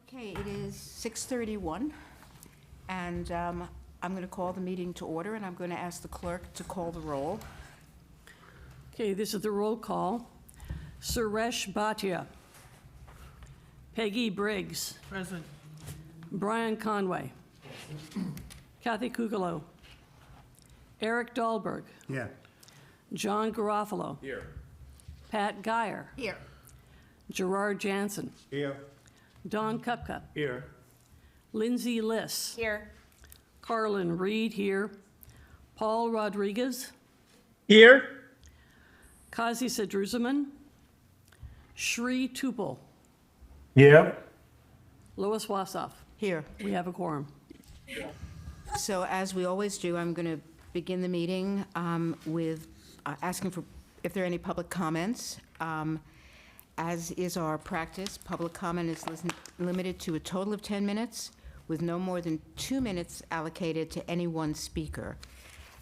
Okay, it is 6:31, and I'm going to call the meeting to order, and I'm going to ask the clerk to call the roll. Okay, this is the roll call. Suresh Bhatia. Peggy Briggs. Present. Brian Conway. Kathy Kukalo. Eric Dahlberg. Yeah. John Garofalo. Here. Pat Geyer. Here. Gerard Jansen. Here. Don Kupka. Here. Lindsay Liss. Here. Carlin Reed here. Paul Rodriguez. Here. Kazi Sedruzaman. Shri Tupel. Here. Lois Wassoff. Here. We have a quorum. So as we always do, I'm going to begin the meeting with asking for if there are any public comments. As is our practice, public comment is limited to a total of 10 minutes, with no more than 2 minutes allocated to any one speaker.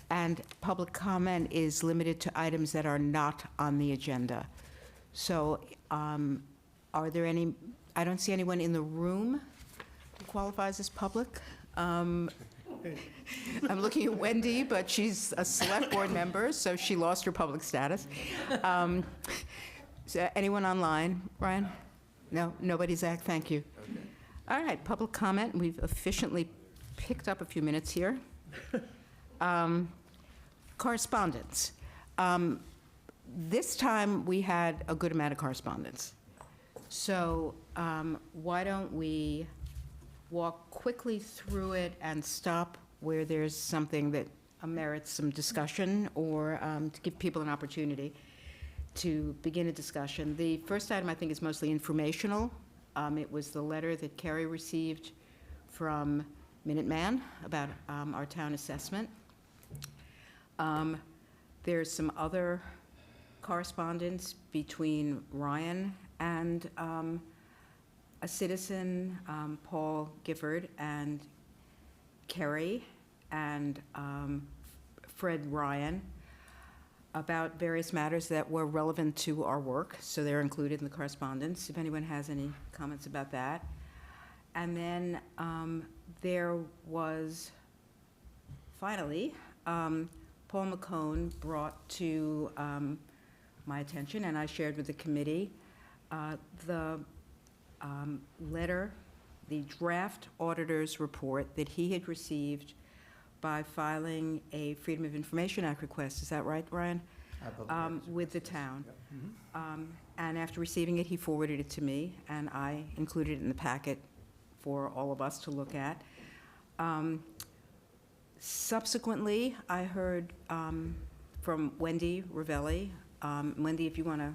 And public comment is limited to items that are not on the agenda. So are there any, I don't see anyone in the room who qualifies as public. I'm looking at Wendy, but she's a select board member, so she lost her public status. So anyone online, Ryan? No, nobody, Zach, thank you. Okay. All right, public comment. We've efficiently picked up a few minutes here. Correspondence. This time we had a good amount of correspondence. So why don't we walk quickly through it and stop where there's something that merits some discussion, or to give people an opportunity to begin a discussion. The first item, I think, is mostly informational. It was the letter that Carrie received from Minuteman about our town assessment. There's some other correspondence between Ryan and a citizen, Paul Gifford, and Carrie and Fred Ryan, about various matters that were relevant to our work, so they're included in the correspondence, if anyone has any comments about that. And then there was, finally, Paul McCone brought to my attention, and I shared with the committee, the letter, the draft auditor's report that he had received by filing a Freedom of Information Act request. Is that right, Ryan? With the town. Yep. Mm-hmm. And after receiving it, he forwarded it to me, and I included it in the packet for all of us to look at. Subsequently, I heard from Wendy Ravelli. Wendy, if you want to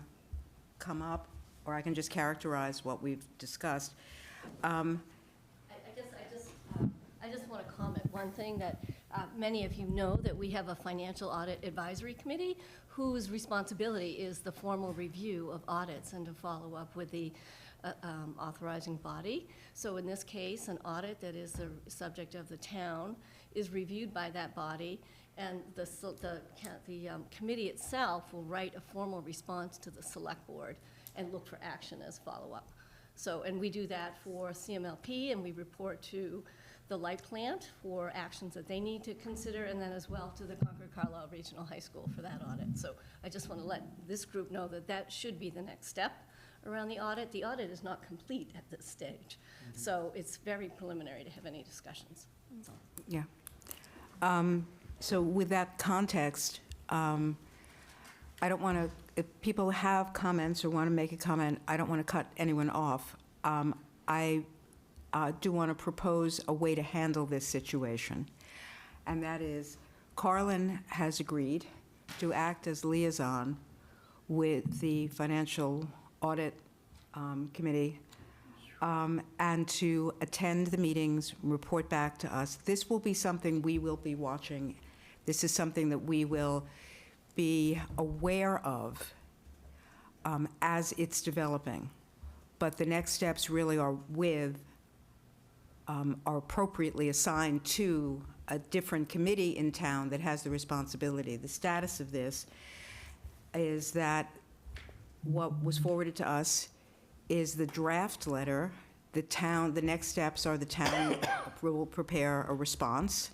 come up, or I can just characterize what we've discussed. I just want to comment one thing, that many of you know that we have a financial audit advisory committee whose responsibility is the formal review of audits and to follow up with the authorizing body. So in this case, an audit that is the subject of the town is reviewed by that body, and the committee itself will write a formal response to the select board and look for action as follow-up. So, and we do that for CMLP, and we report to the light plant for actions that they need to consider, and then as well to the Concord Carlisle Regional High School for that audit. So I just want to let this group know that that should be the next step around the audit. The audit is not complete at this stage, so it's very preliminary to have any discussions. So. Yeah. So with that context, I don't want to, if people have comments or want to make a comment, I don't want to cut anyone off. I do want to propose a way to handle this situation, and that is Carlin has agreed to act as liaison with the Financial Audit Committee and to attend the meetings, report back to us. This will be something we will be watching. This is something that we will be aware of as it's developing. But the next steps really are are appropriately assigned to a different committee in town that has the responsibility. The status of this is that what was forwarded to us is the draft letter the next steps are the town will prepare a response.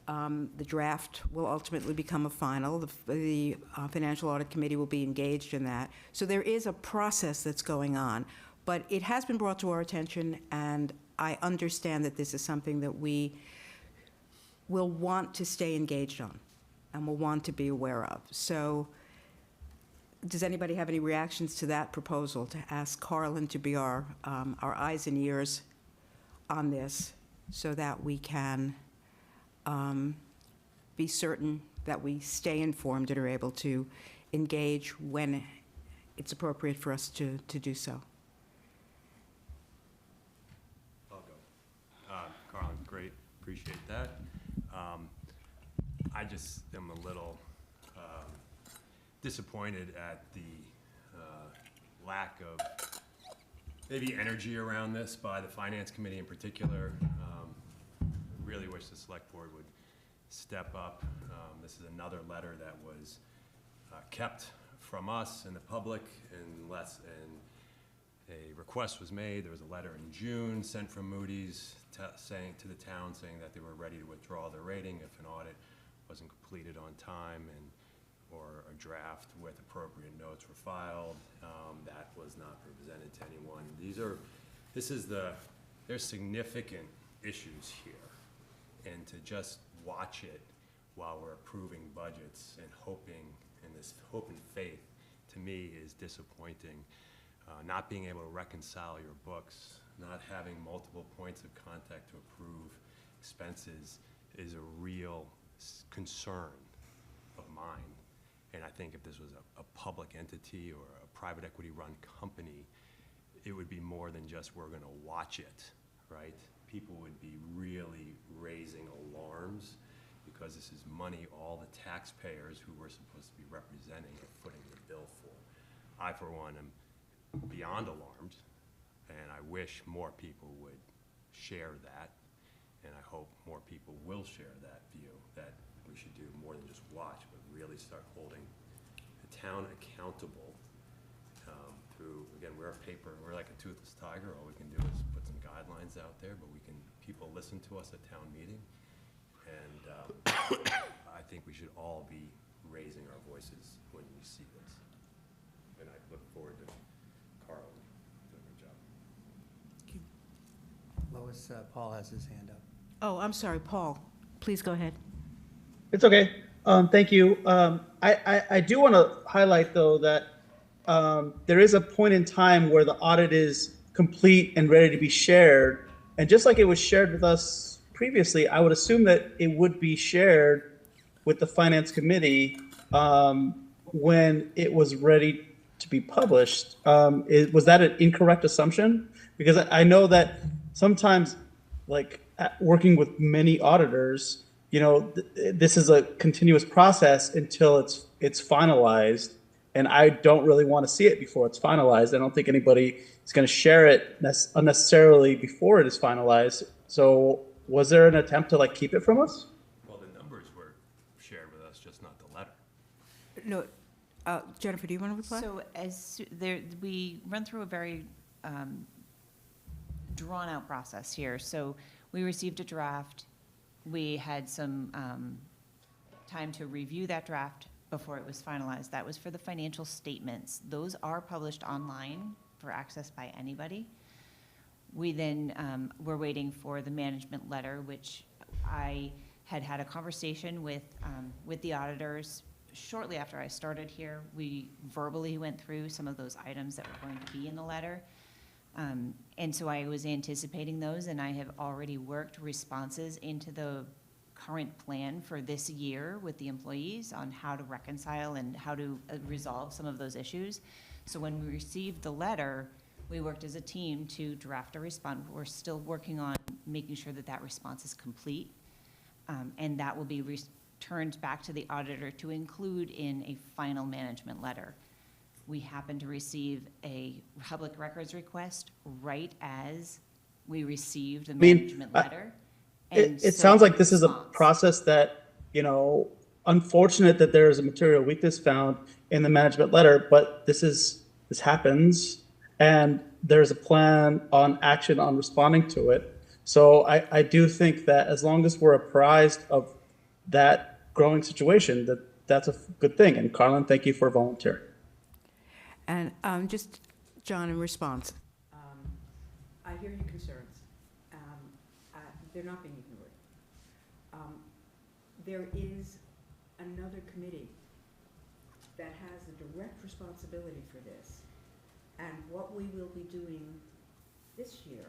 The draft will ultimately become a final. The Financial Audit Committee will be engaged in that. So there is a process that's going on. But it has been brought to our attention, and I understand that this is something that we will want to stay engaged on and will want to be aware of. So does anybody have any reactions to that proposal, to ask Carlin to be our eyes and ears on this so that we can be certain that we stay informed and are able to engage when it's appropriate for us to do so? I'll go. Carlin, great, appreciate that. I just am a little disappointed at the lack of maybe energy around this by the Finance Committee in particular. Really wish the Select Board would step up. This is another letter that was kept from us and the public unless a request was made. There was a letter in June sent from Moody's saying to the town saying that they were ready to withdraw their rating if an audit wasn't completed on time, or a draft with appropriate notes were filed. That was not presented to anyone. There's significant issues here, and to just watch it while we're approving budgets and hoping, and this hope and faith to me is disappointing. Not being able to reconcile your books, not having multiple points of contact to approve expenses is a real concern of mine. And I think if this was a public entity or a private equity run company, it would be more than just we're gonna watch it, right? People would be really raising alarms because this is money all the taxpayers who we're supposed to be representing are footing the bill for. I, for one, am beyond alarmed, and I wish more people would share that, and I hope more people will share that view, that we should do more than just watch, but really start holding the town accountable through, again, we're a paper, we're like a toothless tiger. All we can do is put some guidelines out there, but people listen to us at town meeting, and I think we should all be raising our voices when we see this. And I look forward to Carl doing her job. Lois, Paul has his hand up. Oh, I'm sorry, Paul. Please go ahead. It's okay. Thank you. I do want to highlight, though, that there is a point in time where the audit is complete and ready to be shared. And just like it was shared with us previously, I would assume that it would be shared with the Finance Committee when it was ready to be published. Was that an incorrect assumption? Because I know that sometimes, like working with many auditors, you know, this is a continuous process until it's finalized, and I don't really want to see it before it's finalized. I don't think anybody is going to share it unnecessarily before it is finalized. So was there an attempt to keep it from us? Well, the numbers were shared with us, just not the letter. No, Jennifer, do you want to reply? So we run through a very drawn-out process here. So we received a draft. We had some time to review that draft before it was finalized. That was for the financial statements. Those are published online for access by anybody. We then were waiting for the management letter, which I had a conversation with the auditors shortly after I started here. We verbally went through some of those items that were going to be in the letter. And so I was anticipating those, and I have already worked responses into the current plan for this year with the employees on how to reconcile and how to resolve some of those issues. So when we received the letter, we worked as a team to draft a response. We're still working on making sure that that response is complete, and that will be returned back to the auditor to include in a final management letter. We happened to receive a public records request right as we received the management letter. It sounds like this is a process that, unfortunate that there is a material weakness found in the management letter, but this happens. And there's a plan on action on responding to it. So I do think that as long as we're apprised of that growing situation, that's a good thing. And Carlin, thank you for volunteering. And just, John, in response, I hear your concerns. They're not being ignored. There is another committee that has a direct responsibility for this. And what we will be doing this year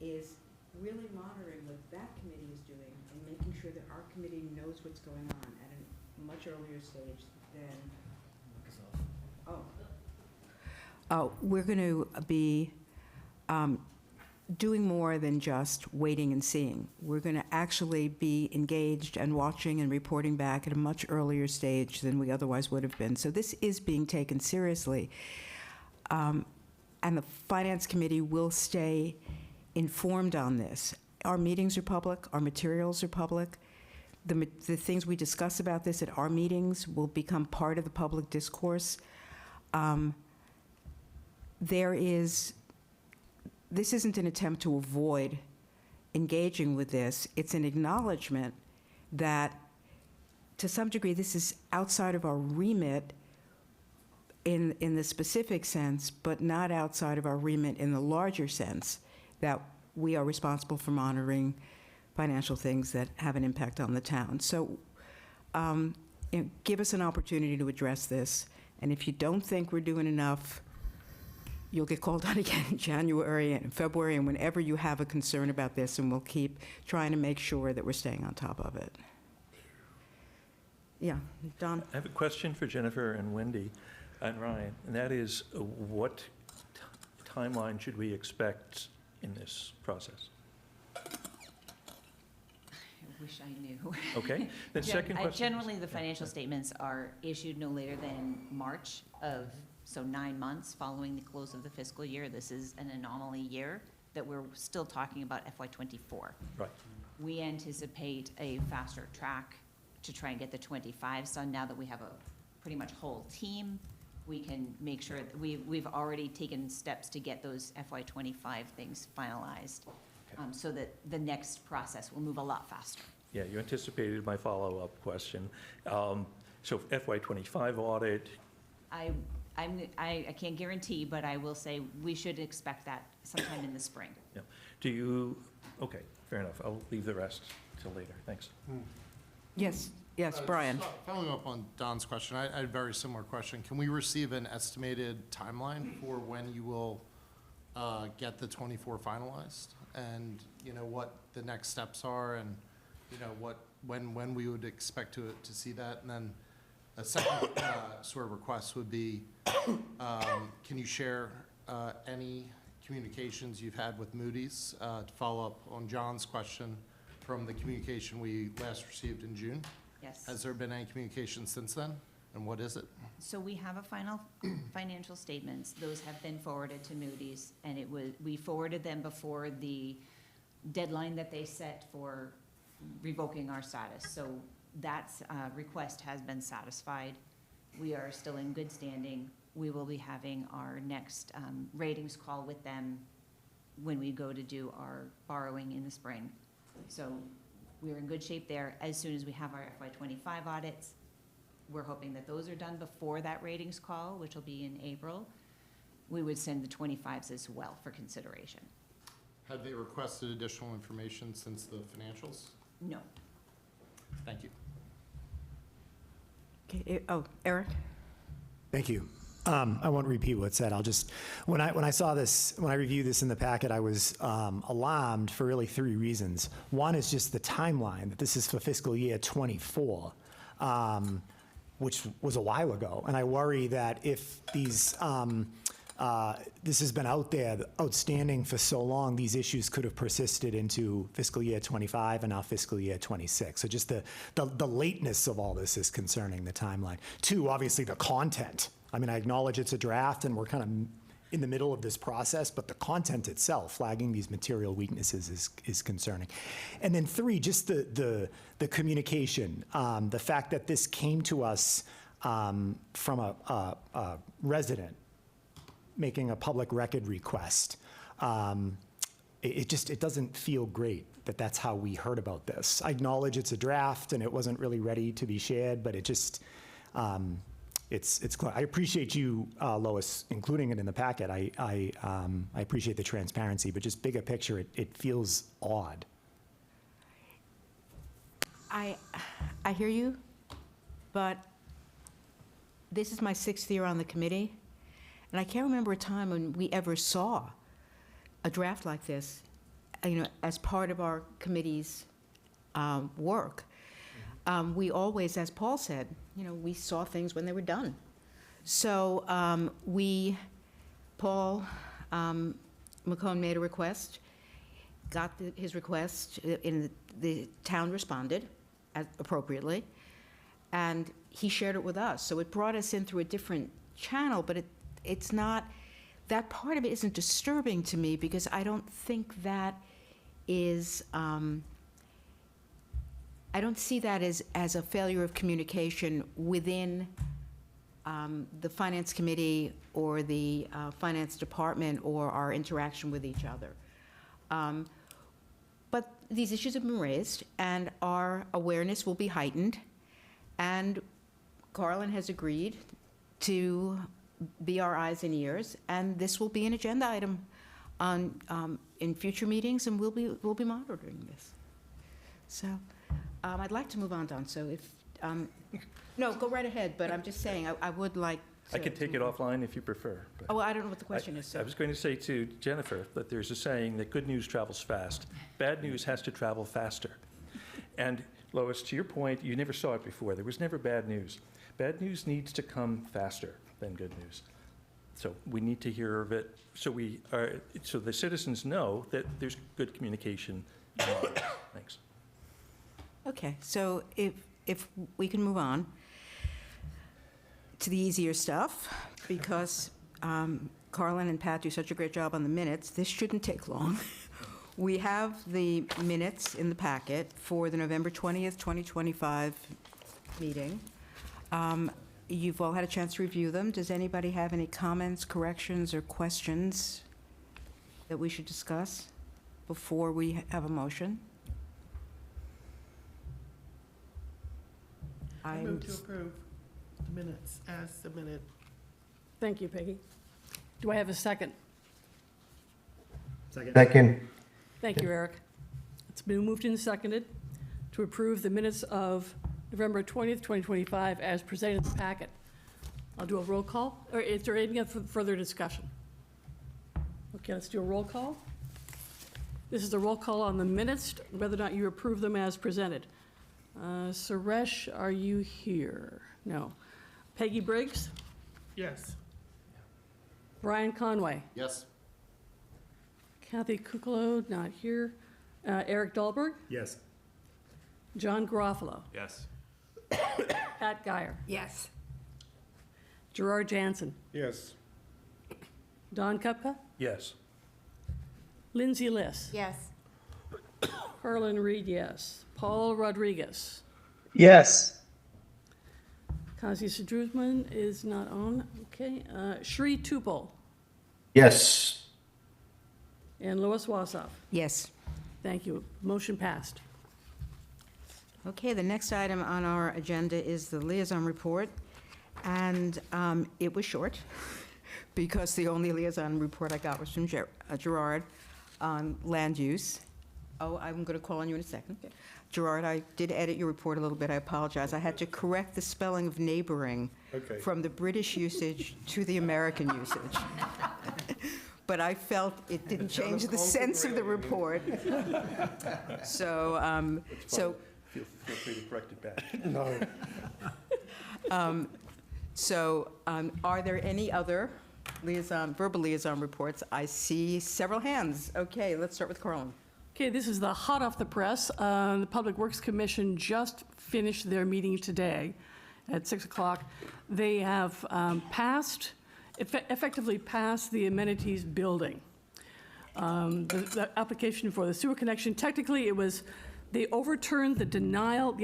is really monitoring what that committee is doing and making sure that our committee knows what's going on at a much earlier stage than. We're going to be doing more than just waiting and seeing. We're going to actually be engaged and watching and reporting back at a much earlier stage than we otherwise would have been. So this is being taken seriously. And the Finance Committee will stay informed on this. Our meetings are public, our materials are public. The things we discuss about this at our meetings will become part of the public discourse. This isn't an attempt to avoid engaging with this. It's an acknowledgement that, to some degree, this is outside of our remit in the specific sense, but not outside of our remit in the larger sense, that we are responsible for monitoring financial things that have an impact on the town. So give us an opportunity to address this. And if you don't think we're doing enough, you'll get called on again in January and February and whenever you have a concern about this, and we'll keep trying to make sure that we're staying on top of it. Yeah, Don? I have a question for Jennifer and Wendy and Ryan, and that is, what timeline should we expect in this process? I wish I knew. Okay, then second question. Generally, the financial statements are issued no later than March of, so 9 months following the close of the fiscal year. This is an anomaly year that we're still talking about FY24. Right. We anticipate a faster track to try and get the 25s done. Now that we have a pretty much whole team, we can make sure that we've already taken steps to get those FY25 things finalized, so that the next process will move a lot faster. Yeah, you anticipated my follow-up question. So FY25 audit, I can't guarantee, but I will say we should expect that sometime in the spring. yeah. Okay, fair enough. I'll leave the rest till later. Thanks. Yes, Brian. Following up on Don's question, I had a very similar question. Can we receive an estimated timeline for when you will get the 24 finalized? And, what the next steps are, and, when we would expect to see that? And then a second sort of request would be, can you share any communications you've had with Moody's to follow up on John's question from the communication we last received in June? Yes. Has there been any communication since then, and what is it? So we have a final financial statements. Those have been forwarded to Moody's, and we forwarded them before the deadline that they set for revoking our status. So that request has been satisfied. We are still in good standing. We will be having our next ratings call with them when we go to do our borrowing in the spring. So we're in good shape there. As soon as we have our FY25 audits, we're hoping that those are done before that ratings call, which will be in April. We would send the 25s as well for consideration. Have they requested additional information since the financials? No. Thank you. Okay, Eric? Thank you. I won't repeat what's said. I'll just, when I saw this, when I reviewed this in the packet, I was alarmed for really 3 reasons. One is just the timeline, that this is for fiscal year 24, which was a while ago. And I worry that if these, this has been out there, outstanding for so long, these issues could have persisted into fiscal year 25 and now fiscal year 26. So just the lateness of all this is concerning, the timeline. 2, obviously the content. I mean, I acknowledge it's a draft and we're kind of in the middle of this process, but the content itself, flagging these material weaknesses, is concerning. And then 3, just the communication, the fact that this came to us from a resident making a public record request. It doesn't feel great that that's how we heard about this. I acknowledge it's a draft and it wasn't really ready to be shared, but it just, I appreciate you, Lois, including it in the packet. I appreciate the transparency, but just bigger picture, it feels odd. I hear you, but this is my 6th year on the committee, and I can't remember a time when we ever saw a draft like this, as part of our committee's work. We always, as Paul said, we saw things when they were done. So Paul McCone made a request, got his request, the town responded appropriately, and he shared it with us. So it brought us in through a different channel, but it's not, that part of it isn't disturbing to me because I don't think that is, I don't see that as a failure of communication within the Finance Committee or the Finance Department or our interaction with each other. But these issues have been raised, and our awareness will be heightened, and Carlin has agreed to be our eyes and ears, and this will be an agenda item in future meetings, and we'll be monitoring this. So I'd like to move on, Don, so if, no, go right ahead, but I'm just saying, I would like to. I could take it offline if you prefer. but Oh, I don't know what the question is, I so. was going to say to Jennifer that there's a saying that good news travels fast. Bad news has to travel faster. And Lois, to your point, you never saw it before. There was never bad news. Bad news needs to come faster than good news. So we need to hear of it, so so the citizens know that there's good communication. Thanks. Okay, so if we can move on to the easier stuff, because Carlin and Pat do such a great job on the minutes, this shouldn't take long. We have the minutes in the packet for the November 20th, 2025 meeting. You've all had a chance to review them. Does anybody have any comments, corrections, or questions that we should discuss before we have a motion? I move to approve the minutes as submitted. Thank you, Peggy. Do I have a second? Second. Thank you, Eric. It's been moved and seconded to approve the minutes of November 20th, 2025 as presented in the packet. I'll do a roll call, or is there any further discussion? Okay, let's do a roll call. This is a roll call on the minutes, whether or not you approve them as presented. Suresh, are you here? No. Peggy Briggs? Yes. Brian Conway? Yes. Kathy Kukalo, not here. Eric Dahlberg? Yes. John Garofalo? Yes. Pat Geyer? Yes. Gerard Jansen? Yes. Don Kupka? Yes. Lindsay Liss? Yes. Carlin Reed, yes. Paul Rodriguez? Yes. Kazi Sedruzman is not on. Okay. Shri Tupel? Yes. And Lois Wassoff? Yes. Thank you. Motion passed. Okay, the next item on our agenda is the liaison report, and it was short, because the only liaison report I got was from Gerard on land use. Oh, I'm going to call on you in a second. Gerard, I did edit your report a little bit, I apologize. I had to correct the spelling of neighboring from the British usage to the American usage. But I felt it didn't change the sense of the report. So, Feel free to correct it back. Are there any other verbal liaison reports? I see several hands. Okay, let's start with Carlin. Okay, this is the hot off the press. The Public Works Commission just finished their meeting today at 6 o'clock. They have effectively passed the amenities building. The application for the sewer connection, technically they overturned the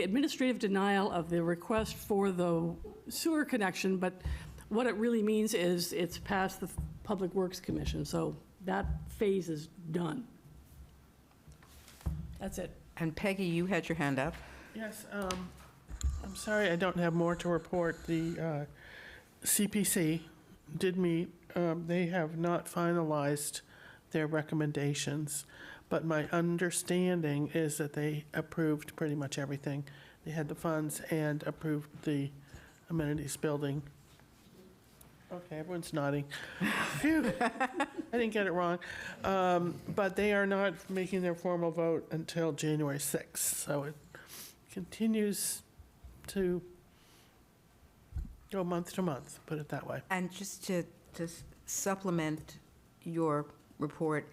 administrative denial of the request for the sewer connection, but What it really means is it's past the Public Works Commission, so that phase is done. That's it. And Peggy, you had your hand up. Yes, I'm sorry I don't have more to report. The CPC did meet. They have not finalized their recommendations, but my understanding is that they approved pretty much everything. They had the funds and approved the amenities building. Okay, everyone's nodding. Phew, I didn't get it wrong. But they are not making their formal vote until January 6th, so it continues to go month to month, put it that way. And just to supplement your report,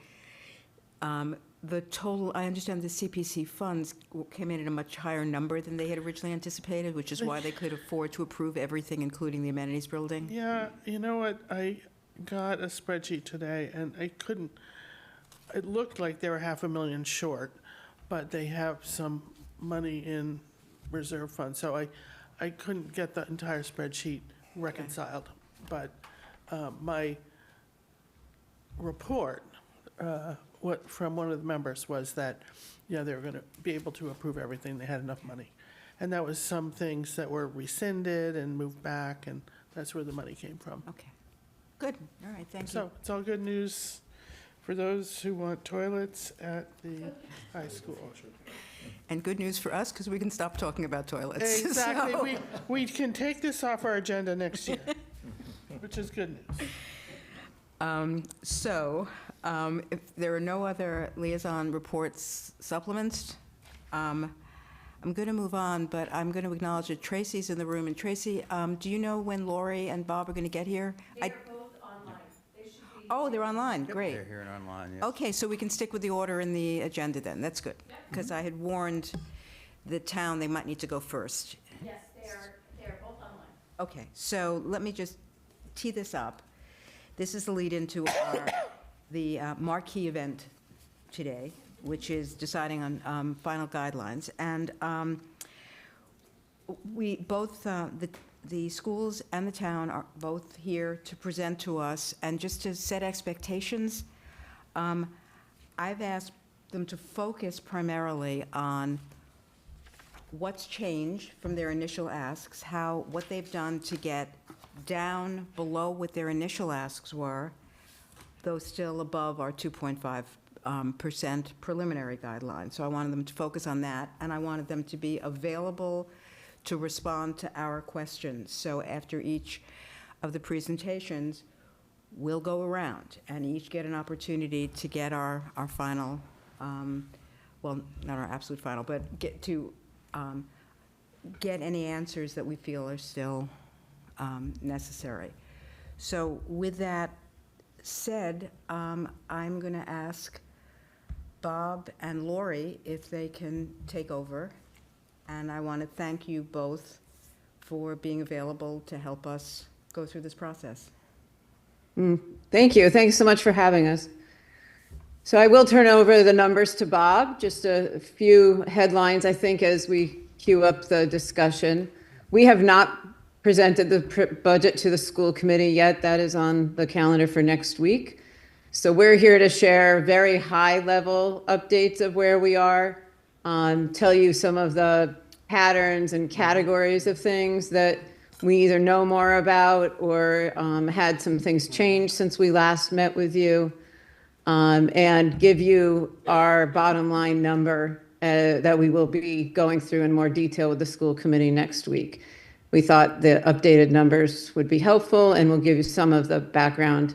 the total, I understand the CPC funds came in at a much higher number than they had originally anticipated, which is why they could afford to approve everything, including the amenities building. Yeah, you know what, I got a spreadsheet today, and I couldn't, it looked like they were $500,000 short, but they have some money in reserve funds, so I couldn't get the entire spreadsheet reconciled. But my report, from one of the members was that, yeah, they were going to be able to approve everything, they had enough money. And that was some things that were rescinded and moved back, and that's where the money came from. Okay, good, all right, thank you. So it's all good news for those who want toilets at the high school. And good news for us, because we can stop talking about toilets. Exactly, So- we can take this off our agenda next year, which is good news. If there are no other liaison reports supplements, I'm going to move on, but I'm going to acknowledge that Tracy's in the room. And Tracy, do you know when Lori and Bob are going to get here? They're both online. They should be. Oh, they're online, great. They're here and online, yes. Okay, so we can stick with the order in the agenda then, that's good. Because I had warned the town they might need to go first. Yes, they're both online. Okay, so let me just tee this up. This is the lead into the marquee event today, which is deciding on final guidelines. And we both, the schools and the town are both here to present to us. And just to set expectations, I've asked them to focus primarily on what's changed from their initial asks, what they've done to get down below what their initial asks were, though still above our 2.5% preliminary guideline. So I wanted them to focus on that, and I wanted them to be available to respond to our questions. So after each of the presentations, we'll go around and each get an opportunity to get our final, well, not our absolute final, but get any answers that we feel are still necessary. So with that said, I'm going to ask Bob and Lori if they can take over. And I want to thank you both for being available to help us go through this process. Thank you. Thanks so much for having us. So I will turn over the numbers to Bob, just a few headlines, I think, as we queue up the discussion. We have not presented the budget to the school committee yet. That is on the calendar for next week. So we're here to share very high-level updates of where we are, tell you some of the patterns and categories of things that we either know more about or had some things change since we last met with you, and give you our bottom line number that we will be going through in more detail with the school committee next week. We thought the updated numbers would be helpful, and we'll give you some of the background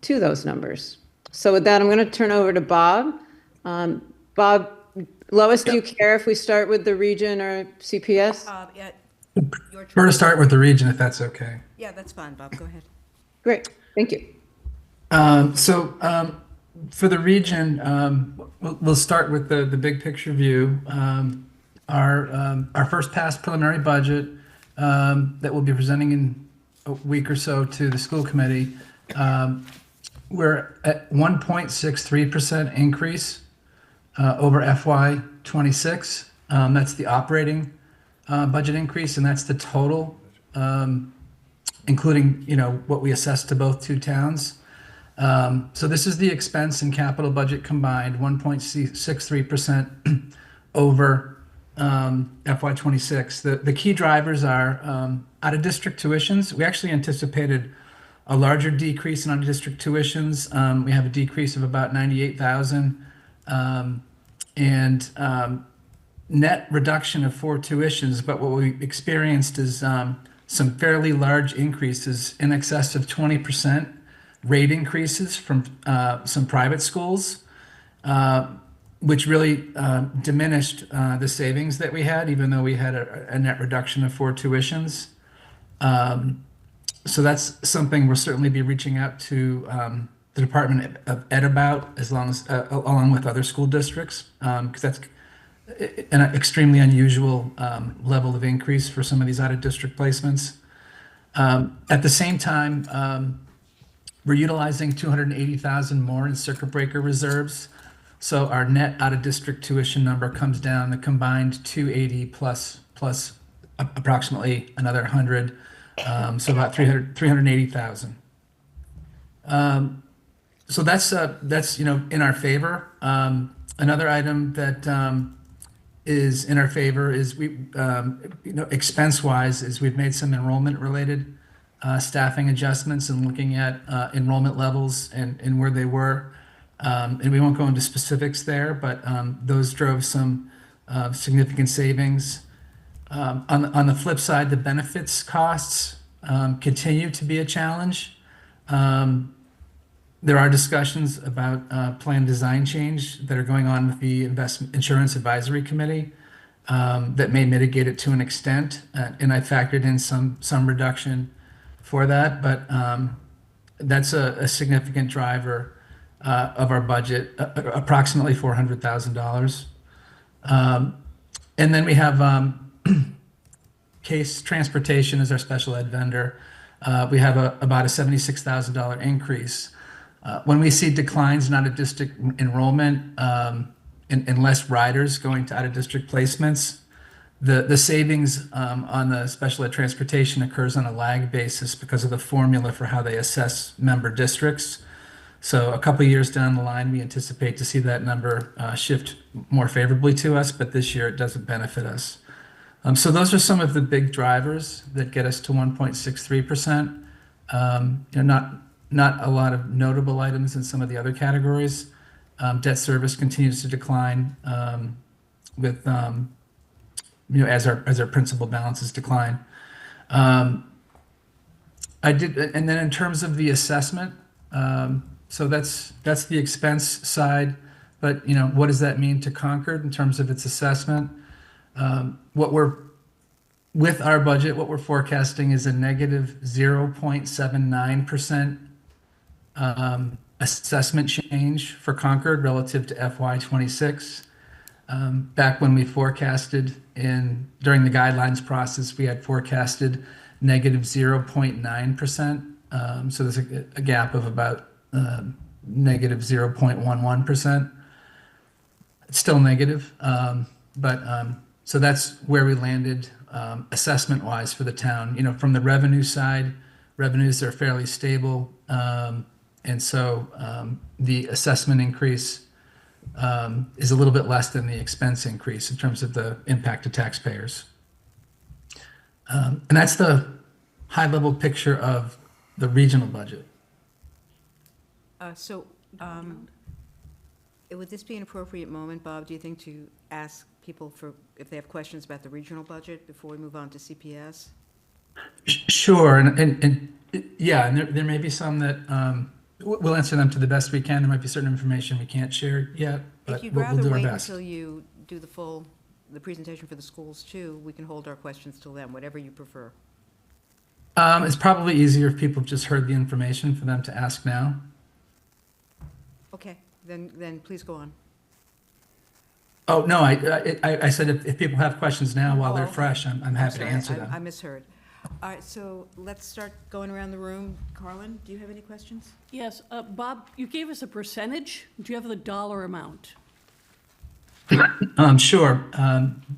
to those numbers. So with that, I'm going to turn over to Bob. Bob, Lois, do you care if we start with the region or CPS? Yeah, your choice. We're to start with the region, if that's okay. Yeah, that's fine, Bob, go ahead. Great, thank you. For the region, we'll start with the big picture view. Our first pass preliminary budget that we'll be presenting in a week or so to the school committee, we're at 1.63% increase over FY26. That's the operating budget increase, and that's the total including, what we assessed to both two towns. So this is the expense and capital budget combined, 1.63% over FY26. The key drivers are out-of-district tuitions. We actually anticipated a larger decrease in out-of-district tuitions. We have a decrease of about 98,000. And net reduction of 4 tuitions, but what we experienced is some fairly large increases in excess of 20% rate increases from some private schools, which really diminished the savings that we had, even though we had a net reduction of 4 tuitions. So that's something we'll certainly be reaching out to the Department of Ed about, along with other school districts, because that's an extremely unusual level of increase for some of these out-of-district placements. At the same time, we're utilizing 280,000 more in circuit breaker reserves. So our net out-of-district tuition number comes down, the combined 280 plus approximately another 100, so about 380,000. So that's in our favor. Another item that is in our favor is expense-wise is we've made some enrollment-related staffing adjustments and looking at enrollment levels and where they were. And we won't go into specifics there, but those drove some significant savings. On the flip side, the benefits costs continue to be a challenge. There are discussions about plan design change that are going on with the Investment Insurance Advisory Committee that may mitigate it to an extent, and I factored in some reduction for that, but that's a significant driver of our budget, approximately $400,000. And then we have Case Transportation as our special ed vendor. We have about a $76,000 increase. When we see declines in out-of-district enrollment and less riders going to out-of-district placements, the savings on the special ed transportation occurs on a lag basis because of the formula for how they assess member districts. So a couple of years down the line, we anticipate to see that number shift more favorably to us, but this year it doesn't benefit us. So those are some of the big drivers that get us to 1.63%. Not a lot of notable items in some of the other categories. Debt service continues to decline with as our principal balances decline. And then in terms of the assessment, so that's the expense side. But what does that mean to Concord in terms of its assessment? With our budget, what we're forecasting is a negative 0.79% assessment change for Concord relative to FY26. Back when we forecasted during the guidelines process, we had forecasted negative 0.9%. So there's a gap of about negative 0.11%. It's still negative, but so that's where we landed assessment-wise for the town. From the revenue side, revenues are fairly stable. And so the assessment increase is a little bit less than the expense increase in terms of the impact to taxpayers. And that's the high-level picture of the regional budget. Would this be an appropriate moment, Bob, do you think, to ask people if they have questions about the regional budget before we move on to CPS? Sure, and yeah, and there may be some that we'll answer them to the best we can. There might be certain information we can't share yet, but If you'd we'll rather do our wait best. until you do the presentation for the schools too, we can hold our questions till then, whatever you prefer. It's probably easier if people have just heard the information for them to ask now. Okay, then please go on. Oh, no, I said if people have questions now while they're okay. fresh, I'm happy to Sorry, answer I them. misheard. All right, so let's start going around the room. Carlin, do you have any questions? Yes, Bob, you gave us a percentage. Do you have the dollar amount? Sure.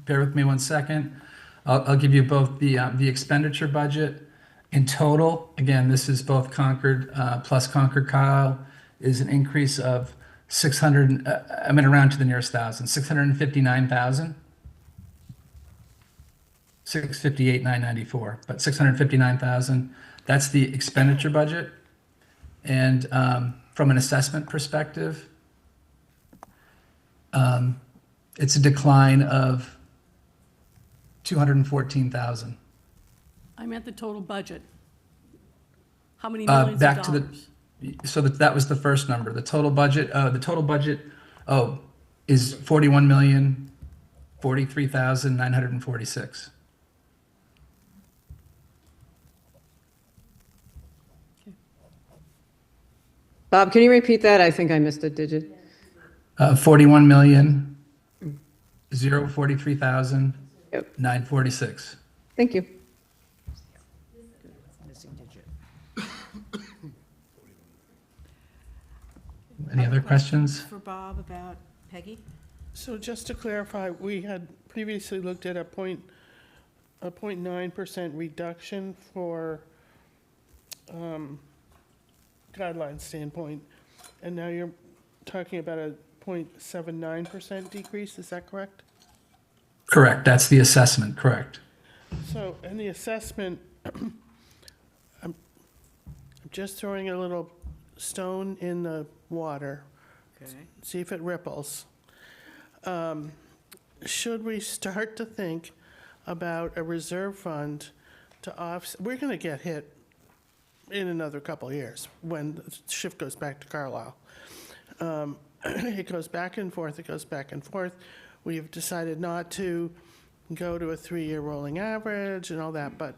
Bear with me one second. I'll give you both the expenditure budget In total, again, this is both Concord plus Concord Kyle, is an increase of 600, I'm going to round to the nearest thousand, 659,000. 658,994, but 659,000. That's the expenditure budget. And from an assessment perspective, it's a decline of 214,000. I meant the total budget. How many millions of Back to dollars? So that was the first number. The total budget is 41,043,946. Bob, can you repeat that? I think I missed a digit. 41,043,946. Thank you. Missing digit. Any other questions? For Bob about Peggy? So just to clarify, we had previously looked at a 0.9% reduction for guideline standpoint, and now you're talking about a 0.79% decrease, is that correct? Correct, that's the assessment, correct. So, in the assessment, I'm just throwing a little stone in the water, Okay. see if it ripples. Should we start to think about a reserve fund to offset, we're gonna get hit in another couple of years when the shift goes back to Carlisle. It goes back and forth, it goes back and forth. We have decided not to go to a 3-year rolling average and all that, but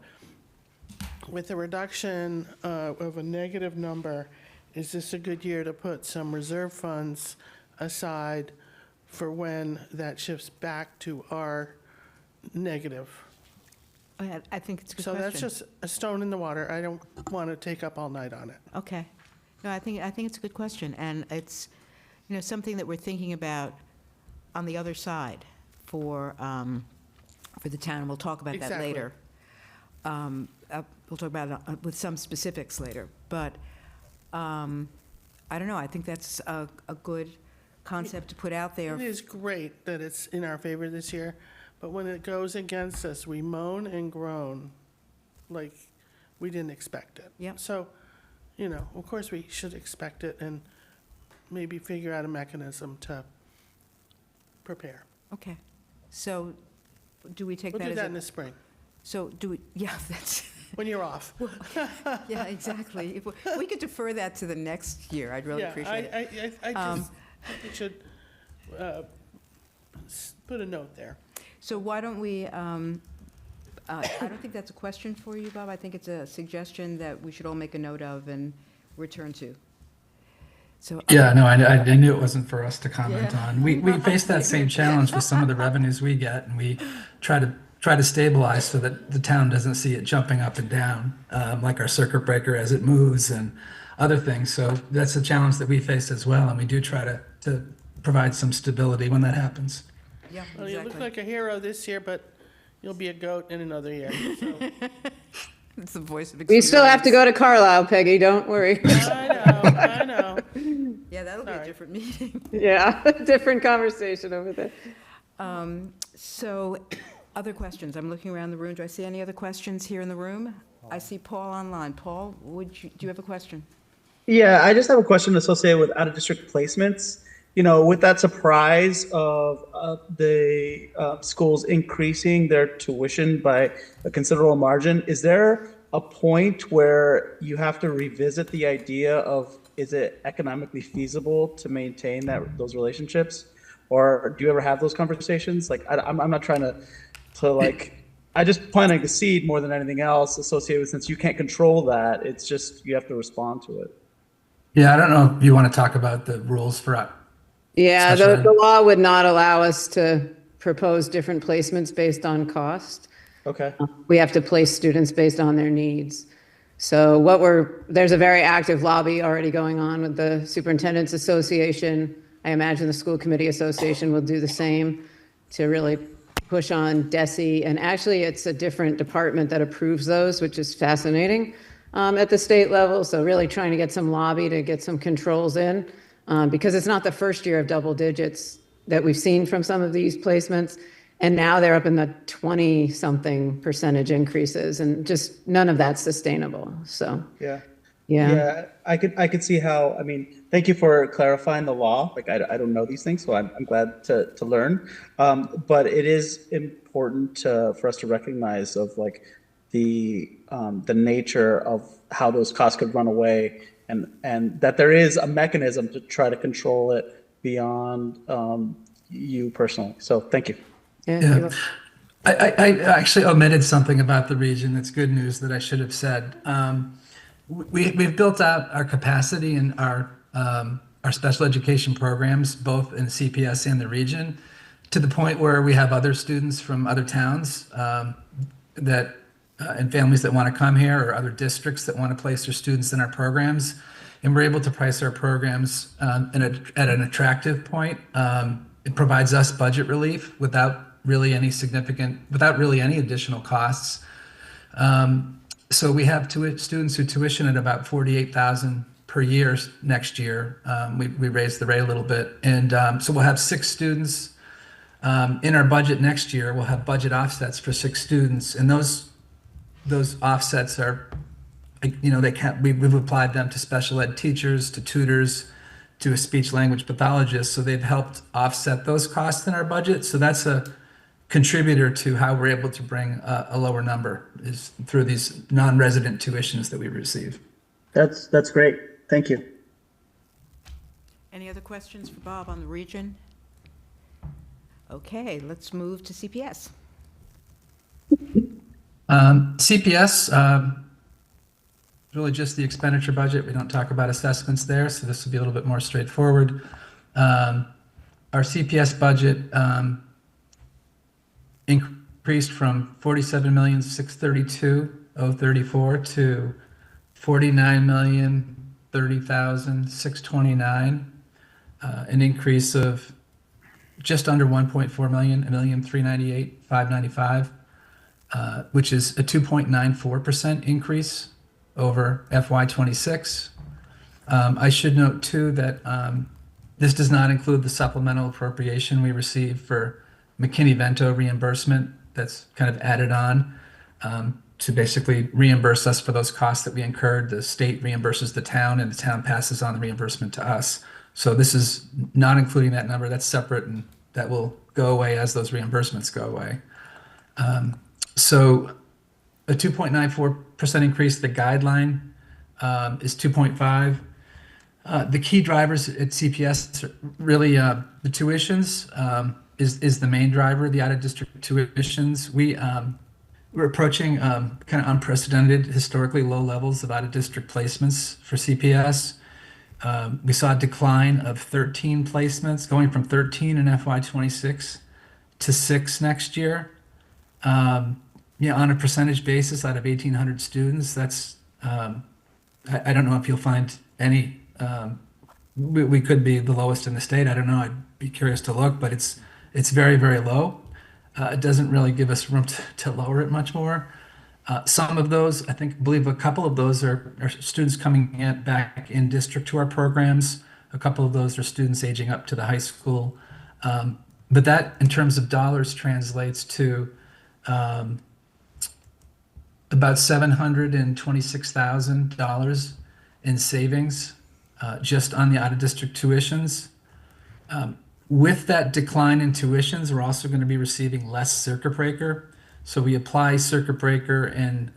with a reduction of a negative number, is this a good year to put some reserve funds aside for when that shifts back to our negative? I think it's a good So question. that's just a stone in the water. I don't want to take up all night on it. Okay. No, I think it's a good question, and it's, something that we're thinking about on the other side for the town, and we'll talk about that Exactly. later. We'll talk about it with some specifics later, but I don't know, I think that's a good concept to put out there. It is great that it's in our favor this year, but when it goes against us, we moan and groan like we didn't expect it. Yep. So, of course, we should expect it and maybe figure out a mechanism to prepare. Okay. So do we take We'll that do as that in a, the spring, so do we, yeah, that's, when you're off. yeah, exactly. If we could defer that to the next year, I'd really appreciate it. I just think we should put a note there. So why don't we, I don't think that's a question for you, Bob. I think it's a suggestion that we should all make a note of and return to. So Yeah, no, I knew it wasn't for us to comment Yeah. on. We face that same challenge with some of the revenues we get, and we try to stabilize so that the town doesn't see it jumping up and down, like our circuit breaker as it moves and other things. So that's a challenge that we face as well, and we do try to provide some stability when that happens. Yeah, Well, you look exactly. like a hero this year, but you'll be a goat in another year. So. It's the voice of We still have to experience. go to Carlisle, Peggy, don't worry. I know. Yeah, that'll be a Sorry. different meeting. Yeah, different conversation over there. So, other questions? I'm looking around the room. Do I see any other questions here in the room? I see Paul online. Paul, do you have a question? Yeah, I just have a question associated with out-of-district placements. With that surprise of the schools increasing their tuition by a considerable margin, is there a point where you have to revisit the idea of, is it economically feasible to maintain those relationships? Or do you ever have those conversations? Like, I'm not trying to I just planting a seed more than anything else associated with, since you can't control that, it's just, you have to respond to it. Yeah, I don't know if you want to talk about the rules for Yeah, Special ed. the law would not allow us to propose different placements based on cost. Okay. We have to place students based on their needs. So there's a very active lobby already going on with the Superintendent's Association. I imagine the School Committee Association will do the same to really push on DESE, and actually it's a different department that approves those, which is fascinating at the state level. So really trying to get some lobby to get some controls in, because it's not the first year of double digits that we've seen from some of these placements. And now they're up in the 20-something percentage increases, and just none of that's sustainable. So, Yeah. yeah. Yeah, I could see how, I mean, thank you for clarifying the law. Like, I don't know these things, so I'm glad to learn. But it is important for us to recognize of like the nature of how those costs could run away, and that there is a mechanism to try to control it beyond you personally. So thank you. Yeah. I actually omitted something about the region that's good news that I should have said. We've built out our capacity in our special education programs, both in CPS and the region, to the point where we have other students from other towns that and families that want to come here, or other districts that want to place their students in our programs, and we're able to price our programs at an attractive point. It provides us budget relief without really any additional costs. So we have students who tuition at about $48,000 per year next year. We raised the rate a little bit, and so we'll have 6 students in our budget next year. We'll have budget offsets for 6 students, and those offsets are, we've applied them to special ed teachers, to tutors, to a speech language pathologist. So they've helped offset those costs in our budget. So that's a contributor to how we're able to bring a lower number, is through these non-resident tuitions that we receive. That's great. Thank you. Any other questions for Bob on the region? Okay, let's move to CPS. CPS, really just the expenditure budget. We don't talk about assessments there, so this will be a little bit more straightforward. Our CPS budget increased from $47,632,034 to $49,030,629, an increase of just under 1.4 million, 1,398,595, which is a 2.94% increase over FY26. I should note too that this does not include the supplemental appropriation we received for McKinney-Vento reimbursement that's kind of added on to basically reimburse us for those costs that we incurred. The state reimburses the town, and the town passes on the reimbursement to us. So this is not including that number. That's separate, and that will go away as those reimbursements go away. So a 2.94% increase. The guideline is 2.5. The key drivers at CPS are really the tuitions is the main driver. The out-of-district tuitions. We're approaching kind of unprecedented, historically low levels of out-of-district placements for CPS. We saw a decline of 13 placements, going from 13 in FY26 to 6 next year. On a percentage basis, out of 1,800 students, that's I don't know if you'll find any. We could be the lowest in the state. I don't know. I'd be curious to look, but it's very, very low. It doesn't really give us room to lower it much more. Some of those, I believe a couple of those are students coming back in district to our programs. A couple of those are students aging up to the high school. But that, in terms of dollars, translates to about $726,000 in savings just on the out-of-district tuitions. With that decline in tuitions, we're also going to be receiving less circuit breaker. So we apply circuit breaker and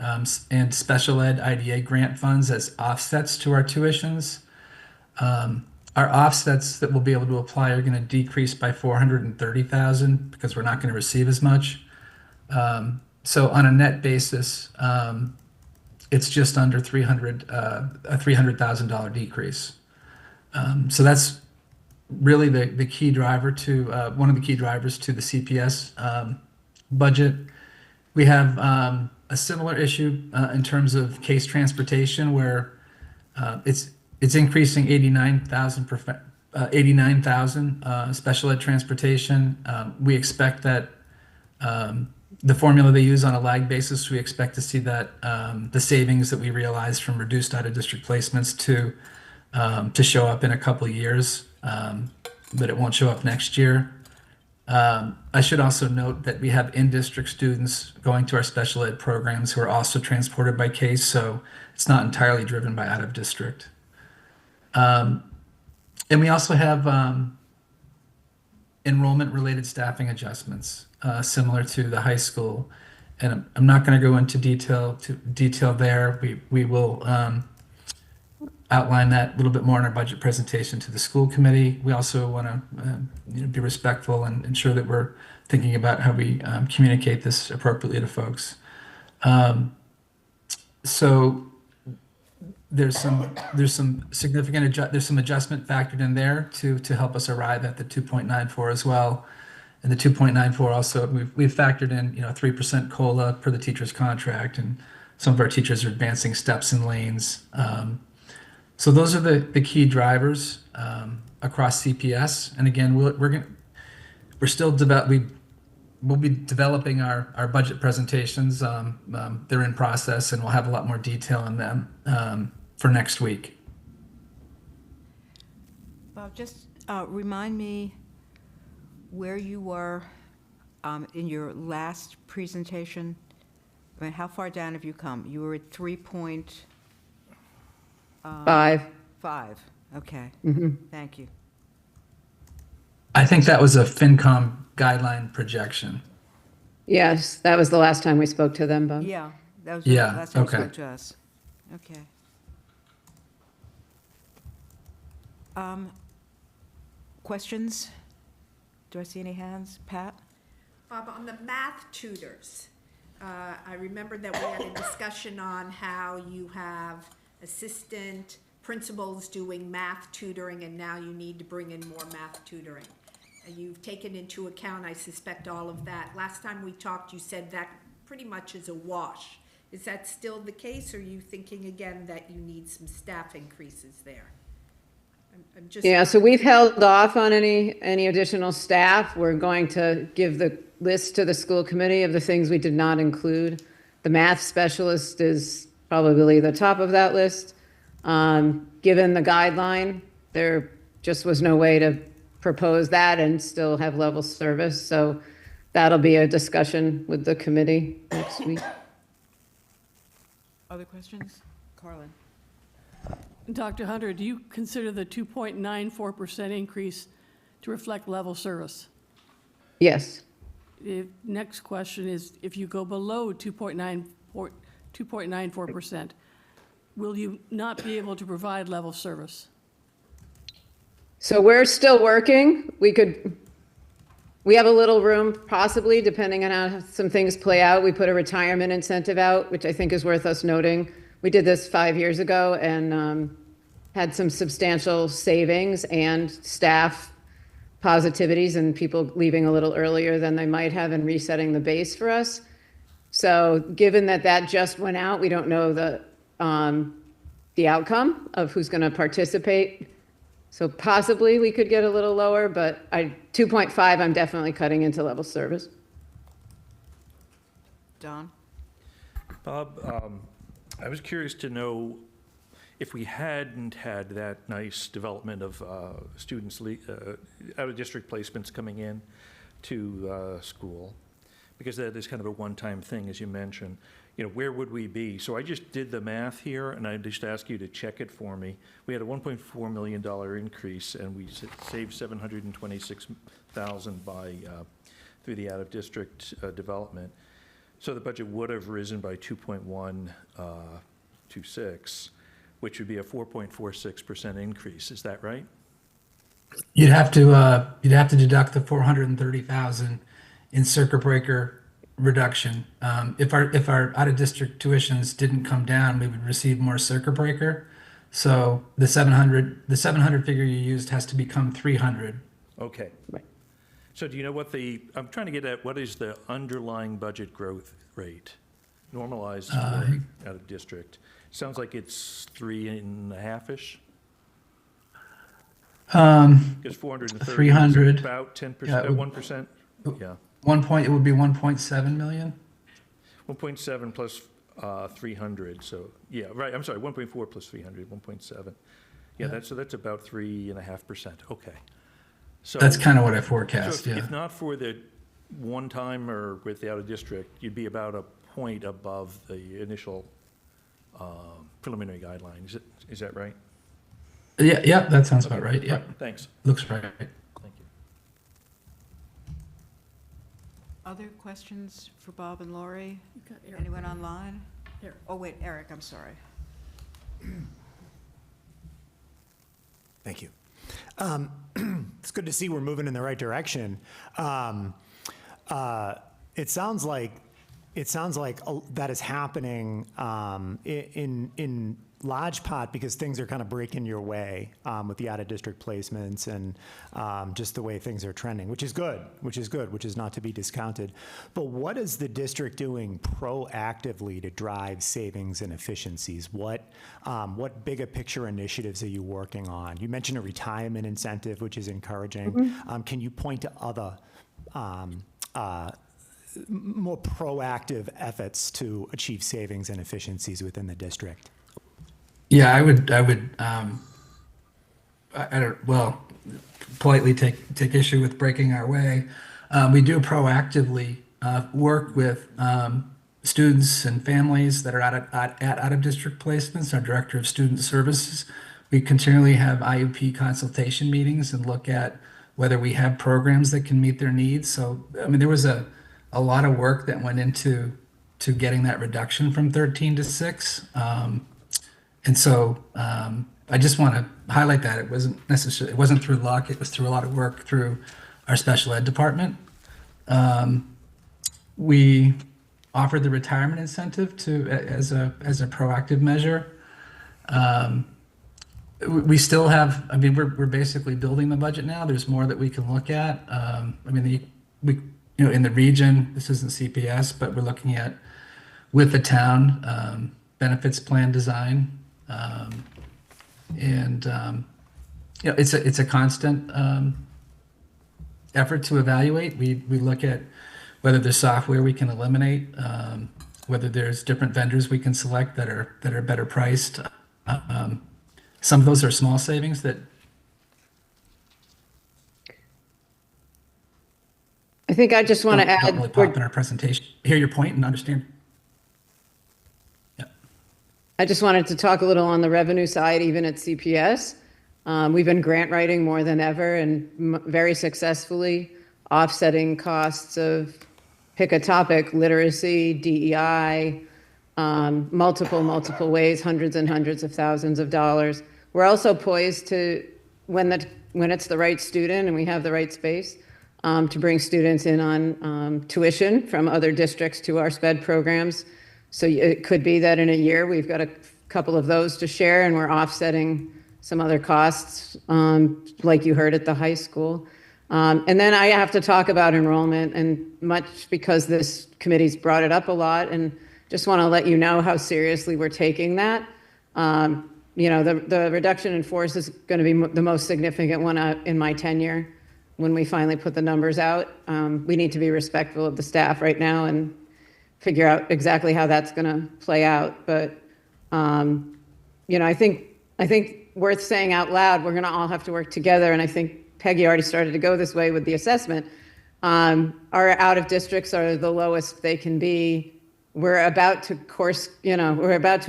special ed IDA grant funds as offsets to our tuitions. Our offsets that we'll be able to apply are going to decrease by $430,000 because we're not going to receive as much. So on a net basis, it's just under a $300,000 decrease. So that's really the key driver to one of the key drivers to the CPS budget. We have a similar issue in terms of case transportation, where it's increasing 89,000 special ed transportation. We expect that The formula they use on a lag basis, we expect to see that the savings that we realized from reduced out-of-district placements to show up in a couple of years, but it won't show up next year. I should also note that we have in-district students going to our special ed programs who are also transported by case, so it's not entirely driven by out-of-district. And we also have enrollment-related staffing adjustments, similar to the high school. And I'm not going to go into detail there. We will outline that a little bit more in our budget presentation to the school committee. We also want to be respectful and ensure that we're thinking about how we communicate this appropriately to folks. So there's some significant there's some adjustment factored in there to help us arrive at the 2.94 as well. And the 2.94 also we've factored in 3% COLA per the teacher's contract, and some of our teachers are advancing steps and lanes. So those are the key drivers across CPS. And again, we'll be developing our budget presentations. They're in process, and we'll have a lot more detail on them for next week. Bob, just remind me where you were in your last presentation. I mean, how far down have you come? You were at 3.5. 5. Okay. Thank you. I think that was a FinCom guideline projection. Yes, that was the last time we spoke to them, Bob. Yeah, that was Yeah, the last time you okay. spoke to us. Okay. Questions? Do I see any hands? Pat? Bob, on the math tutors, I remember that we had a discussion on how you have assistant principals doing math tutoring, and now you need to bring in more math tutoring. You've taken into account, I suspect, all of that. Last time we talked, you said that pretty much is a wash. Is that still the case, or are you thinking again that you need some staff increases there? I'm just. Yeah, so we've held off on any additional staff. We're going to give the list to the school committee of the things we did not include. The math specialist is probably the top of that list. Given the guideline, there just was no way to propose that and still have level service. So that'll be a discussion with the committee next week. Other questions? Carlin? Dr. Hunter, do you consider the 2.94% increase to reflect level service? Yes. Next question is, if you go below 2.94%, will you not be able to provide level service? So we're still working. We have a little room, possibly, depending on how some things play out. We put a retirement incentive out, which I think is worth us noting. We did this 5 years ago and had some substantial savings and staff positivities and people leaving a little earlier than they might have and resetting the base for us. So given that just went out, we don't know the outcome of who's going to participate. So possibly we could get a little lower, but 2.5, I'm definitely cutting into level service. Don? Bob, I was curious to know if we hadn't had that nice development of students out-of-district placements coming in to school, because that is kind of a one-time thing, as you mentioned. Where would we be? So I just did the math here, and I just ask you to check it for me. We had a $1.4 million increase, and we saved $726,000 through the out-of-district development. So the budget would have risen by 2.126, which would be a 4.46% increase. Is that right? You'd have to deduct the 430,000 in circuit breaker reduction. If our out-of-district tuitions didn't come down, we would receive more circuit breaker. So the 700 figure you used has to become 300. Okay. Right. So do you know I'm trying to get at what is the underlying budget growth rate normalized for out-of-district? Sounds like it's 3.5-ish. Because 430 300. about 10%, Yeah, 1%. Yeah. it would be 1.7 million? 1.7 plus 300, so, yeah, right, I'm sorry, 1.4 plus 300, 1.7. Yeah, that's about 3.5%, okay. So That's kind of what I so forecast, if yeah. not for the one time or with the out-of-district, you'd be about a point above the initial preliminary guideline. Is that right? Yeah, that sounds about Okay, right, yeah. Thanks. Looks right. Thank you. Other questions for Bob and Lori? You've got Eric. Anyone online? Eric. Oh, wait, Eric, I'm sorry. Thank you. It's good to see we're moving in the right direction. It sounds like that is happening in large part because things are kind of breaking your way with the out-of-district placements and just the way things are trending, which is good, which is not to be discounted. But what is the district doing proactively to drive savings and efficiencies? What bigger picture initiatives are you working on? You mentioned a retirement incentive, which is encouraging. Mm-hmm. Can you point to other more proactive efforts to achieve savings and efficiencies within the district? Yeah, I don't, well, politely take issue with breaking our way. We do proactively work with students and families that are out of district placements. Our director of student services, we continually have IUP consultation meetings and look at whether we have programs that can meet their needs. So, I mean, there was a lot of work that went into getting that reduction from 13 to 6. And so I just want to highlight that it wasn't through luck. It was through a lot of work through our special ed department. We offered the retirement incentive as a proactive measure. We still have. I mean, we're basically building the budget now. There's more that we can look at. I mean, in the region, this isn't CPS, but we're looking at with the town benefits plan design. It's a constant effort to evaluate. We look at whether there's software we can eliminate, whether there's different vendors we can select that are better priced. Some of those are small savings that. I think I just want to don't add. really pop in our presentation. Hear your point and understand. I just wanted to talk a little on the revenue side, even at CPS. We've been grant writing more than ever and very successfully offsetting costs of, pick a topic, literacy, DEI, multiple ways, hundreds and hundreds of thousands of dollars. We're also poised to, when it's the right student and we have the right space, to bring students in on tuition from other districts to our SPED programs. So it could be that in a year, we've got a couple of those to share and we're offsetting some other costs, like you heard at the high school. And then I have to talk about enrollment, and much because this committee's brought it up a lot, and just want to let you know how seriously we're taking that. The reduction in force is going to be the most significant one in my tenure when we finally put the numbers out. We need to be respectful of the staff right now and figure out exactly how that's going to play out. But, I think worth saying out loud, we're going to all have to work together. And I think Peggy already started to go this way with the assessment. Our out of districts are the lowest they can be. We're about to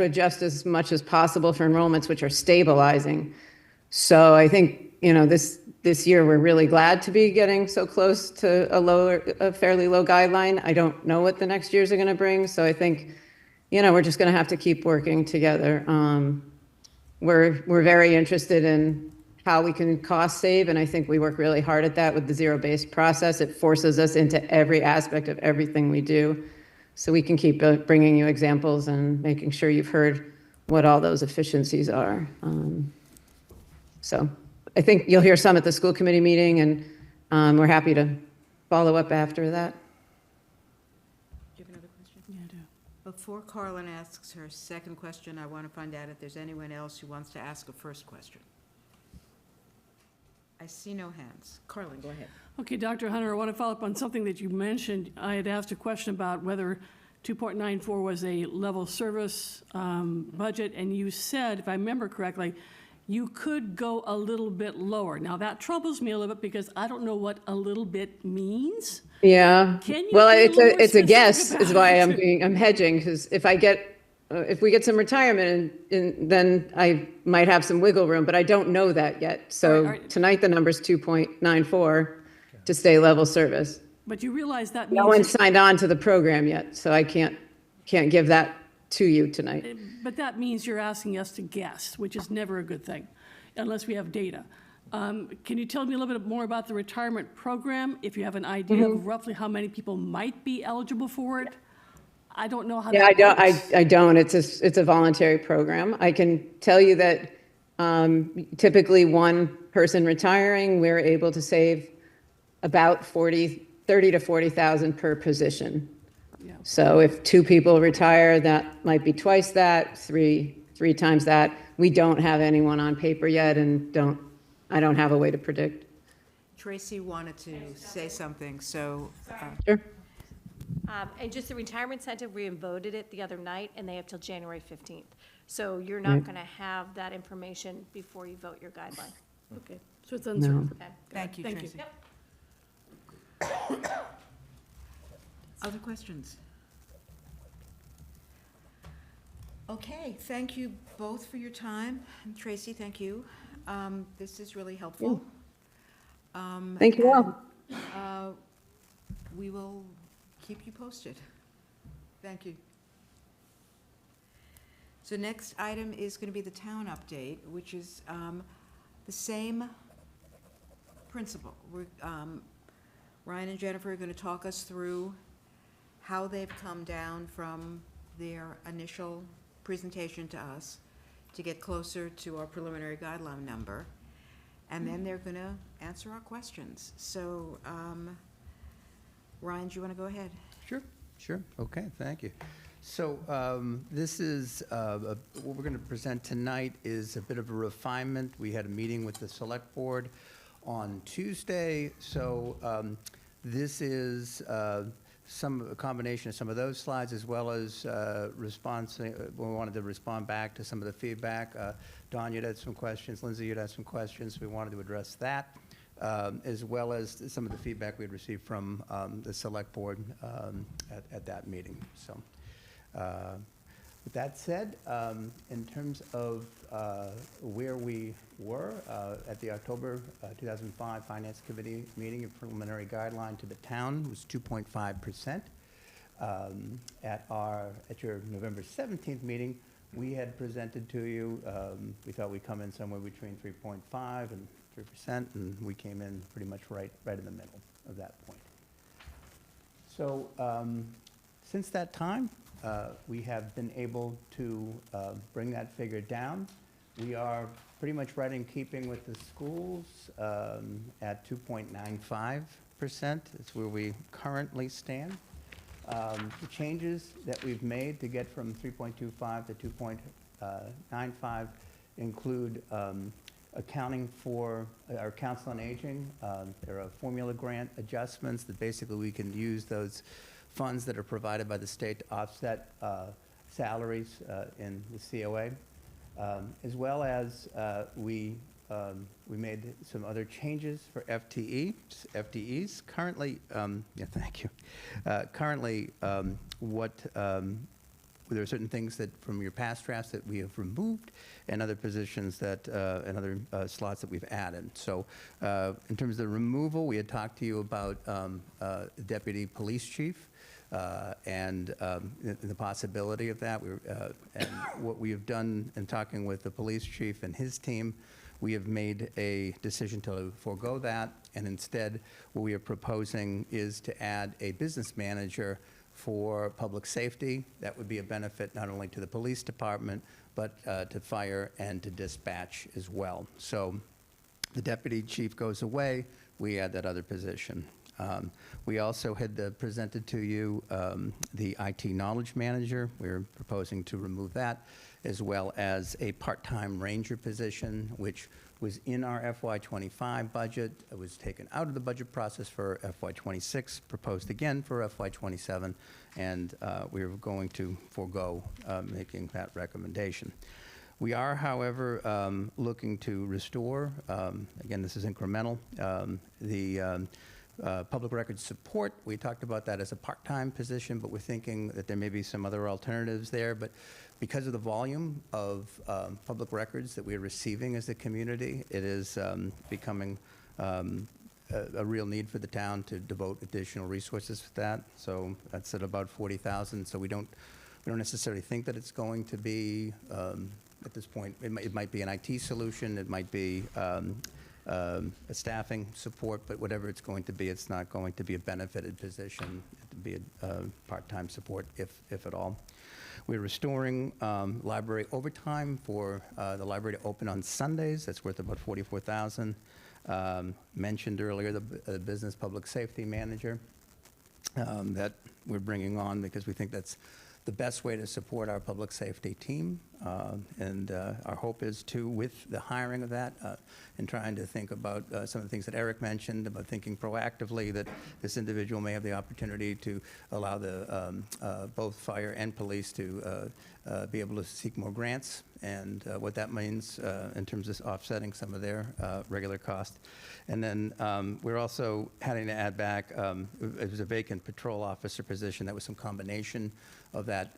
adjust as much as possible for enrollments, which are stabilizing. So I think, this year we're really glad to be getting so close to a fairly low guideline. I don't know what the next years are going to bring. So I think, we're just going to have to keep working together. We're very interested in how we can cost save. And I think we work really hard at that with the zero-based process. It forces us into every aspect of everything we do. So we can keep bringing you examples and making sure you've heard what all those efficiencies are. So I think you'll hear some at the school committee meeting, and we're happy to follow up after that. Do you have another question? Yeah, I do. Before Carlin asks her second question, I want to find out if there's anyone else who wants to ask a first question. I see no hands. Carlin, go ahead. Okay, Dr. Hunter, I want to follow up on something that you mentioned. I had asked a question about whether 2.94 was a level service budget, and you said, if I remember correctly, you could go a little bit lower. Now, that troubles me a little bit because I don't know what a little bit means. Yeah. Can you Well, be a it's little a, more it's a specific guess is about why it? I'm hedging, because if we get some retirement, then I might have some wiggle room, but I don't know that yet. All So right. tonight, the number's 2.94 to stay level service. But you realize that No one means, signed on to the program yet, so I can't give that to you tonight. but that means you're asking us to guess, which is never a good thing, unless we have data. Can you tell me a little bit more about the retirement program, if you have an idea of roughly how many people might be eligible for it? I don't know how Yeah, that works. I don't. It's a voluntary program. I can tell you that typically one person retiring, we're able to save about 30 to 40,000 per position. Yeah. So if two people retire, that might be twice that, three times that. We don't have anyone on paper yet, and I don't have a way to predict. Tracy wanted to say something, so. Sure. And just the retirement incentive, we voted it the other night, and they have till January 15th. So you're not going to have that information before you vote your guideline. Okay, so it's uncertain. Okay. Thank you, Thank Tracy. you. Other questions? Okay, thank you both for your time. And Tracy, thank you. This is really helpful. Thank you all. and, we will keep you posted. Thank you. So next item is going to be the town update, which is the same principle. Ryan and Jennifer are going to talk us through how they've come down from their initial presentation to us to get closer to our preliminary guideline number. And then they're going to answer our questions. So, Ryan, do you want to go ahead? Sure. Okay, thank you. So this is, what we're going to present tonight is a bit of a refinement. We had a meeting with the Select Board on Tuesday. So this is a combination of some of those slides, as well as response. We wanted to respond back to some of the feedback. Don, you'd had some questions. Lindsay, you'd had some questions. We wanted to address that, as well as some of the feedback we had received from the Select Board at that meeting. So with that said, in terms of where we were at the October 2005 Finance Committee meeting, a preliminary guideline to the town was 2.5%. At your November 17th meeting, we had presented to you, we thought we'd come in somewhere between 3.5 and 3%, and we came in pretty much right in the middle of that point. So since that time, we have been able to bring that figure down. We are pretty much right in keeping with the schools at 2.95%. It's where we currently stand. The changes that we've made to get from 3.25 to 2.95 include accounting for our council on aging. There are formula grant adjustments that basically we can use those funds that are provided by the state to offset salaries in the COA, as well as we made some other changes for FTEs. Currently, thank you. Currently, there are certain things that from your past drafts that we have removed, and other positions that and other slots that we've added. So, in terms of the removal, we had talked to you about deputy police chief. And the possibility of that. And what we have done in talking with the police chief and his team, we have made a decision to forego that, and instead what we are proposing is to add a business manager for public safety. That would be a benefit not only to the police department, but to fire and to dispatch as well. So the deputy chief goes away, we add that other position. We also had presented to you the IT knowledge manager. We're proposing to remove that, as well as a part-time ranger position, which was in our FY25 budget. It was taken out of the budget process for FY26, proposed again for FY27, and we're going to forego making that recommendation. We are, however, looking to restore, again, this is incremental, the public records support. We talked about that as a part-time position, but we're thinking that there may be some other alternatives there. But because of the volume of public records that we're receiving as a community, it is becoming a real need for the town to devote additional resources to that. So that's at about 40,000. So we don't necessarily think that it's going to be, at this point, it might be an IT solution, it might be a staffing support, but whatever it's going to be, it's not going to be a benefited position. It'd be a part-time support, if at all. We're restoring library overtime for the library to open on Sundays. That's worth about $44,000. Mentioned earlier, the business public safety manager that we're bringing on because we think that's the best way to support our public safety team. And our hope is to, with the hiring of that and trying to think about some of the things that Eric mentioned, about thinking proactively that this individual may have the opportunity to allow the both fire and police to be able to seek more grants and what that means in terms of offsetting some of their regular cost. And then we're also having to add back, it was a vacant patrol officer position. That was some combination of that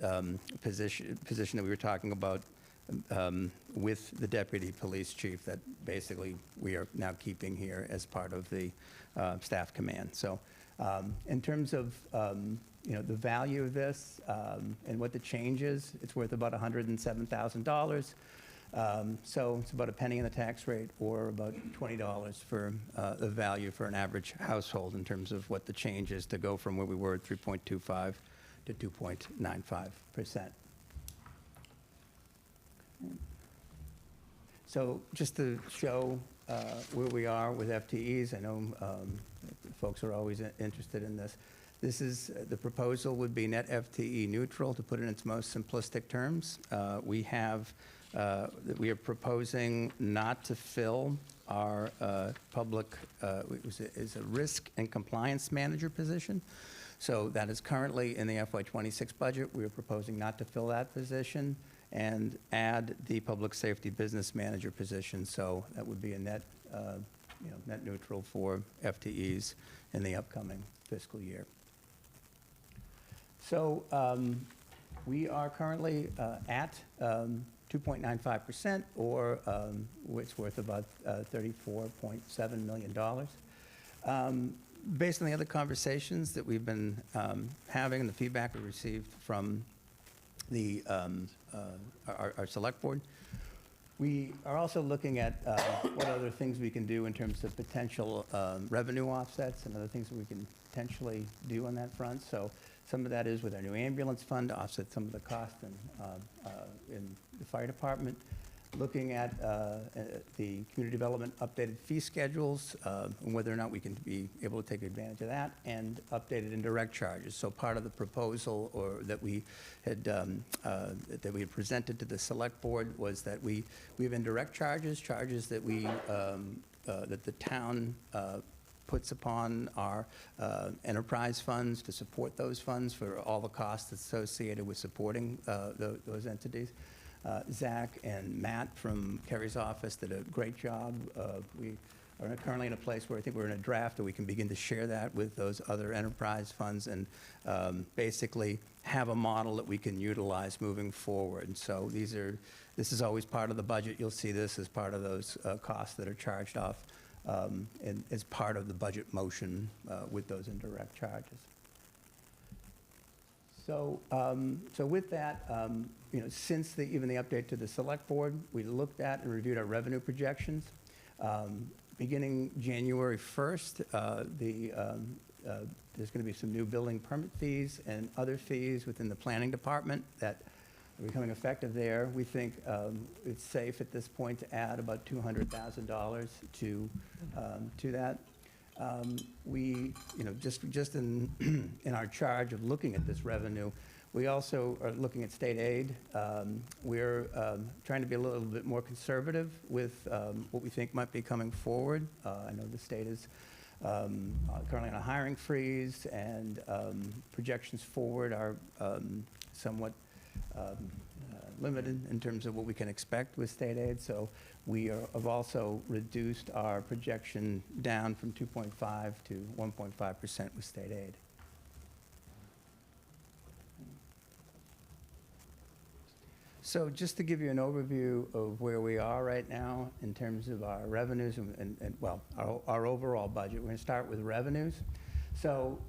position that we were talking about with the deputy police chief that basically we are now keeping here as part of the staff command. So in terms of the value of this and what the change is, it's worth about $107,000. So it's about a penny in the tax rate or about $20 for the value for an average household in terms of what the change is to go from where we were at 3.25 to 2.95%. So just to show where we are with FTEs, I know folks are always interested in this. This is, the proposal would be net FTE neutral, to put it in its most simplistic terms. We are proposing not to fill our public, is a risk and compliance manager position. So that is currently in the FY26 budget. We are proposing not to fill that position and add the public safety business manager position. So that would be a net, net neutral for FTEs in the upcoming fiscal year. So we are currently at 2.95%, or it's worth about $34.7 million. Based on the other conversations that we've been having and the feedback we received from the our select board, we are also looking at what other things we can do in terms of potential revenue offsets and other things that we can potentially do on that front. So some of that is with our new ambulance fund to offset some of the cost in the fire department. Looking at the community development updated fee schedules and whether or not we can be able to take advantage of that, and updated indirect charges. So part of the proposal that we had presented to the select board was that we have indirect charges that we that the town puts upon our enterprise funds to support those funds for all the costs associated with supporting those entities. Zach and Matt from Kerry's office did a great job. We are currently in a place where I think we're in a draft that we can begin to share that with those other enterprise funds and basically have a model that we can utilize moving forward. And so this is always part of the budget. You'll see this as part of those costs that are charged off and as part of the budget motion with those indirect charges. So, with that, since even the update to the select board, we looked at and reviewed our revenue projections. Beginning January 1st, there's going to be some new building permit fees and other fees within the planning department that are becoming effective there. We think it's safe at this point to add about $200,000 to that. We, just in our charge of looking at this revenue, We also are looking at state aid. We're trying to be a little bit more conservative with what we think might be coming forward. I know the state is currently on a hiring freeze, and projections forward are somewhat limited in terms of what we can expect with state aid. So we have also reduced our projection down from 2.5 to 1.5% with state aid. So just to give you an overview of where we are right now in terms of our revenues and well, our overall budget, we're going to start with revenues. So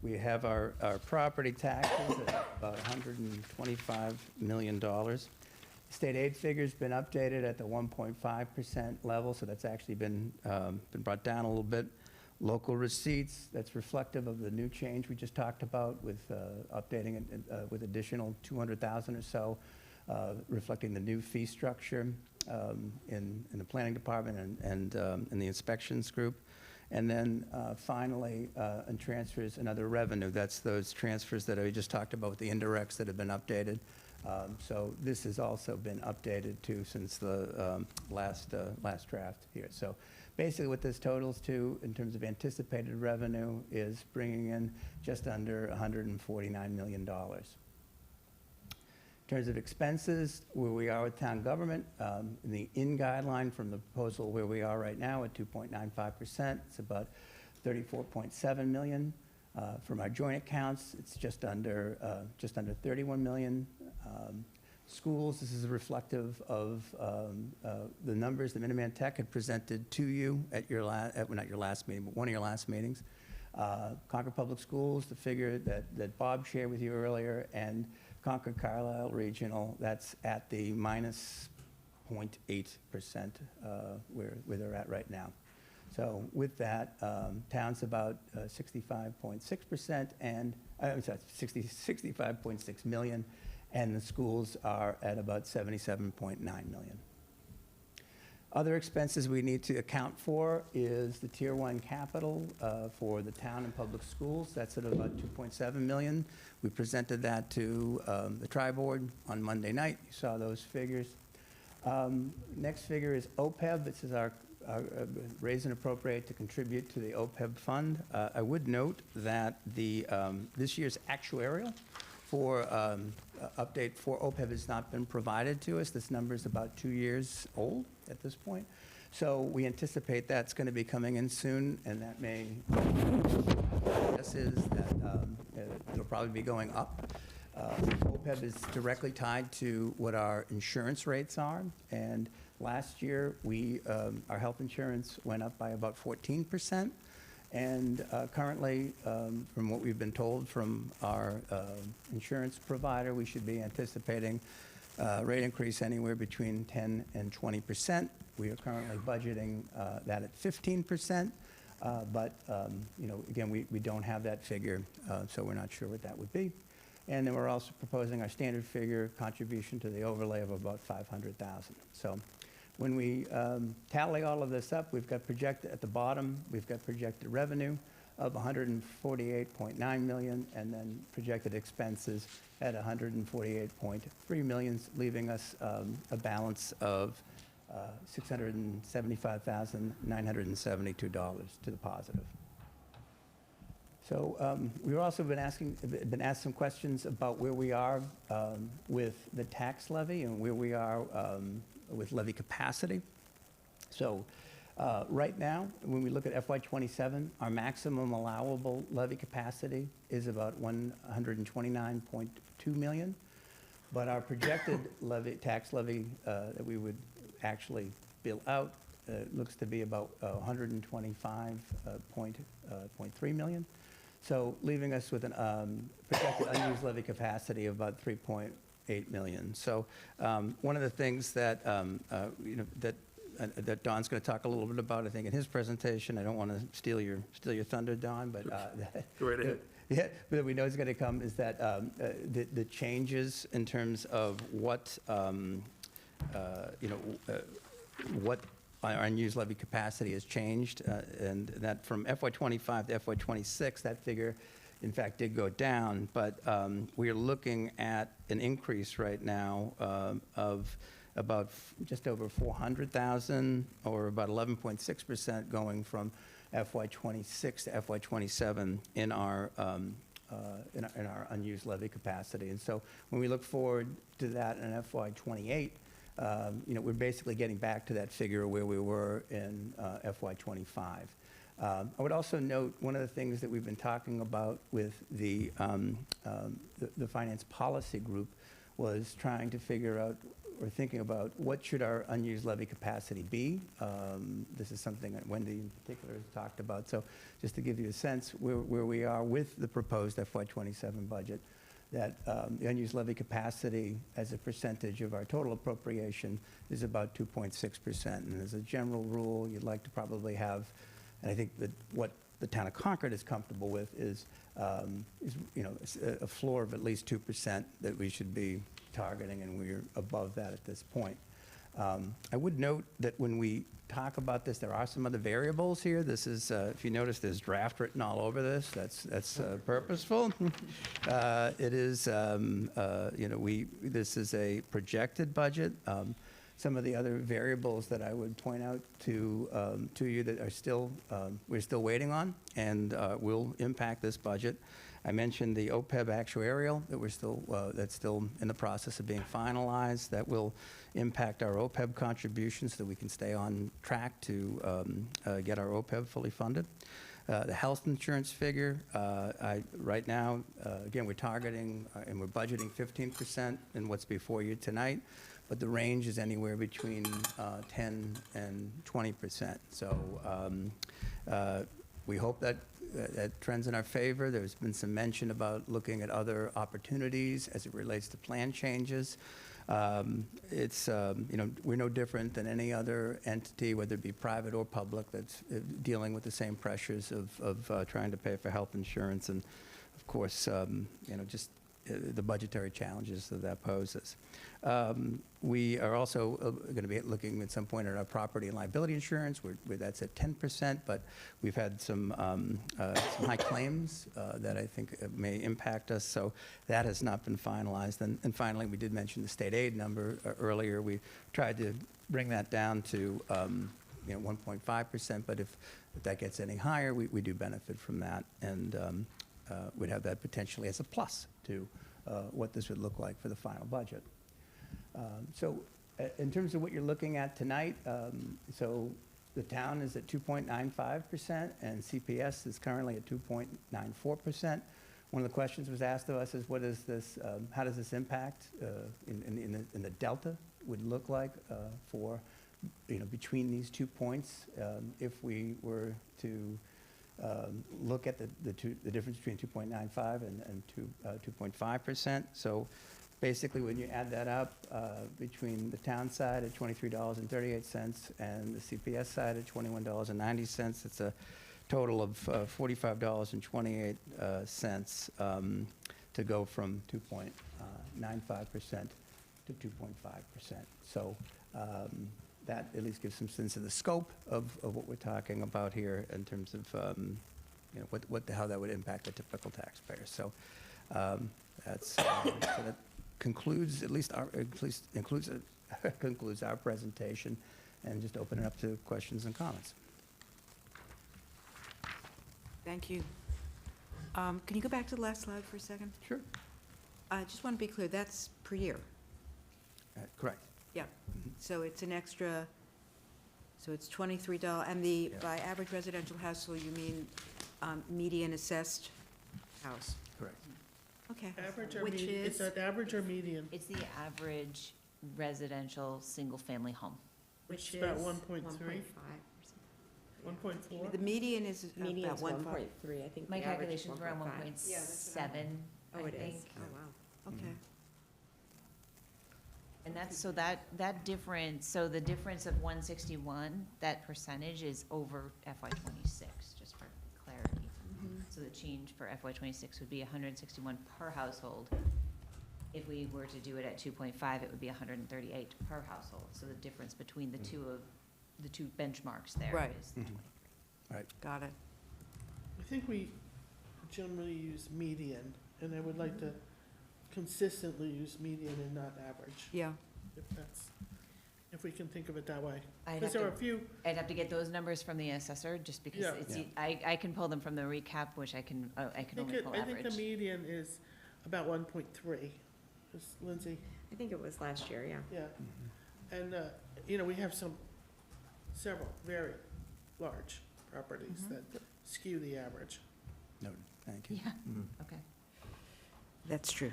we have our property taxes at about $125 million. State aid figure's been updated at the 1.5% level, so that's actually been brought down a little bit. Local receipts, that's reflective of the new change we just talked about with updating it with additional 200,000 or so, reflecting the new fee structure in the planning department and in the inspections group. And then finally, in transfers and other revenue, that's those transfers that I just talked about with the indirects that have been updated. So this has also been updated too since the last draft here. So basically what this totals to in terms of anticipated revenue is bringing in just under $149 million. In terms of expenses, where we are with town government, the in-guideline from the proposal where we are right now at 2.95%, it's about $34.7 million. From our joint accounts, it's just under 31 million. Schools, this is reflective of the numbers that Minuteman Tech had presented to you at your not your last meeting, but one of your last meetings. Concord Public Schools, the figure that Bob shared with you earlier, and Concord Carlisle Regional, that's at the minus 0.8% where they're at right now. So with that, town's about 65.6%, and I'm sorry, 65.6 million, and the schools are at about 77.9 million. Other expenses we need to account for is the Tier 1 capital for the town and public schools. That's at about 2.7 million. We presented that to the tri-board on Monday night. You saw those figures. Next figure is OPEB. This is our raise and appropriate to contribute to the OPEB fund. I would note that this year's actuarial for update for OPEB has not been provided to us. This number is about 2 years old at this point. So we anticipate that's going to be coming in soon, and that may, guess is that it'll probably be going up. OPEB is directly tied to what our insurance rates are, and last year our health insurance went up by about 14%. And currently, from what we've been told from our insurance provider, we should be anticipating rate increase anywhere between 10 and 20%. We are currently budgeting that at 15%, but again, we don't have that figure, so we're not sure what that would be. And then we're also proposing our standard figure contribution to the overlay of about 500,000. So when we tally all of this up, we've got projected at the bottom, we've got projected revenue of 148.9 million, and then projected expenses at 148.3 million, leaving us a balance of $675,972 to the positive. So we've also been asked some questions about where we are with the tax levy and where we are with levy capacity. So right now, when we look at FY27, our maximum allowable levy capacity is about 129.2 million, but our projected tax levy that we would actually bill out looks to be about 125.3 million. So leaving us with a projected unused levy capacity of about 3.8 million. So one of the things that that Don's going to talk a little bit about, I think, in his presentation. I don't want to steal your thunder, Don, but Go right ahead. Yeah, but we know is going to come is that the changes in terms of what what our unused levy capacity has changed, and that from FY25 to FY26, that figure in fact, did go down, but we are looking at an increase right now of about just over 400,000, or about 11.6% going from FY26 to FY27 in our unused levy capacity. And so when we look forward to that in FY28, we're basically getting back to that figure where we were in FY25. I would also note one of the things that we've been talking about with the finance policy group was trying to figure out, or thinking about, what should our unused levy capacity be. This is something that Wendy in particular has talked about. So just to give you a sense where we are with the proposed FY27 budget, that the unused levy capacity as a percentage of our total appropriation is about 2.6%. And as a general rule, you'd like to probably have, and I think that what the town of Concord is comfortable with is a floor of at least 2% that we should be targeting, and we're above that at this point. I would note that when we talk about this, there are some other variables here. This is, if you notice, there's draft written all over this. That's purposeful. It is, this is a projected budget. Some of the other variables that I would point out to you that are still, we're still waiting on and will impact this budget. I mentioned the OPEB actuarial that that's still in the process of being finalized. That will impact our OPEB contributions so that we can stay on track to get our OPEB fully funded. The health insurance figure, right now, again, we're targeting and we're budgeting 15% in what's before you tonight, but the range is anywhere between 10 and 20%. So we hope that trends in our favor. There's been some mention about looking at other opportunities as it relates to plan changes. It's, we're no different than any other entity, whether it be private or public, that's dealing with the same pressures of trying to pay for health insurance and, of course, just the budgetary challenges that poses. We are also going to be looking at some point at our property and liability insurance, where that's at 10%, but we've had some high claims that I think may impact us, so that has not been finalized. And finally, we did mention the state aid number earlier. We tried to bring that down to 1.5%, but if that gets any higher, we do benefit from that, and we'd have that potentially as a plus to what this would look like for the final budget. So in terms of what you're looking at tonight, so the town is at 2.95%, and CPS is currently at 2.94%. One of the questions was asked of us is, what is this, how does this impact in the delta would look like for, between these 2 points, if we were to look at the difference between 2.95 and 2.5%. So basically, when you add that up between the town side at $23.38 and the CPS side at $21.90, it's a total of $45.28 to go from 2.95% to 2.5%. So that at least gives some sense of the scope of what we're talking about here in terms of how that would impact the typical taxpayer. So so that concludes concludes our presentation, and just open it up to questions and comments. Thank you. Can you go back to the last slide for a second? Sure. I just want to be clear, that's per year. Correct. Yeah, so it's an extra, so it's $23, and by average residential household, you mean median assessed house? Correct. Okay. Average or Which median? is- Is that average or median? It's the average residential, single-family home. Which is Which about is 1.3? 1.4? The median is about Median's 1.5. 1.3, I think. My the average is calculations were on 1.5. 1.7, Oh, I it is? think. Oh, wow. Okay. And that's, so that difference, so the difference of 161, that percentage is over FY '26, just for clarity. So the change for FY '26 would be 161 per household. If we were to do it at 2.5, it would be 138 per household. So the difference between the two benchmarks there Right. is 23. Right. Got it. I think we generally use median, and I would like to consistently use median and not average, Yeah. if we can think of it that way. I'd Because have there are to- a few, I'd have to get those numbers from the assessor, just because Yeah. it's, I can pull them from the recap, which I can only pull I think the average. median is about 1.3. Lindsay? I think it was last year, yeah. Yeah. And, we have several very large properties that skew the average. No, thank you. Yeah, okay. That's true.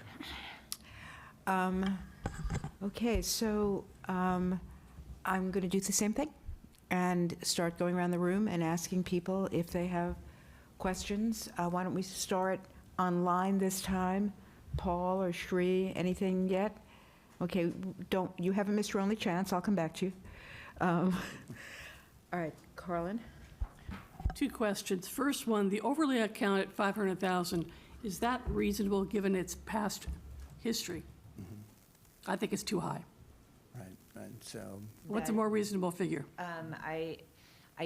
Okay, so I'm going to do the same thing and start going around the room and asking people if they have questions. Why don't we start online this time? Paul or Shri, anything yet? Okay, you haven't missed your only chance. I'll come back to you. All right, Carlin? 2 questions. First one, the overlay account at 500,000, is that reasonable given its past history? I think it's too high. Right, so, What's a more reasonable figure? I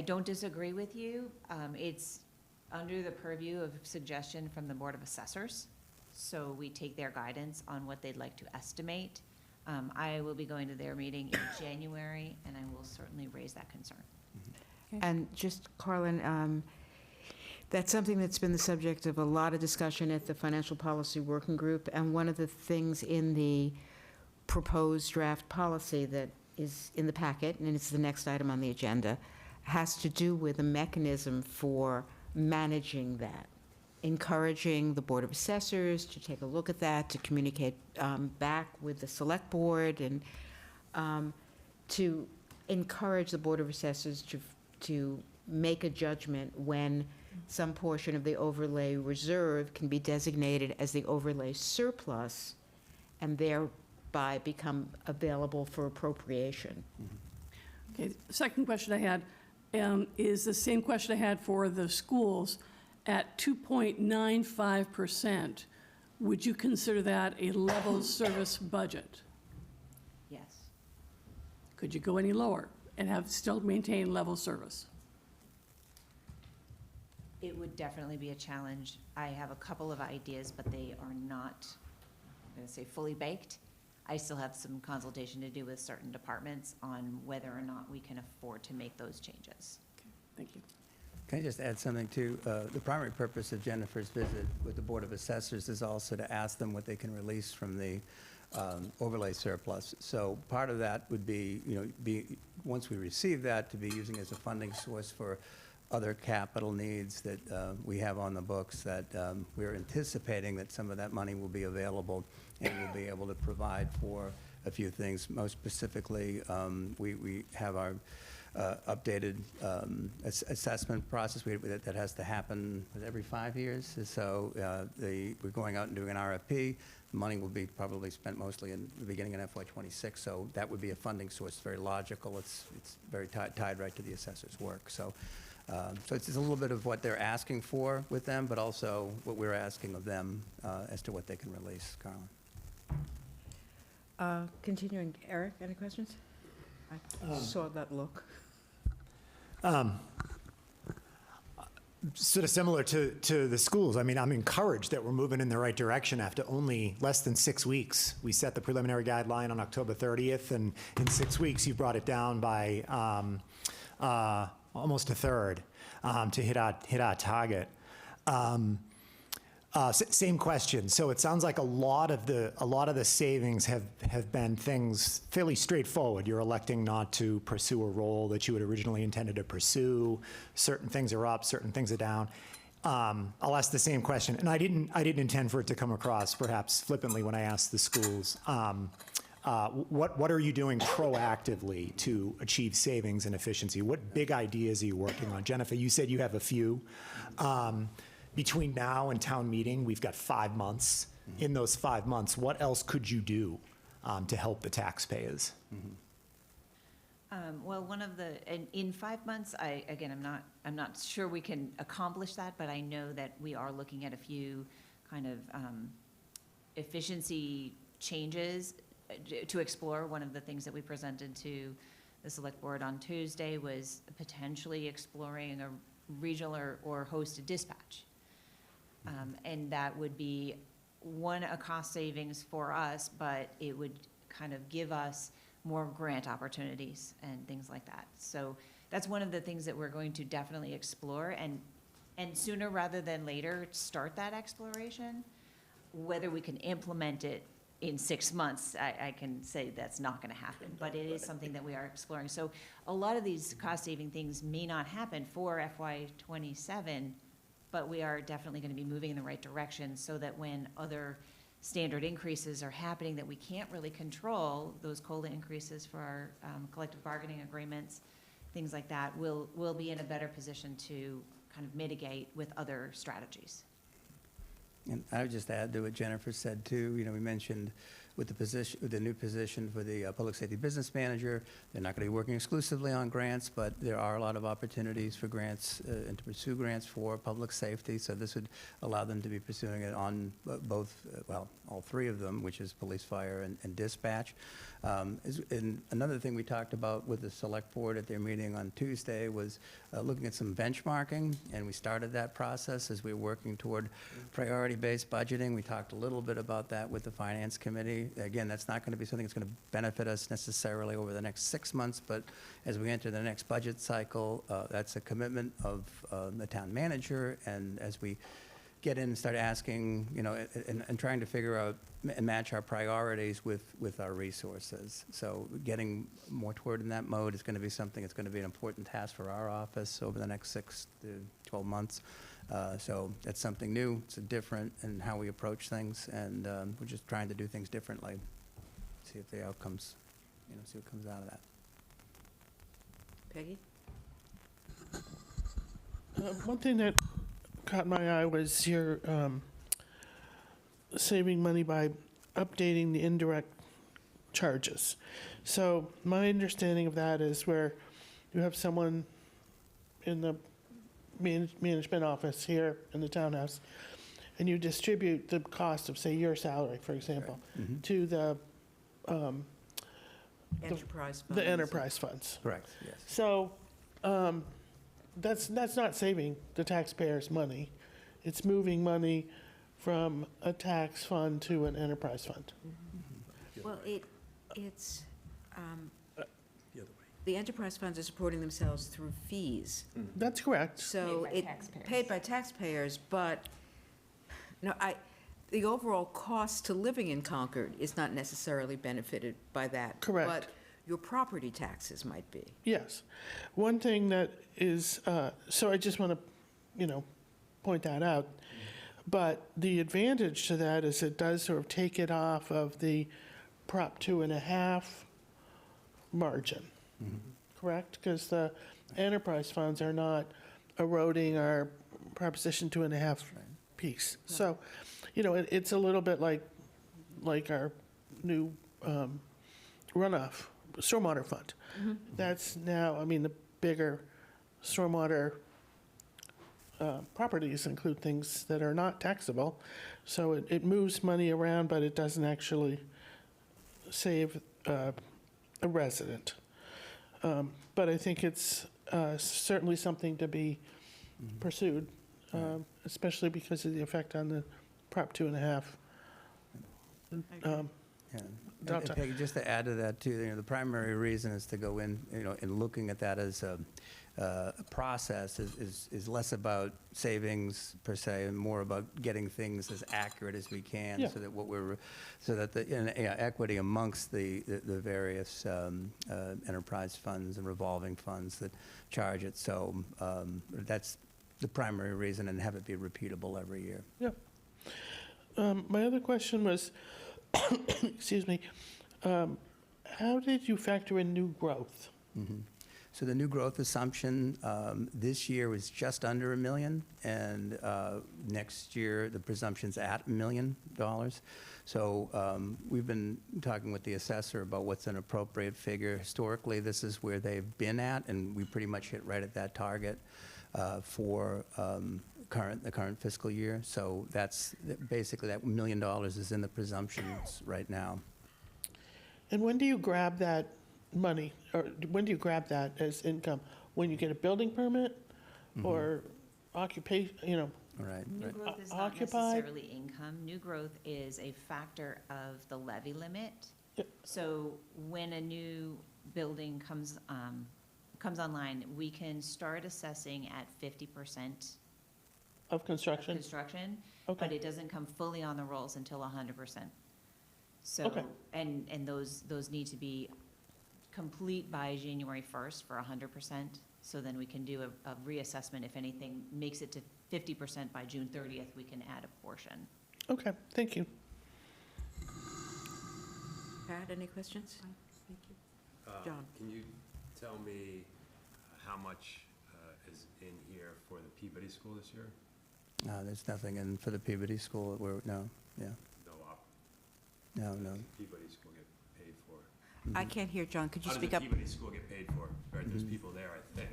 don't disagree with you. It's under the purview of suggestion from the Board of Assessors, so we take their guidance on what they'd like to estimate. I will be going to their meeting in January, and I will certainly raise that concern. And just, Carlin, that's something that's been the subject of a lot of discussion at the Financial Policy Working Group, and one of the things in the proposed draft policy that is in the packet, and it's the next item on the agenda, has to do with a mechanism for managing that, encouraging the Board of Assessors to take a look at that, to communicate back with the Select Board, and to encourage the Board of Assessors to make a judgment when some portion of the overlay reserve can be designated as the overlay surplus and thereby become available for appropriation. Okay, the second question I had is the same question I had for the schools. At 2.95%, would you consider that a level service budget? Yes. Could you go any lower and still maintain level service? It would definitely be a challenge. I have a couple of ideas, but they are not, I'm going to say, fully baked. I still have some consultation to do with certain departments on whether or not we can afford to make those changes. Thank you. can I just add something too? The primary purpose of Jennifer's visit with the Board of Assessors is also to ask them what they can release from the overlay surplus. So part of that would be, once we receive that, to be using as a funding source for other capital needs that we have on the books, that we're anticipating that some of that money will be available and we'll be able to provide for a few things. Most specifically, we have our updated assessment process that has to happen every 5 years. So we're going out and doing an RFP. Money will be probably spent mostly in the beginning of FY26. So that would be a funding source. Very logical. It's very tied right to the assessor's work. So it's a little bit of what they're asking for with them, but also what we're asking of them as to what they can release. Carlin. Continuing, Eric, any questions? I saw that look. Sort of similar to the schools. I mean, I'm encouraged that we're moving in the right direction after only less than 6 weeks. We set the preliminary guideline on October 30th, and in 6 weeks, you brought it down by almost a third to hit our target. Same question. So it sounds like a lot of the savings have been things fairly straightforward. You're electing not to pursue a role that you had originally intended to pursue. Certain things are up, certain things are down. I'll ask the same question, and I didn't intend for it to come across perhaps flippantly when I asked the schools. What are you doing proactively to achieve savings and efficiency? What big ideas are you working on? Jennifer, you said you have a few. Between now and town meeting, we've got 5 months. In those 5 months, what else could you do to help the taxpayers? Well, in 5 months, I'm not sure we can accomplish that, but I know that we are looking at a few kind of efficiency changes to explore. One of the things that we presented to the Select Board on Tuesday was potentially exploring a regional or hosted dispatch. And that would be, a cost savings for us, but it would kind of give us more grant opportunities and things like that. So that's one of the things that we're going to definitely explore, and sooner rather than later, start that exploration. Whether we can implement it in 6 months, I can say that's not gonna happen, but it is something that we are exploring. So a lot of these cost-saving things may not happen for FY '27, but we are definitely gonna be moving in the right direction so that when other standard increases are happening that we can't really control, those COLA increases for our collective bargaining agreements, things like that, we'll be in a better position to kind of mitigate with other strategies. And I would just add to what Jennifer said too. You know, we mentioned with the new position for the public safety business manager, they're not going to be working exclusively on grants, but there are a lot of opportunities for grants and to pursue grants for public safety. So this would allow them to be pursuing it on both, all three of them, which is police, fire, and dispatch. And another thing we talked about with the select board at their meeting on Tuesday was looking at some benchmarking, and we started that process as we were working toward priority-based budgeting. We talked a little bit about that with the finance committee. Again, that's not going to be something that's going to benefit us necessarily over the next 6 months, but as we enter the next budget cycle, that's a commitment of the town manager, and as we get in and start asking, you know, and trying to figure out and match our priorities with our resources. So getting more toward in that mode is going to be something that's going to be an important task for our office over the next 6 to 12 months. So that's something new. It's different in how we approach things, and we're just trying to do things differently. See if the outcomes, see what comes out of that. Peggy? One thing that caught my eye was your saving money by updating the indirect charges. So my understanding of that is where you have someone in the management office here in the townhouse, and you distribute the cost of, say, your salary, for example, to the Enterprise funds. the enterprise funds. Correct, yes. So that's not saving the taxpayers' money. It's moving money from a tax fund to an enterprise fund. Well, it's, The other way. the enterprise funds are supporting themselves through fees. That's correct. So Paid by taxpayers. Paid by taxpayers, but, no, the overall cost to living in Concord is not necessarily benefited by that. Correct. But your property taxes might be. Yes. One thing that is, so I just want to, point that out. But the advantage to that is it does sort of take it off of the Prop 2.5 margin, correct? Because the enterprise funds are not eroding our Proposition 2.5 piece. So, it's a little bit like our new runoff stormwater fund. That's now, the bigger stormwater properties include things that are not taxable. So it moves money around, but it doesn't actually save a resident. But I think it's certainly something to be pursued, especially because of the effect on the Prop 2.5. Yeah. And Peggy, just to add to that too, the primary reason is to go in, in looking at that as a process is less about savings per se and more about getting things as accurate as we can, Yeah. so that the equity amongst the various enterprise funds and revolving funds that charge it. So that's the primary reason, and have it be repeatable every year. Yeah. My other question was, excuse me, how did you factor in new growth? So the new growth assumption this year was just under $1 million, and next year the presumption's at $1 million. So we've been talking with the assessor about what's an appropriate figure. Historically, this is where they've been at, and we pretty much hit right at that target for the current fiscal year. So that's basically that $1 million is in the presumptions right now. And when do you grab that money, or when do you grab that as income? When you get a building permit, or occupation, Right, New right. growth is not Occupied? necessarily income. New growth is a factor of the levy limit. Yep. So when a new building comes online, we can start assessing at 50% Of of construction? construction, but Okay, it doesn't come fully on the rolls until 100%. So, Okay. and those need to be complete by January 1st for 100%. So then we can do a reassessment. If anything makes it to 50% by June 30th, we can add a portion. okay, thank you. Pat, any questions? John. Can you tell me how much is in here for the Peabody School this year? No, there's nothing in for the Peabody School, no, yeah, No op, no. Peabody School get paid for. I can't hear, John. Could you How speak does up? the Peabody School get paid for? Right, there's people there, I think.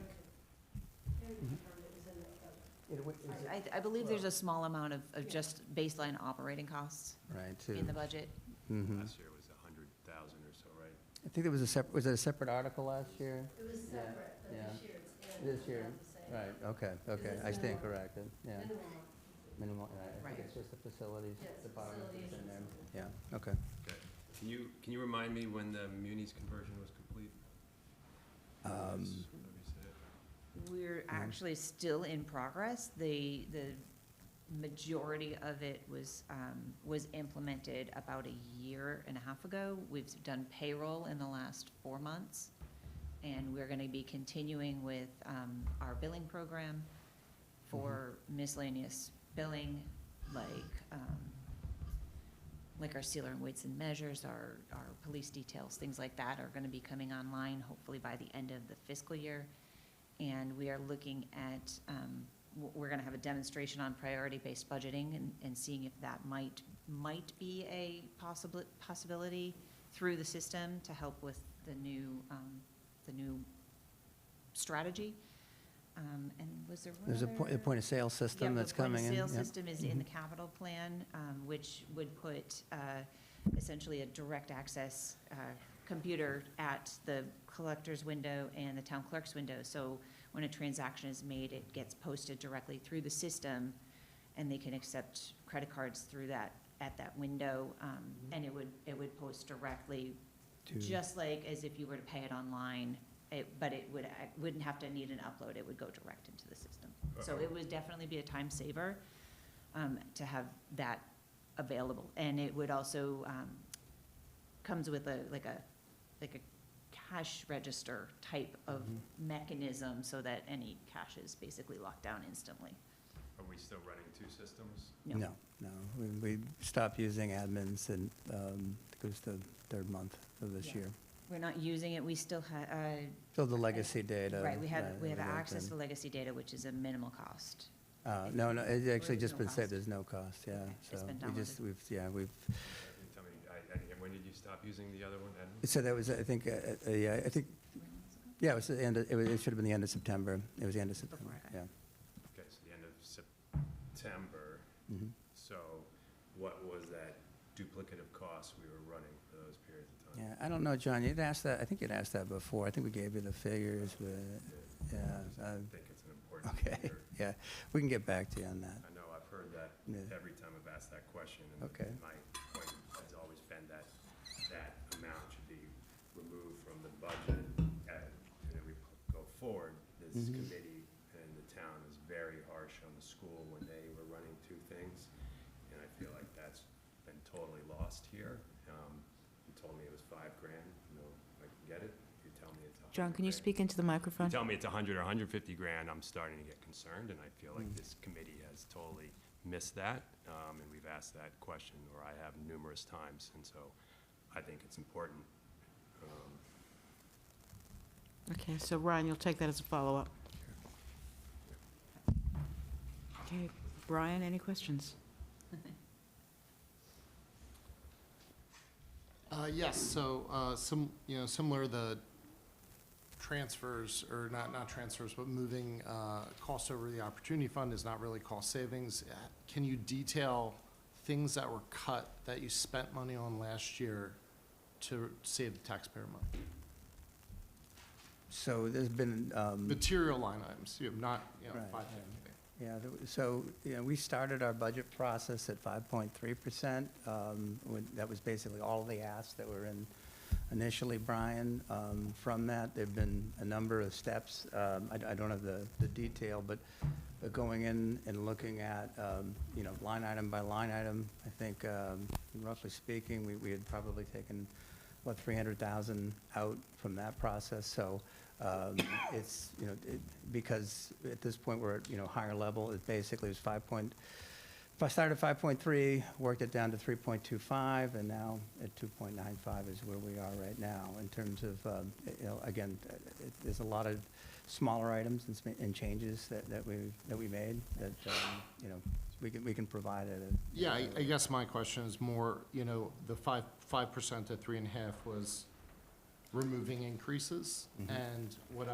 I believe there's a small amount of just baseline operating costs Right, too. in the budget. Mhm. Last year was 100,000 or so, right? I think there was was it a separate article last year? It was separate, but Yeah. this year it's in. This year, right, okay, I stand corrected, yeah. Minimum. Minimal, right, I think Right. it's just the facilities Yes, department facilities that's in and there. Yeah, okay. Okay. Can you remind me when the Muni's conversion was complete? Let me see it. We're actually still in progress. The majority of it was implemented about a year and a half ago. We've done payroll in the last 4 months, and we're gonna be continuing with our billing program for miscellaneous billing, like our sealer and weights and measures, our police details, things like that are gonna be coming online hopefully by the end of the fiscal year. And we are looking at, we're gonna have a demonstration on priority-based budgeting and seeing if that might be a possibility through the system to help with the new strategy. And was there one There's a other- point of sale system that's coming in. Yeah, the point of sale yeah. system is in the capital plan, which would put essentially a direct access computer at the collector's window and the town clerk's window. So when a transaction is made, it gets posted directly through the system, and they can accept credit cards through that, at that window. And it would post directly, To- just like as if you were to pay it online. But it wouldn't have to need an upload, it would go direct into the system. So it would definitely be a time saver to have that available. And it would also, comes with like a cash register type of mechanism so that any cash is basically locked down instantly. Are we still running 2 systems? No, we stopped using admins and, it was the 3rd month of this Yeah. year. We're not using it, we still have, Still the legacy data. right, we have everything. access to legacy data, which is a minimal cost. No, it's actually There's just no been cost. saved, there's no cost, yeah. Okay, it's So been we just, downloaded. we've, Can you tell me, when did you stop using the other one, Edmund? so that was, I think, yeah, I think, 3 months ago? yeah, it was the end, it should have been the end of September. It was the end of September, Before I yeah. Okay, so the end of September. Mhm. So what was that duplicative cost we were running for those periods of time? Yeah, I don't know, John, you'd asked that, I think you'd asked that before. I think we gave you the figures, but, yeah. I think it's an important Okay, figure. yeah, we can get back to you on that. I know, I've heard that Yeah. every time I've asked that question. And Okay. my point has always been that that amount should be removed from the budget. And then we go forward, this Mhm. committee and the town is very harsh on the school when they were running 2 things. And I feel like that's been totally lost here. You told me it was $5,000, you know, I can get it. You tell me it's $100,000. John, can you speak into the microphone? You tell me it's 100 or 150 grand, I'm starting to get concerned, and I feel like this committee has totally missed that. And we've asked that question, or I have numerous times, and so I think it's important. Okay, so Ryan, you'll take that as a follow-up. Okay, Brian, any questions? Yes, so, similar, the transfers, or not transfers, but moving cost over the opportunity fund is not really cost savings. Can you detail things that were cut that you spent money on last year to save the taxpayer money? So there's been, Material line items, you have not, Right, 550. Yeah, so, we started our budget process at 5.3%. That was basically all of the asks that were in initially, Brian. From that, there've been a number of steps. I don't have the detail, but going in and looking at, line item by line item, I think, roughly speaking, we had probably taken, 300,000 out from that process. So it's, because at this point we're at, higher level, it basically was if I started at 5.3, worked it down to 3.25, and now at 2.95 is where we are right now in terms of, again, there's a lot of smaller items and changes that we made that, we can provide it. Yeah, I guess my question is more, the 5% to 3.5 was removing increases. And what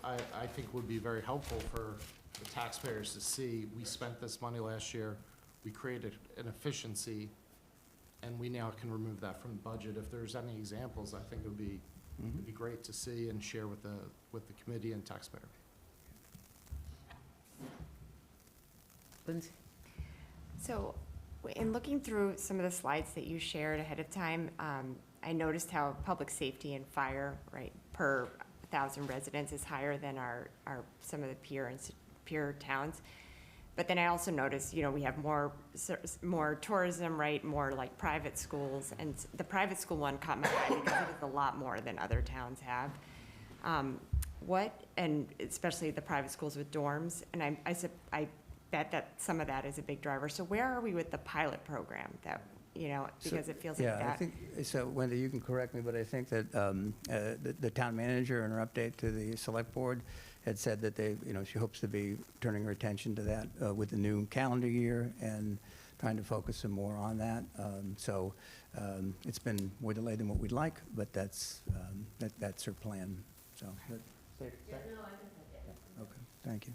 I think would be very helpful for the taxpayers to see, we spent this money last year, we created an efficiency, and we now can remove that from the budget. If there's any examples, I think it would be, it'd be great to see and share with the committee and taxpayer. Lindsay? So, in looking through some of the slides that you shared ahead of time, I noticed how public safety and fire, right, per 1,000 residents is higher than our some of the peer towns. But then I also noticed, we have more tourism, right, more like private schools, and the private school one caught my eye because it is a lot more than other towns have. And especially the private schools with dorms, and I bet that some of that is a big driver. So where are we with the pilot program that, because it feels like that? Yeah, I think, so Wendy, you can correct me, but I think that the town manager in her update to the select board had said that she hopes to be turning her attention to that with the new calendar year and trying to focus some more on that. So it's been more delayed than what we'd like, but that's her plan, so. Okay, thank you.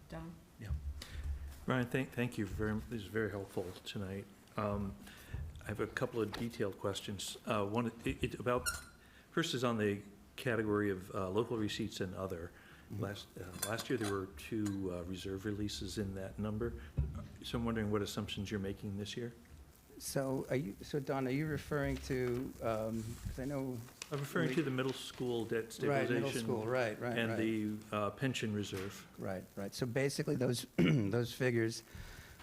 Don? Yeah. Ryan, thank you this is very helpful tonight. I have a couple of detailed questions. One, first is on the category of local receipts and other. Last year there were 2 reserve releases in that number. So I'm wondering what assumptions you're making this year? So Don, are you referring to, because I know. I'm referring to the middle school debt Right, stabilization. middle school, right. And the pension reserve. Right. So basically, those those figures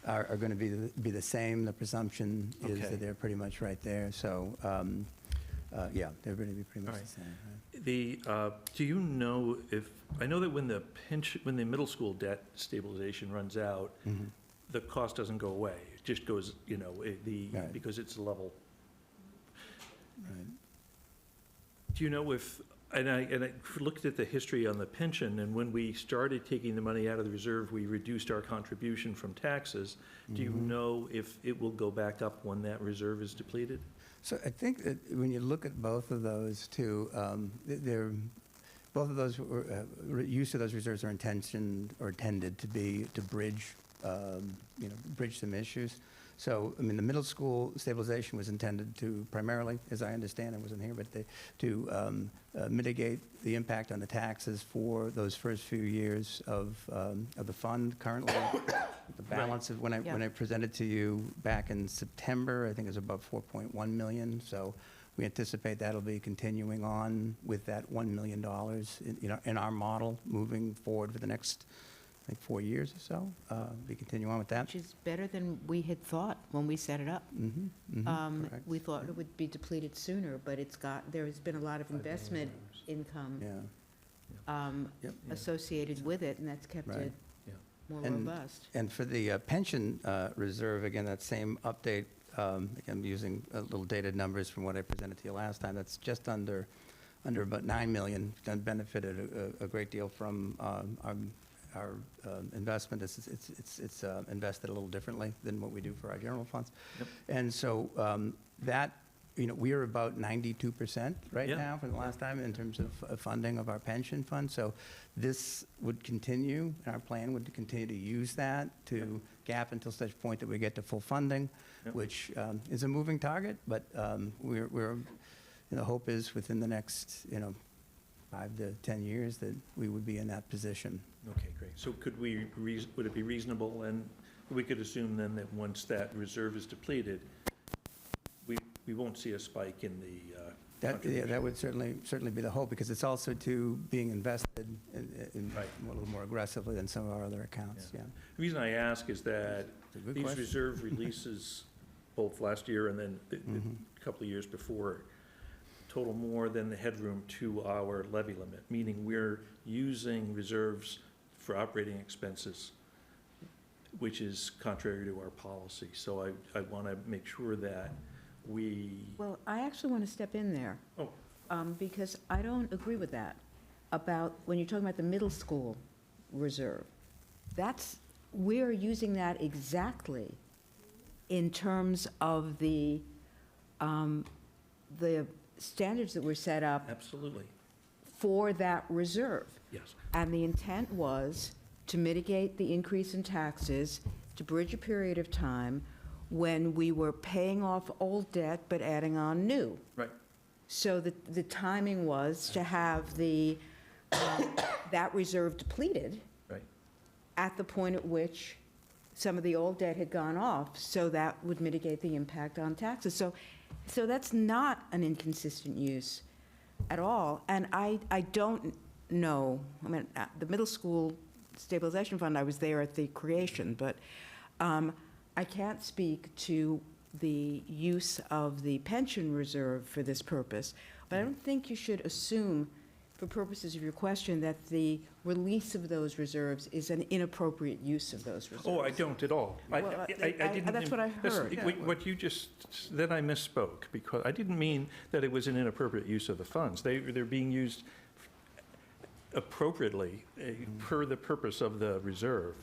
are going to be the same. The presumption is Okay. that they're pretty much right there. So, yeah, they're going to be pretty much the same. Right? Do you know I know that when the middle school debt stabilization runs out, the cost doesn't go away. It just goes, Right. because it's level. Right. Do you know and I looked at the history on the pension, and when we started taking the money out of the reserve, we reduced our contribution from taxes. Do you know if it will go back up when that reserve is depleted? So I think that when you look at both of those two, both of those use of those reserves are intended to bridge, bridge some issues. So, I mean, the middle school stabilization was intended to primarily, as I understand, I wasn't here, but to mitigate the impact on the taxes for those first few years of the fund. Currently, the balance of when I presented to you back in September, I think it was about 4.1 million. So we anticipate that'll be continuing on with that $1 million in our model moving forward for the next, I think, 4 years or so. Be continuing on with that. Which is better than we had thought when we set it up. Correct. We thought it would be depleted sooner, but there has been a lot of investment income associated with it, and that's kept Right. it more robust. And for the pension reserve, again, that same update, I'm using little dated numbers from what I presented to you last time. That's just under about 9 million. Done benefited a great deal from our investment. It's invested a little differently than what we do for our general funds. Yep. And so that, we are about 92% right Yeah. now for the last time in terms of funding of our pension fund. So this would continue, and our plan would continue to use that to gap until such point that we get to full funding, Yep. which is a moving target, but we're the hope is within the next, 5 to 10 years that we would be in that position. Okay, great. So would it be reasonable, and we could assume then that once that reserve is depleted, we won't see a spike in the contribution? That would certainly be the hope, because it's also being invested in a little more aggressively than some of our other accounts, yeah. The reason I ask is that It's a good these question. reserve releases, both last year and then the couple of years before, total more than the headroom to our levy limit, meaning we're using reserves for operating expenses, which is contrary to our policy. So I want to make sure that Well, I actually want to step in there. Oh. Because I don't agree with that, about when you're talking about the middle school reserve. We're using that exactly in terms of the standards that were set up Absolutely, for that reserve. yes. And the intent was to mitigate the increase in taxes, to bridge a period of time when we were paying off old debt but adding on new. Right. So the timing was to have that reserve depleted Right. at the point at which some of the old debt had gone off, so that would mitigate the impact on taxes. So that's not an inconsistent use at all. And I don't know, I mean, the middle school stabilization fund, I was there at the creation, but I can't speak to the use of the pension reserve for this purpose, but I don't think you should assume, for purposes of your question, that the release of those reserves is an inappropriate use of those reserves. Oh, I don't at all. Well, that's what I heard. What you just, then I misspoke, because I didn't mean that it was an inappropriate use of the funds. They're being used appropriately per the purpose of the reserve.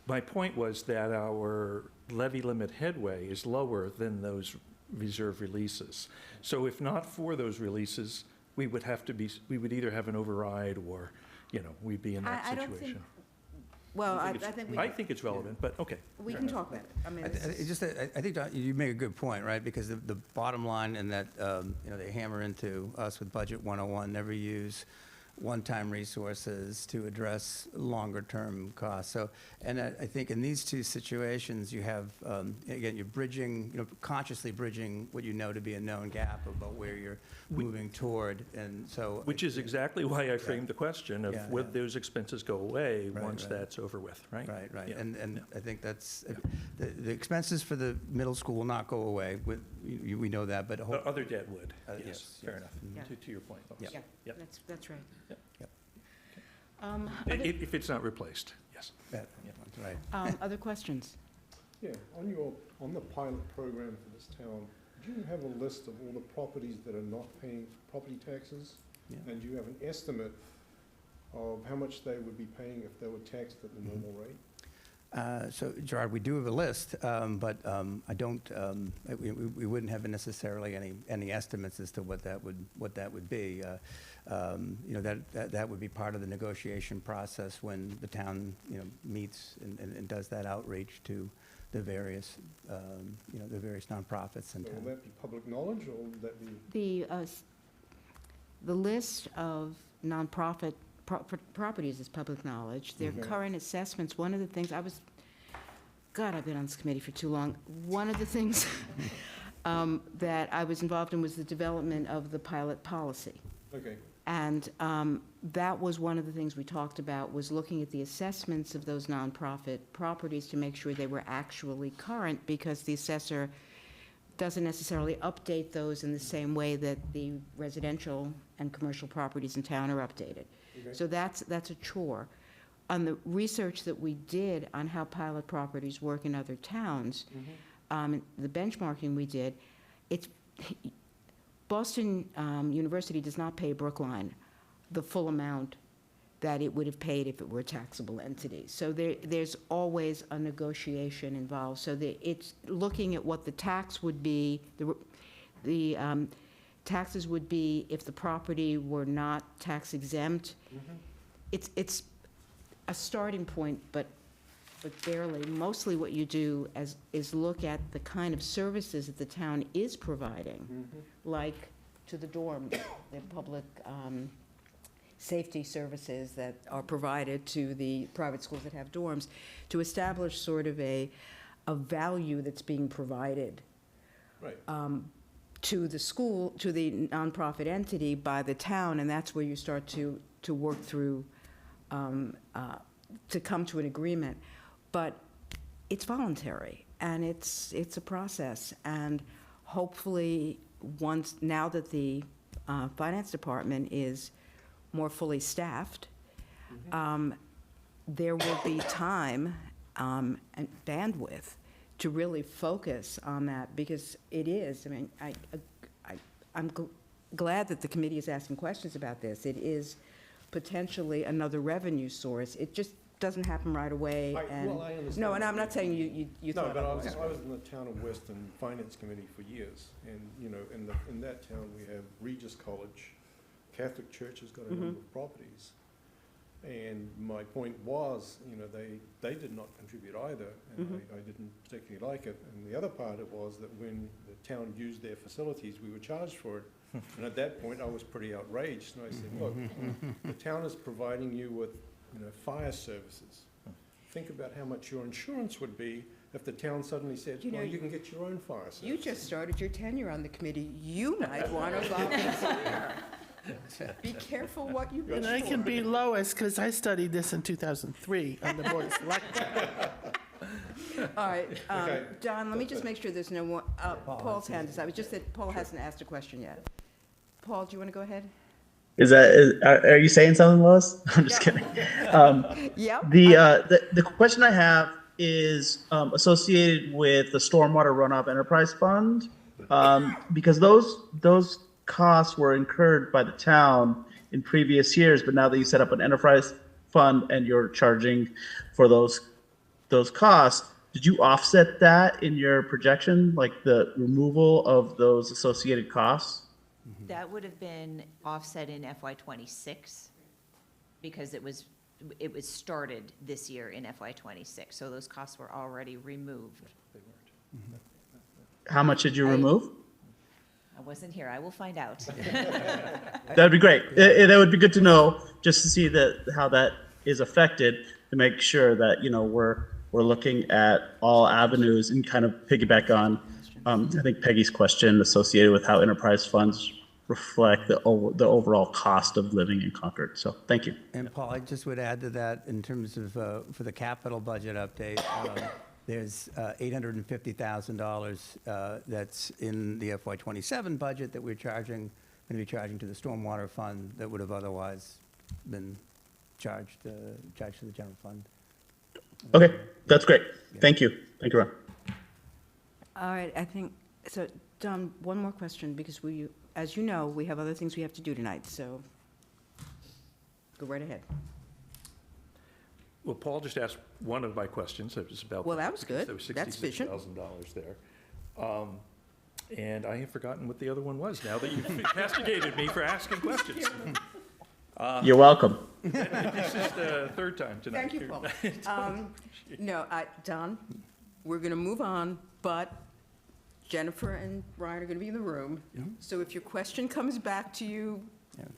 My point was that our levy limit headway is lower than those reserve releases. So if not for those releases, we would either have an override or, we'd be in that I don't think, situation. well, I think I think it's relevant, but okay. we can talk about it. I mean, I think you make a good point, right? Because the bottom line in that, they hammer into us with Budget 101, never use one-time resources to address longer-term costs. So, and I think in these two situations, you have, again, you're bridging, consciously bridging what you know to be a known gap about where you're moving toward, and so. Which is exactly why I framed the question of Yeah, would yeah. those expenses go away once right. that's over with, right? Right. Yeah. And I think that's, the expenses for the middle school will not go away, we know that, but. Other debt would, yes, yes, fair yes. enough, Yeah. to your point, Lois. Yeah, Yep. that's right. Yep. Yep. If it's not replaced, yes. That's right. Other questions? Yeah, on the pilot program for this town, do you have a list of all the properties that are not paying property taxes? Yeah. And do you have an estimate of how much they would be paying if they were taxed at the normal rate? So Gerard, we do have a list, but I don't, we wouldn't have necessarily any estimates as to what that would be. That would be part of the negotiation process when the town, meets and does that outreach to the various, the various nonprofits in So town. will that be public knowledge, or will that be? The list of nonprofit properties is public knowledge. Their current assessments, one of the things, I've been on this committee for too long. One of the things that I was involved in was the development of the pilot policy. Okay. And that was one of the things we talked about, was looking at the assessments of those nonprofit properties to make sure they were actually current, because the assessor doesn't necessarily update those in the same way that the residential and commercial properties in town are updated. Okay. So that's a chore. On the research that we did on how pilot properties work in other towns, the benchmarking we did, Boston University does not pay Brookline the full amount that it would have paid if it were a taxable entity. So there's always a negotiation involved. So it's looking at what the tax would be, the taxes would be if the property were not tax exempt. It's a starting point, but barely. Mostly what you do is look at the kind of services that the town is providing, like to the dorm, the public safety services that are provided to the private schools that have dorms, to establish sort of a value that's being provided Right. to the school, to the nonprofit entity by the town, and that's where you start to work through, to come to an agreement. But it's voluntary, and it's a process, and hopefully, now that the finance department is more fully staffed, there will be time and bandwidth to really focus on that, because it is, I mean, I'm glad that the committee is asking questions about this. It is potentially another revenue source. It just doesn't happen right away. I understand. No, and I'm not saying you No, thought but I otherwise. was in the town of Weston Finance Committee for years, and, you know, in that town, we have Regis College, Catholic Church has got a number of properties. And my point was, you know, they did not contribute either, and I didn't particularly like it. And the other part it was that when the town used their facilities, we were charged for it. And at that point, I was pretty outraged, and I said, look, the town is providing you with, you know, fire services. Think about how much your insurance would be if the town suddenly said, well, you can get your own fire service. You just started your tenure on the committee. You might want to volunteer. Be careful what you wish And I can for. be Lois, because I studied this in 2003 on the Board of Selectmen. All right, Okay. Don, let me just make sure there's no more, Paul's hand is up. It's just that Paul hasn't asked a question yet. Paul, do you want to go ahead? Are you saying something, Lois? I'm just kidding. Yep. The question I have is associated with the Stormwater Runoff Enterprise Fund, because those costs were incurred by the town in previous years, but now that you set up an enterprise fund and you're charging for those costs, did you offset that in your projection, like the removal of those associated costs? That would have been offset in FY '26 because it was started this year in FY '26, so those costs were already removed. How much did you remove? I wasn't here, I will find out. That'd be great. That would be good to know, just to see how that is affected, to make sure that, you know, we're looking at all avenues, and kind of piggyback on, I think Peggy's question associated with how enterprise funds reflect the overall cost of living in Concord. So thank you. And Paul, I just would add to that, in terms of, for the capital budget update, there's $850,000 that's in the FY '27 budget that we're going to be charging to the stormwater fund that would have otherwise been charged to the general fund. Okay, that's great. Thank you. Thank you, Ron. All right, I think, so, Don, one more question, because as you know, we have other things we have to do tonight, so go right ahead. Well, Paul just asked one of my questions. It was about. Well, that was good. There was That's efficient. $66,000 there. And I have forgotten what the other one was now that you've castigated me for asking questions. You're welcome. This is the third time tonight. Thank you, Paul. No, Don, we're going to move on, but Jennifer and Ryan are going to be in the room. So if your question comes back to you,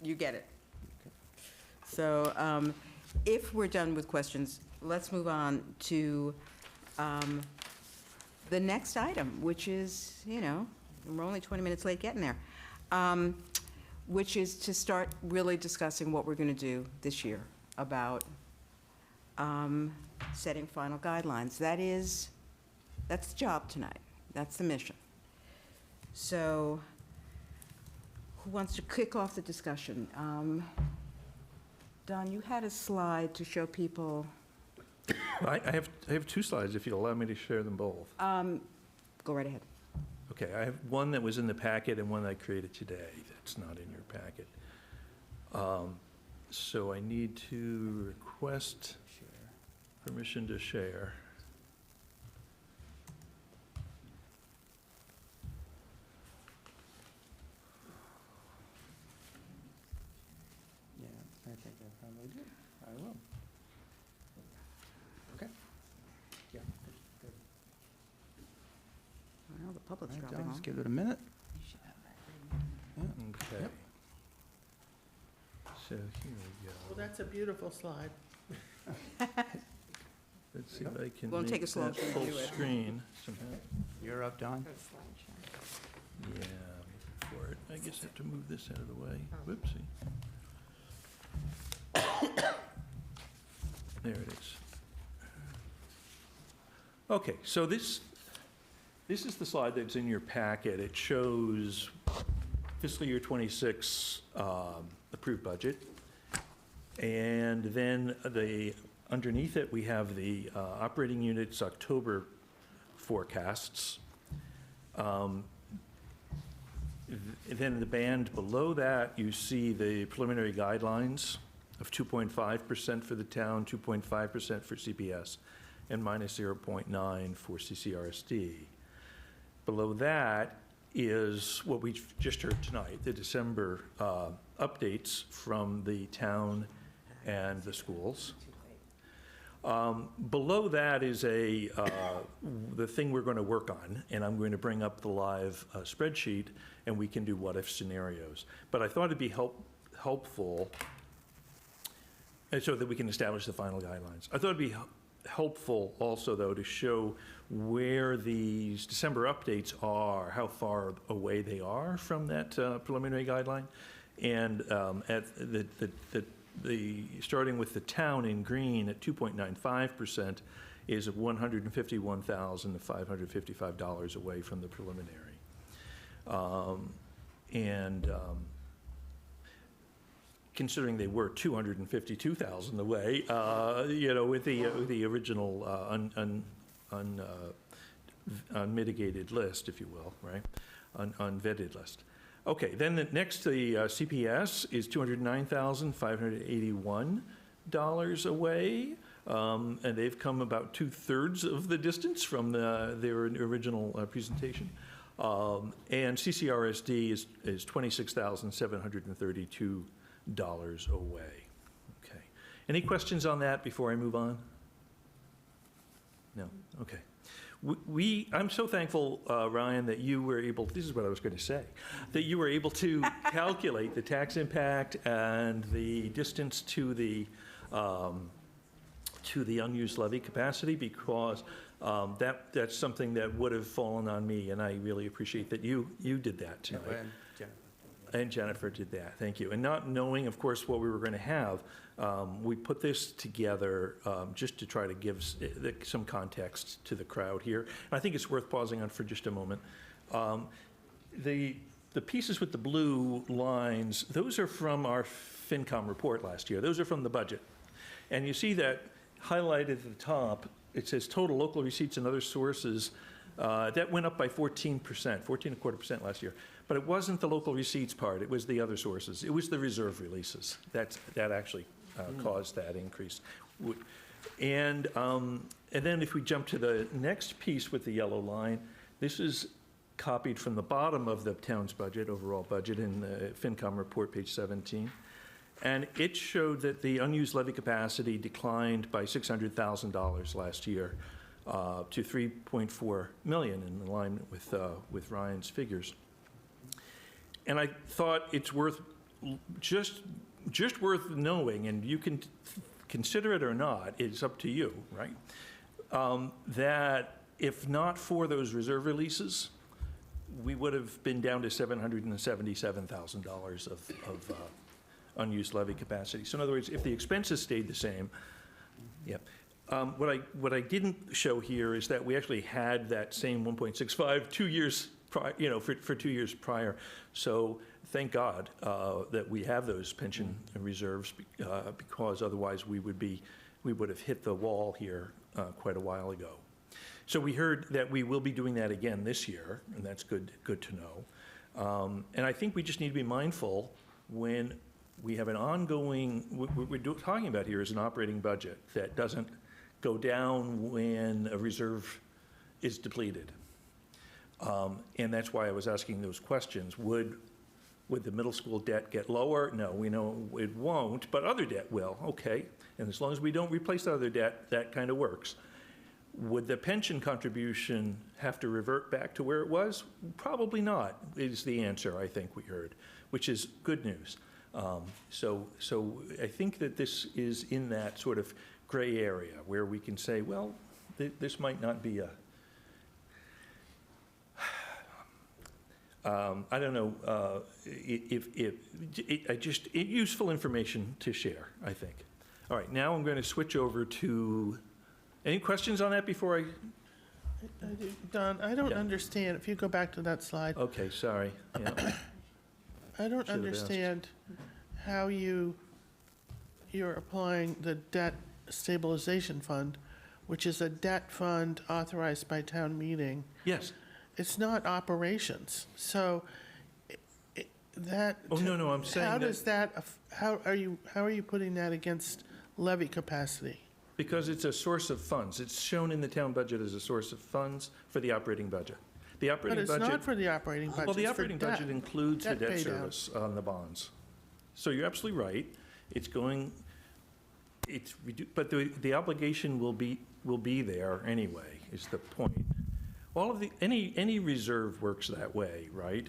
you get it. So if we're done with questions, let's move on to the next item, which is, you know, we're only 20 minutes late getting there, which is to start really discussing what we're going to do this year about setting final guidelines. That's the job tonight. That's the mission. So who wants to kick off the discussion? Don, you had a slide to show people. I have two slides, if you'll allow me to share them both. Go right ahead. Okay, I have one that was in the packet and one I created today that's not in your packet. So I need to request permission to share. Yeah, I think I probably do. I will. Okay. Yeah. Good. Well, the public's All right, dropping Don, off. just give it a minute. Yeah. Okay. So here we Well, go. that's a beautiful slide. Let's see if I can Won't take make us long that to full review it. screen somehow. You're up, Don? Yeah, for it. I guess I have to move this out of the way. Whoopsie. There it is. Okay, so this is the slide that's in your packet. It shows fiscal year '26 approved budget. And then underneath it, we have the operating units October forecasts. Then the band below that, you see the preliminary guidelines of 2.5% for the town, 2.5% for CPS, and minus 0.9 for CCRSD. Below that is what we just heard tonight, the December updates from the town and the schools. Below that is the thing we're going to work on, and I'm going to bring up the live spreadsheet, and we can do what-if scenarios. But I thought it'd be helpful, so that we can establish the final guidelines. I thought it'd be helpful also, though, to show where these December updates are, how far away they are from that preliminary guideline, and at starting with the town in green at 2.95% is $151,555 away from the preliminary. Considering they were 252,000 away, with the original unmitigated list, if you will, right? Unvetted list. Okay, then next, the CPS is $209,581 away, and they've come about 2/3 of the distance from their original presentation. And CCRSD is $26,732 away. Okay. Any questions on that before I move on? No? Okay. I'm so thankful, Ryan, that you were able, this is what I was going to say, that you were able to calculate the tax impact and the distance to the unused levy capacity, because that's something that would have fallen on me, and I really appreciate that you did that tonight. And Jennifer did that, thank you. And not knowing, of course, what we were going to have, we put this together just to try to give some context to the crowd here. And I think it's worth pausing on for just a moment. The pieces with the blue lines, those are from our FinCom report last year. Those are from the budget. And you see that highlighted at the top, it says total local receipts and other sources. That went up by 14%, 14.25% last year. But it wasn't the local receipts part, it was the other sources. It was the reserve releases. That actually caused that increase. And then if we jump to the next piece with the yellow line, this is copied from the bottom of the town's budget, overall budget, in the FinCom report, page 17. And it showed that the unused levy capacity declined by $600,000 last year to 3.4 million, in alignment with Ryan's figures. And I thought it's worth just worth knowing, and you can consider it or not, it's up to you, right? That if not for those reserve releases, we would have been down to $777,000 of unused levy capacity. So in other words, if the expenses stayed the same, yeah. What I didn't show here is that we actually had that same 1.65 2 years prior, for 2 years prior. So thank God that we have those pension reserves, because otherwise we would have hit the wall here quite a while ago. So we heard that we will be doing that again this year, and that's good to know. And I think we just need to be mindful when we have an ongoing, what we're talking about here is an operating budget that doesn't go down when a reserve is depleted. And that's why I was asking those questions. Would the middle school debt get lower? No, we know it won't, but other debt will, okay. And as long as we don't replace other debt, that kind of works. Would the pension contribution have to revert back to where it was? Probably not, is the answer I think we heard, which is good news. So I think that this is in that sort of gray area where we can say, well, this might not be a, I don't know, useful information to share, I think. All right, now I'm going to switch over to, any questions on that before I? Don, I don't Yeah. understand, if you go back to that slide, Okay, sorry. Yeah. I don't Should've asked. understand how you're applying the debt stabilization fund, which is a debt fund authorized by town meeting. Yes. It's not operations, so that. Oh, no, I'm saying How that- does that, how are you putting that against levy capacity? Because it's a source of funds. It's shown in the town budget as a source of funds for the operating budget. The But operating it's budget. not for the operating budget, Well, the it's for operating debt. budget includes the Debt debt pay down. service on the bonds. So you're absolutely right. It's going, but the obligation will be there anyway, is the point. All of any reserve works that way, right?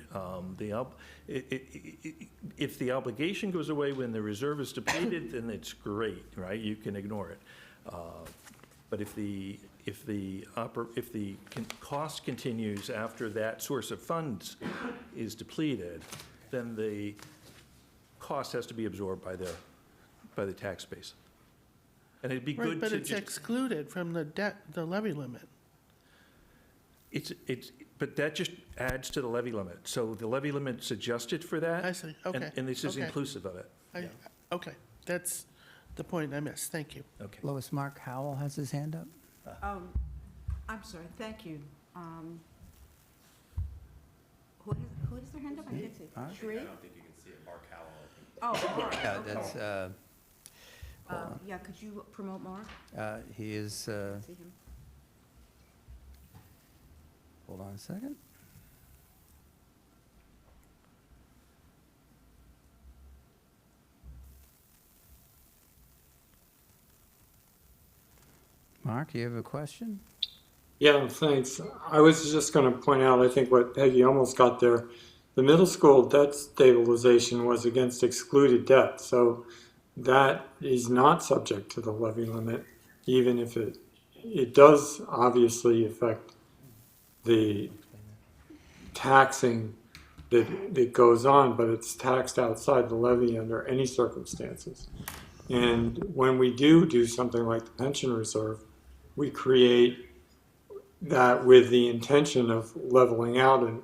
If the obligation goes away when the reserve is depleted, then it's great, right? You can ignore it. But if the cost continues after that source of funds is depleted, then the cost has to be absorbed by the tax base. And it'd be Right, good but to it's just. excluded from the levy limit. But that just adds to the levy limit. So the levy limit's adjusted for that. I see, okay. And this is okay. inclusive of it. Okay, that's the point I missed, thank you. Okay. Lois, Mark Howell has his hand up. I'm sorry, thank you. Who has their hand up? I didn't see. Mark? Sheree? think you can see it, Mark Howell. Oh, Mark, Yeah, okay. that's, Yeah, could you promote Mark? he is, See him? hold on a second. Mark, you have a question? Yeah, thanks. I was just going to point out, I think what Peggy almost got there, the middle school debt stabilization was against excluded debt. So that is not subject to the levy limit, even if it does obviously affect the taxing that goes on, but it's taxed outside the levy under any circumstances. And when we do something like the pension reserve, we create that with the intention of leveling out and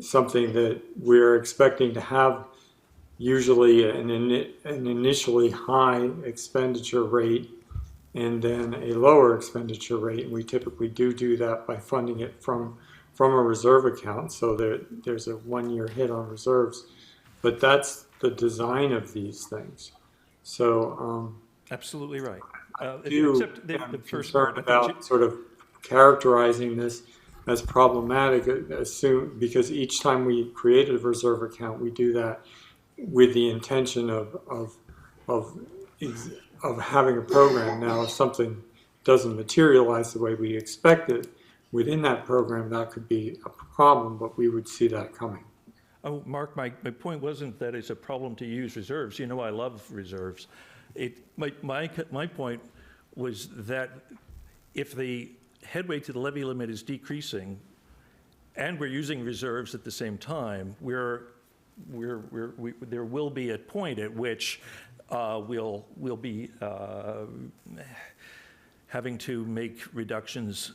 something that we're expecting to have usually an initially high expenditure rate and then a lower expenditure rate. And we typically do that by funding it from a reserve account, so there's a 1-year hit on reserves. But that's the design of these things. So Absolutely right. except the I'm first concerned part, I think about sort of characterizing this as problematic, because each time we create a reserve account, we do that with the intention of having a program. Now, if something doesn't materialize the way we expected within that program, that could be a problem, but we would see that coming. Oh, Mark, my point wasn't that it's a problem to use reserves. You know, I love reserves. My point was that if the headway to the levy limit is decreasing and we're using reserves at the same time, there will be a point at which we'll be having to make reductions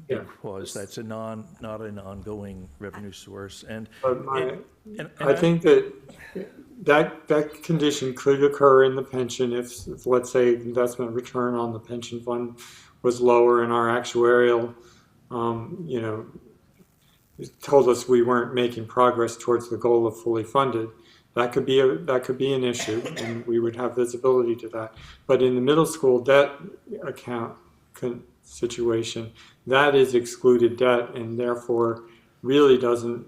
because that's not an ongoing revenue source. And I think that condition could occur in the pension if let's say investment return on the pension fund was lower and our actuarial, told us we weren't making progress towards the goal of fully funded. That could be an issue, and we would have visibility to that. But in the middle school debt account situation, that is excluded debt, and therefore really doesn't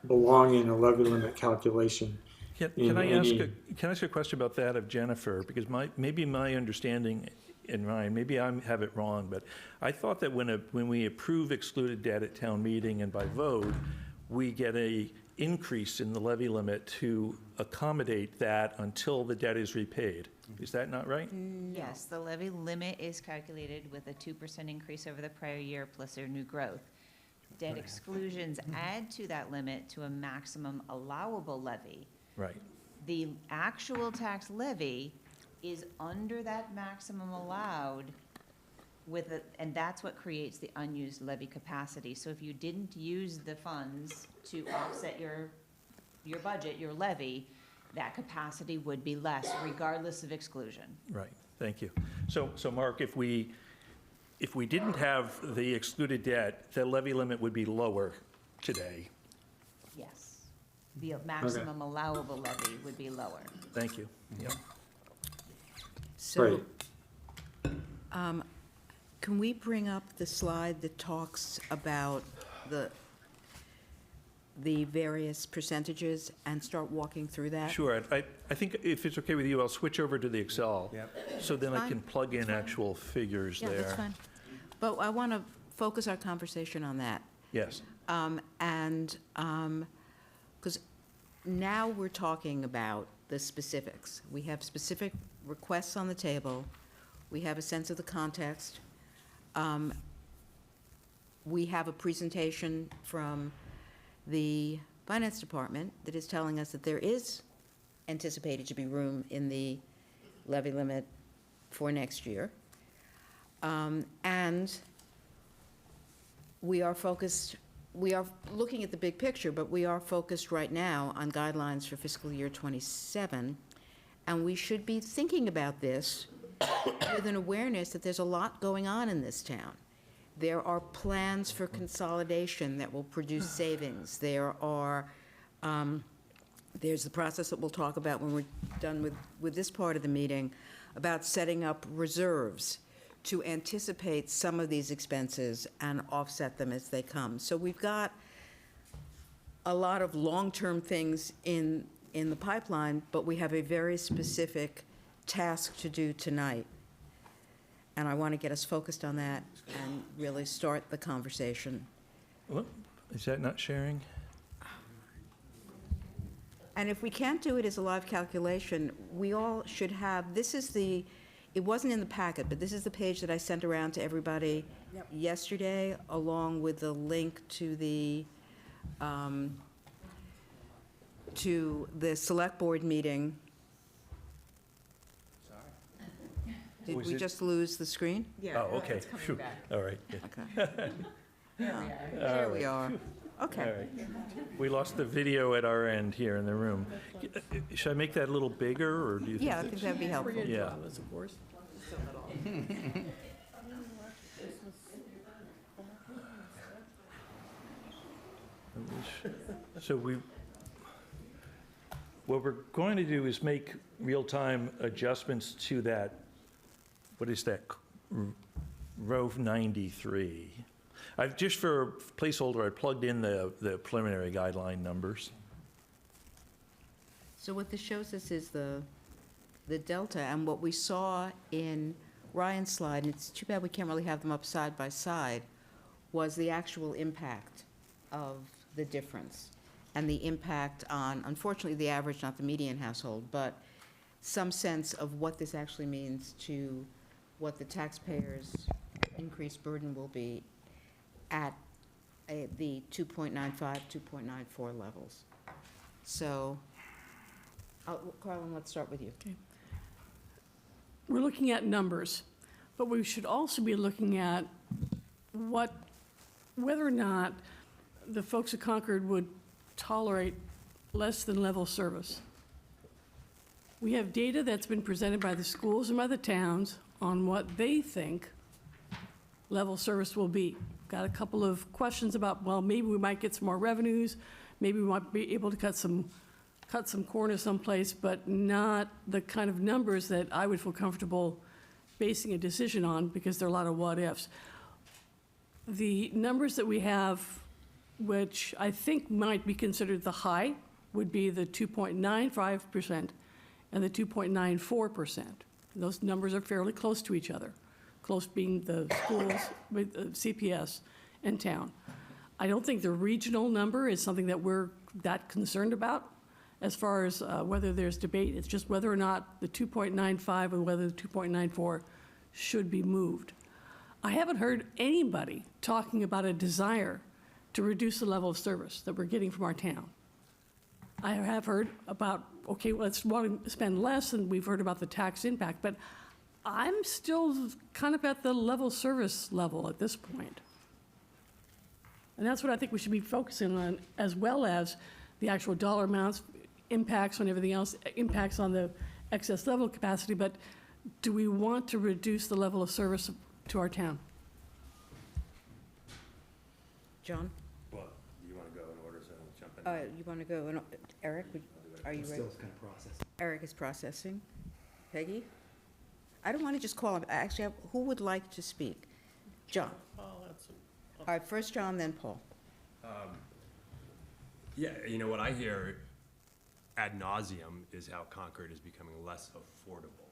belong in a levy limit calculation. Can I ask a question about that of Jennifer? Because maybe my understanding and Ryan, maybe I have it wrong, but I thought that when we approve excluded debt at town meeting and by vote, we get a increase in the levy limit to accommodate that until the debt is repaid. Is that not right? Yes, the levy limit is calculated with a 2% increase over the prior year plus their new growth. Debt exclusions add to that limit to a maximum allowable levy. Right. The actual tax levy is under that maximum allowed and that's what creates the unused levy capacity. So if you didn't use the funds to offset your budget, your levy, that capacity would be less regardless of exclusion. Right, thank you. So Mark, if we didn't have the excluded debt, the levy limit would be lower today. Yes. The maximum allowable levy would be lower. Thank you. Yep. So, can we bring up the slide that talks about the various percentages and start walking through that? Sure. I think if it's okay with you, I'll switch over to the Excel. Yep. So then I Fine. can plug in actual figures Yeah, there. that's fine. But I want to focus our conversation on that. Yes. Because now we're talking about the specifics. We have specific requests on the table. We have a sense of the context. We have a presentation from the Finance Department that is telling us that there is anticipated to be room in the levy limit for next year. And we are looking at the big picture, but we are focused right now on guidelines for fiscal year '27. And we should be thinking about this with an awareness that there's a lot going on in this town. There are plans for consolidation that will produce savings. There's the process that we'll talk about when we're done with this part of the meeting about setting up reserves to anticipate some of these expenses and offset them as they come. So we've got a lot of long-term things in the pipeline, but we have a very specific task to do tonight. And I want to get us focused on that and really start the conversation. Well, is that not sharing? And if we can't do it as a live calculation, we all should have, it wasn't in the packet, but this is the page that I sent around to everybody yesterday, along with the link to the select board meeting. Did Was we it- just lose the screen? Oh, okay. Phew. All right. good. Okay. There we are. Okay. All right. We lost the video at our end here in the room. Should I make that a little bigger, or do you think? Yeah, I think that'd be helpful. Yeah. Of course. So what we're going to do is make real-time adjustments to that, what is that, row 93. Just for placeholder, I plugged in the preliminary guideline numbers. So what this shows us is the delta, and what we saw in Ryan's slide, and it's too bad we can't really have them up side by side, was the actual impact of the difference, and the impact on, unfortunately, the average, not the median household, but some sense of what this actually means to what the taxpayers' increased burden will be at the 2.95, 2.94 levels. So, Carlin, let's start with you. Okay. We're looking at numbers, but we should also be looking at whether or not the folks at Concord would tolerate less than level service. We have data that's been presented by the schools and by the towns on what they think level service will be. Got a couple of questions about, well, maybe we might get some more revenues, maybe we might be able to cut some corners someplace, but not the kind of numbers that I would feel comfortable basing a decision on, because there are a lot of what-ifs. The numbers that we have, which I think might be considered the high, would be the 2.95% and the 2.94%. Those numbers are fairly close to each other, close being the schools with CPS and town. I don't think the regional number is something that we're that concerned about as far as whether there's debate. It's just whether or not the 2.95 and whether the 2.94 should be moved. I haven't heard anybody talking about a desire to reduce the level of service that we're getting from our town. I have heard about, okay, let's want to spend less, and we've heard about the tax impact, but I'm still kind of at the level service level at this point. And that's what I think we should be focusing on, as well as the actual dollar amounts, impacts on everything else, impacts on the excess level capacity, but do we want to reduce the level of service to our town? John? Well, you want to go in order, so I don't jump in? You want to go, Eric, are you ready? Still kind of processing. Eric is processing. Peggy? I don't want to just call him, actually, who would like to speak? John? All right, first John, then Paul. Yeah, you know, what I hear ad nauseum is how Concord is becoming less affordable.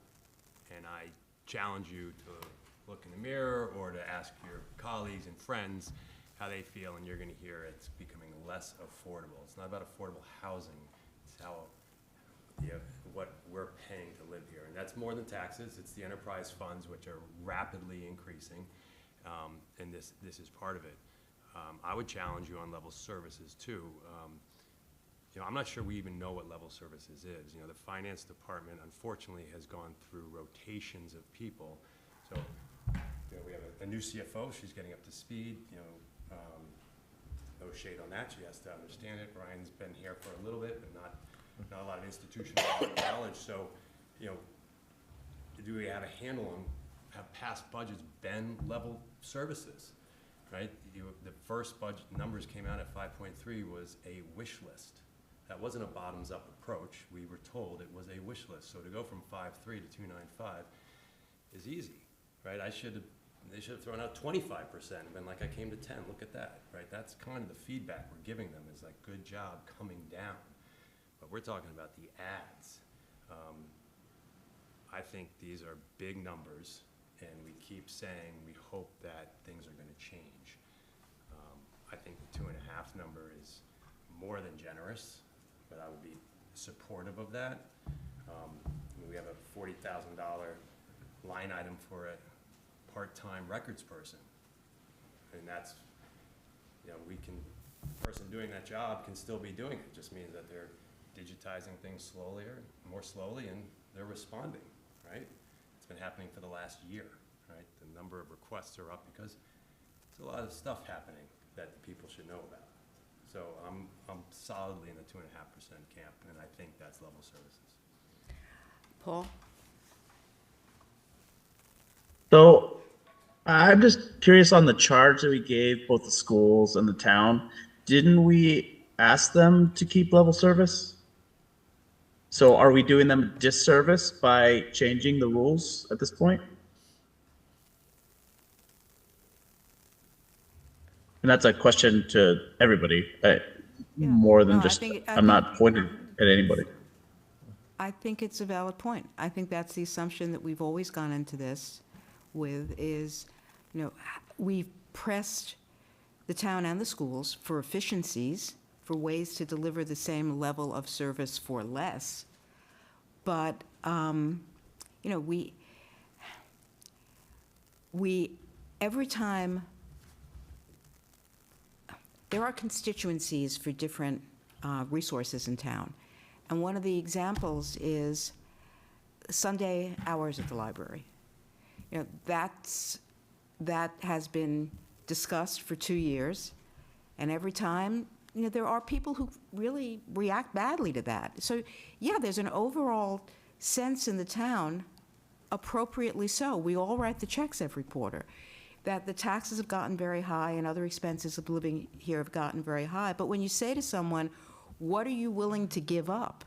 And I challenge you to look in the mirror or to ask your colleagues and friends how they feel, and you're going to hear it's becoming less affordable. It's not about affordable housing. It's how, what we're paying to live here. And that's more than taxes. It's the enterprise funds, which are rapidly increasing, and this is part of it. I would challenge you on level services, too. You know, I'm not sure we even know what level services is. You know, the finance department, unfortunately, has gone through rotations of people. So, you know, we have a new CFO. She's getting up to speed. You know, no shade on that. She has to understand it. Ryan's been here for a little bit, but not a lot of institutional knowledge. So, you know, do we have a handle on, have past budgets been level services, right? The first budget numbers came out at 5.3 was a wish list. That wasn't a bottoms-up approach. We were told it was a wish list. So to go from 5.3 to 2.95 is easy, right? They should have thrown out 25% and been like, I came to 10, look at that, right? That's kind of the feedback we're giving them, is like, good job coming down. But we're talking about the ads. I think these are big numbers, and we keep saying we hope that things are going to change. I think the 2.5 number is more than generous, but I would be supportive of that. We have a $40,000 line item for a part-time records person, and that's, you know, the person doing that job can still be doing it. It just means that they're digitizing things more slowly, and they're responding, right? It's been happening for the last year, right? The number of requests are up because there's a lot of stuff happening that people should know about. So I'm solidly in the 2.5% camp, and I think that's level services. Paul? So I'm just curious on the charge that we gave both the schools and the town. Didn't we ask them to keep level service? So are we doing them a disservice by changing the rules at this point? And that's a question to everybody, more than No, just, I I'm not pointing at anybody. I think it's a valid point. I think that's the assumption that we've always gone into this with is, you know, we've pressed the town and the schools for efficiencies, for ways to deliver the same level of service for less. But, you know, we every time, there are constituencies for different resources in town. And one of the examples is Sunday hours at the library. You know, that has been discussed for 2 years, and every time, you know, there are people who really react badly to that. So, yeah, there's an overall sense in the town, appropriately so. We all write the checks every quarter, that the taxes have gotten very high and other expenses of living here have gotten very high. But when you say to someone, what are you willing to give up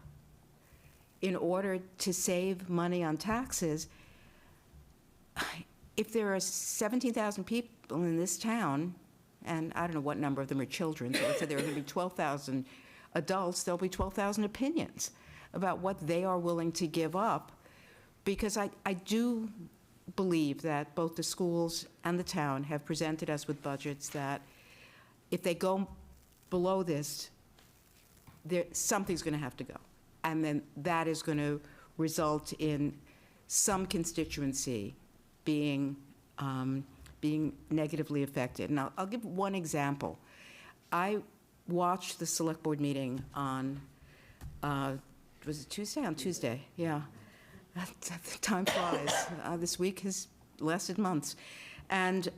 in order to save money on taxes? If there are 17,000 people in this town, and I don't know what number of them are children, so let's say there are going to be 12,000 adults, there'll be 12,000 opinions about what they are willing to give up because I do believe that both the schools and the town have presented us with budgets that if they go below this, something's going to have to go. And then that is going to result in some constituency being negatively affected. And I'll give one example. I watched the select board meeting on, was it Tuesday? On Tuesday, yeah. Time flies. This week has lasted months. And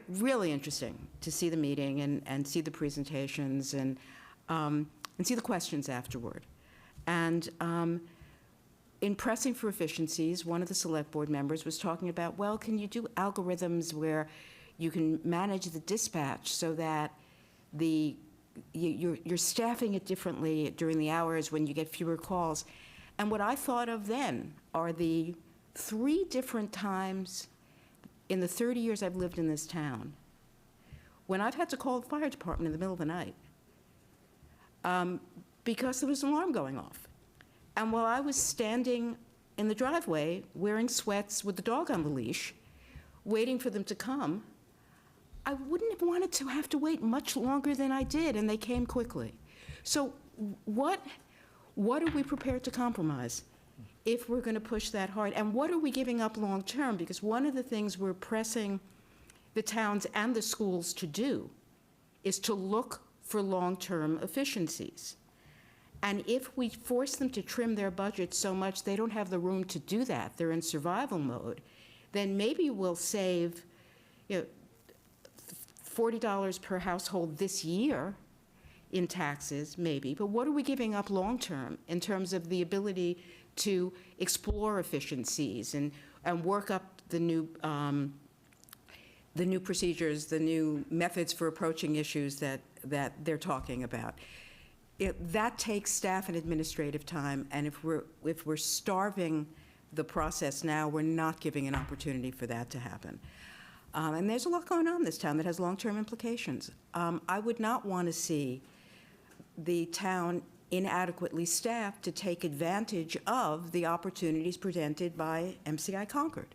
really interesting to see the meeting and see the presentations and see the questions afterward. And in pressing for efficiencies, one of the select board members was talking about, well, can you do algorithms where you can manage the dispatch so that you're staffing it differently during the hours when you get fewer calls? And what I thought of then are the 3 different times in the 30 years I've lived in this town when I've had to call the fire department in the middle of the night because there was an alarm going off. And while I was standing in the driveway wearing sweats with the dog on the leash, waiting for them to come, I wouldn't have wanted to have to wait much longer than I did, and they came quickly. So what are we prepared to compromise if we're going to push that hard? And what are we giving up long term? Because one of the things we're pressing the towns and the schools to do is to look for long-term efficiencies. And if we force them to trim their budgets so much they don't have the room to do that, they're in survival mode, then maybe we'll save, $40 per household this year in taxes, maybe, but what are we giving up long-term in terms of the ability to explore efficiencies and work up the new procedures, the new methods for approaching issues that they're talking about? That takes staff and administrative time, and if we're starving the process now, we're not giving an opportunity for that to happen. And there's a lot going on in this town that has long-term implications. I would not want to see the town inadequately staffed to take advantage of the opportunities presented by MCI Concord.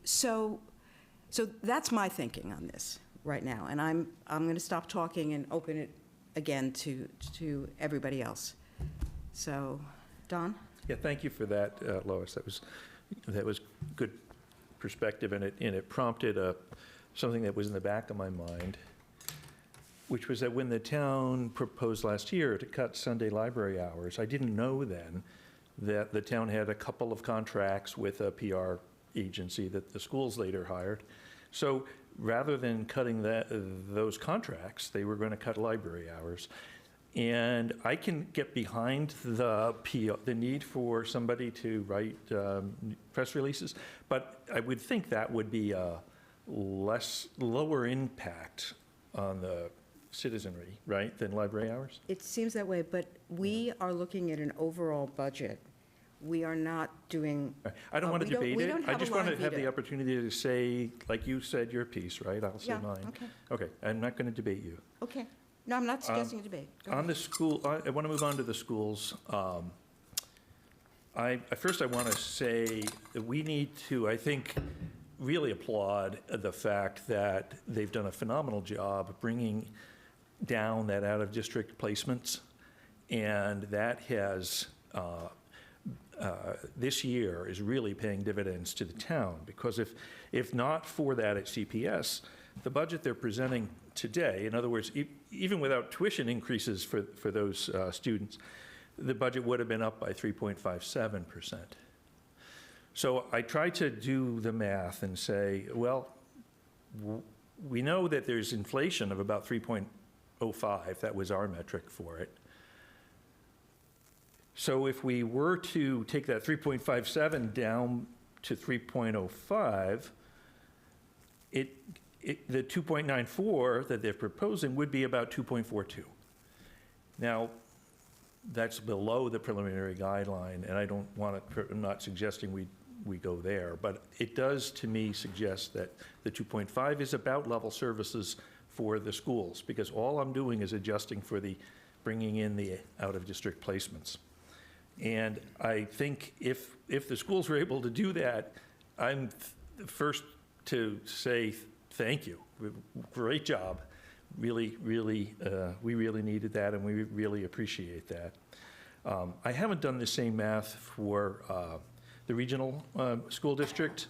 So that's my thinking on this right now, and I'm going to stop talking and open it again to everybody else. So, Don? Yeah, thank you for that, Lois. That was good perspective, and it prompted something that was in the back of my mind, which was that when the town proposed last year to cut Sunday library hours, I didn't know then that the town had a couple of contracts with a PR agency that the schools later hired. So rather than cutting those contracts, they were going to cut library hours. And I can get behind the need for somebody to write press releases, but I would think that would be a lower impact on the citizenry, right, than library hours? It seems that way, but we are looking at an overall budget. We are not doing. I don't want to debate it. I just want to have the veto. opportunity to say, like you said, your piece, right? I'll say Yeah, mine. okay. Okay, I'm not going to debate you. Okay. No, I'm not suggesting a debate. Go On ahead. the school, I want to move on to the schools. First, I want to say that we need to, I think, really applaud the fact that they've done a phenomenal job bringing down that out-of-district placements, and that has, this year is really paying dividends to the town, because if not for that at CPS, the budget they're presenting today, in other words, even without tuition increases for those students, the budget would have been up by 3.57%. So I tried to do the math and say, well, we know that there's inflation of about 3.05. That was our metric for it. So if we were to take that 3.57 down to 3.05, the 2.94 that they're proposing would be about 2.42. Now, that's below the preliminary guideline, and I don't want to, I'm not suggesting we go there, but it does to me suggest that the 2.5 is about level services for the schools, because all I'm doing is adjusting for the bringing in the out-of-district placements. And I think if the schools were able to do that, I'm the first to say thank you. Great job. Really, really, we really needed that, and we really appreciate that. I haven't done the same math for the regional school district.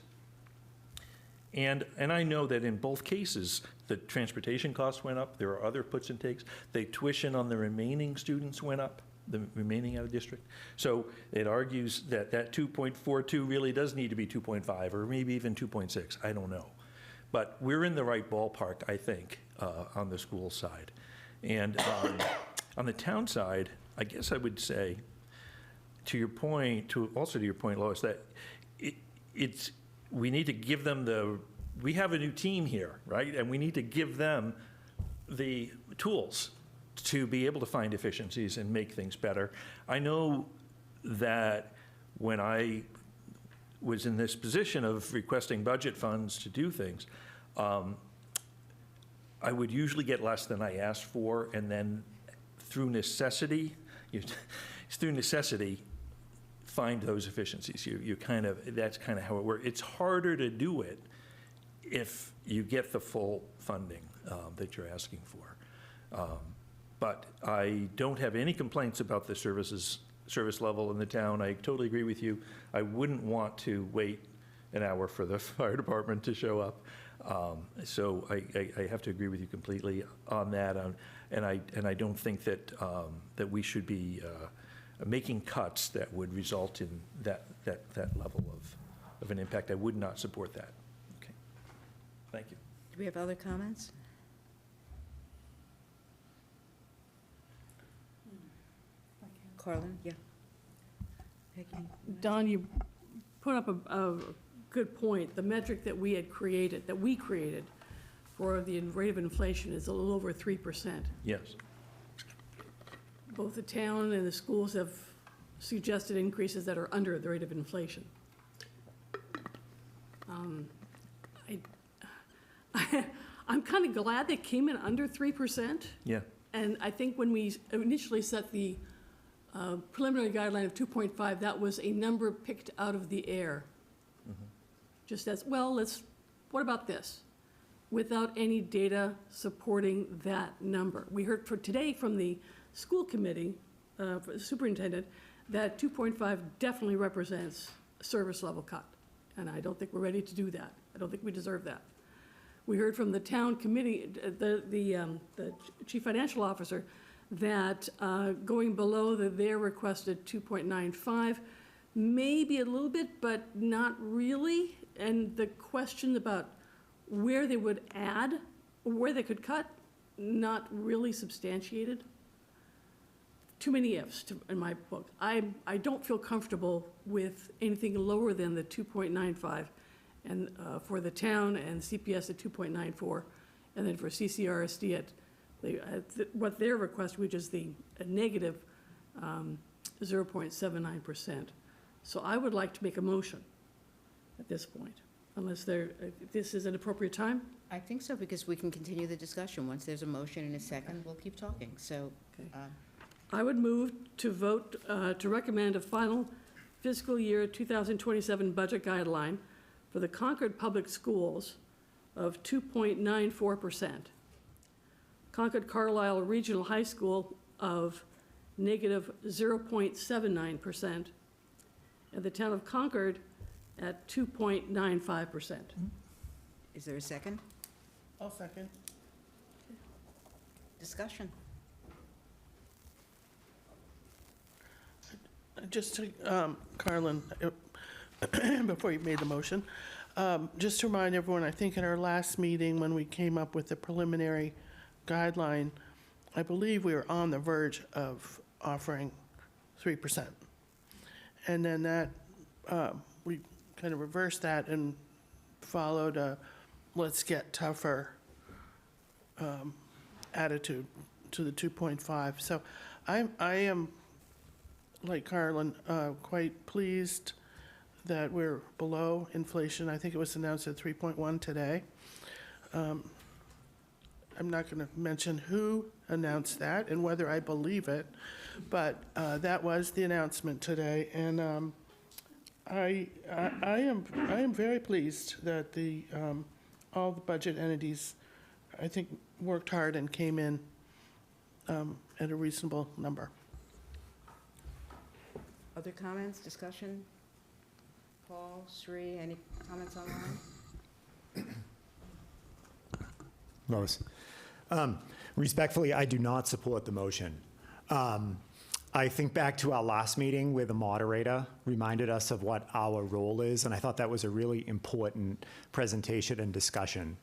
And I know that in both cases, the transportation costs went up. There are other puts and takes. The tuition on the remaining students went up, the remaining out of district. So it argues that that 2.42 really does need to be 2.5 or maybe even 2.6. I don't know. But we're in the right ballpark, I think, on the school side. And on the town side, I guess I would say, to your point, also to your point, Lois, that we need to give them we have a new team here, right? And we need to give them the tools to be able to find efficiencies and make things better. I know that when I was in this position of requesting budget funds to do things, I would usually get less than I asked for, and then through necessity, find those efficiencies. That's kind of how it works. It's harder to do it if you get the full funding that you're asking for. But I don't have any complaints about the service level in the town. I totally agree with you. I wouldn't want to wait an hour for the fire department to show up. So I have to agree with you completely on that. And I don't think that we should be making cuts that would result in that level of an impact. I would not support that. Okay. Thank you. Do we have other comments? Carlin, yeah. Peggy? Don, you put up a good point. The metric that we created for the rate of inflation is a little over 3%. Yes. Both the town and the schools have suggested increases that are under the rate of inflation. I'm kind of glad they came in under 3%. Yeah. And I think when we initially set the preliminary guideline of 2.5, that was a number picked out of the air. Mm-hmm. Just as, well, what about this? Without any data supporting that number. We heard today from the school committee, for the superintendent, that 2.5 definitely represents a service level cut. And I don't think we're ready to do that. I don't think we deserve that. We heard from the town committee, the chief financial officer, that going below their requested 2.95, maybe a little bit, but not really. And the question about where they would add, or where they could cut, not really substantiated. Too many ifs in my book. I don't feel comfortable with anything lower than the 2.95, and for the town, and CPS at 2.94, and then for CCRSD at what their request, which is the negative 0.79%. So I would like to make a motion at this point, unless this is an appropriate time. I think so, because we can continue the discussion. Once there's a motion and a second, we'll keep talking. So, I would move to vote to recommend a final fiscal year 2027 budget guideline for the Concord Public Schools of 2.94%. Concord Carlisle Regional High School of negative 0.79%, and the town of Concord at 2.95%. is there a second? I'll second. Discussion. Just to, Carlin, before you made the motion, just to remind everyone, I think in our last meeting, when we came up with the preliminary guideline, I believe we were on the verge of offering 3%. And then that, we kind of reversed that and followed a let's get tougher attitude to the 2.5. So I am, like Carlin, quite pleased that we're below inflation. I think it was announced at 3.1 today. I'm not going to mention who announced that and whether I believe it, but that was the announcement today, and I am very pleased that all the budget entities, I think, worked hard and came in at a reasonable number. Other comments, discussion? Paul, Sri, any comments online? Lois. Respectfully, I do not support the motion. I think back to our last meeting where the moderator reminded us of what our role is, and I thought that was a really important presentation and discussion.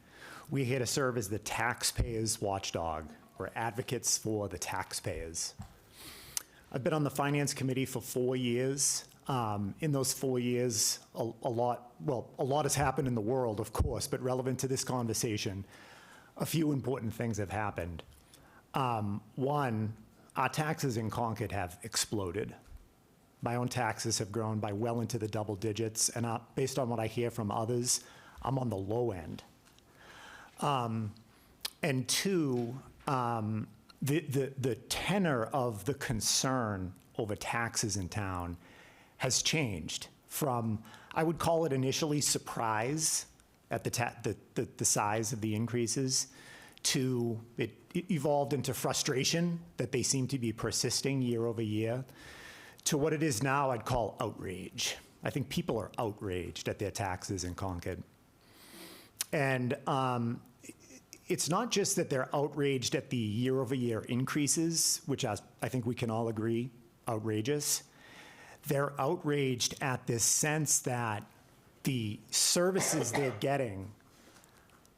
We're here to serve as the taxpayers' watchdog. We're advocates for the taxpayers. I've been on the Finance Committee for 4 years. In those 4 years, a lot has happened in the world, of course, but relevant to this conversation, a few important things have happened. One, our taxes in Concord have exploded. My own taxes have grown by well into the double digits, and based on what I hear from others, I'm on the low end. And two, the tenor of the concern over taxes in town has changed from, I would call it initially surprise at the size of the increases, to it evolved into frustration that they seem to be persisting year over year, to what it is now I'd call outrage. I think people are outraged at their taxes in Concord. And it's not just that they're outraged at the year-over-year increases, which I think we can all agree, outrageous. They're outraged at this sense that the services they're getting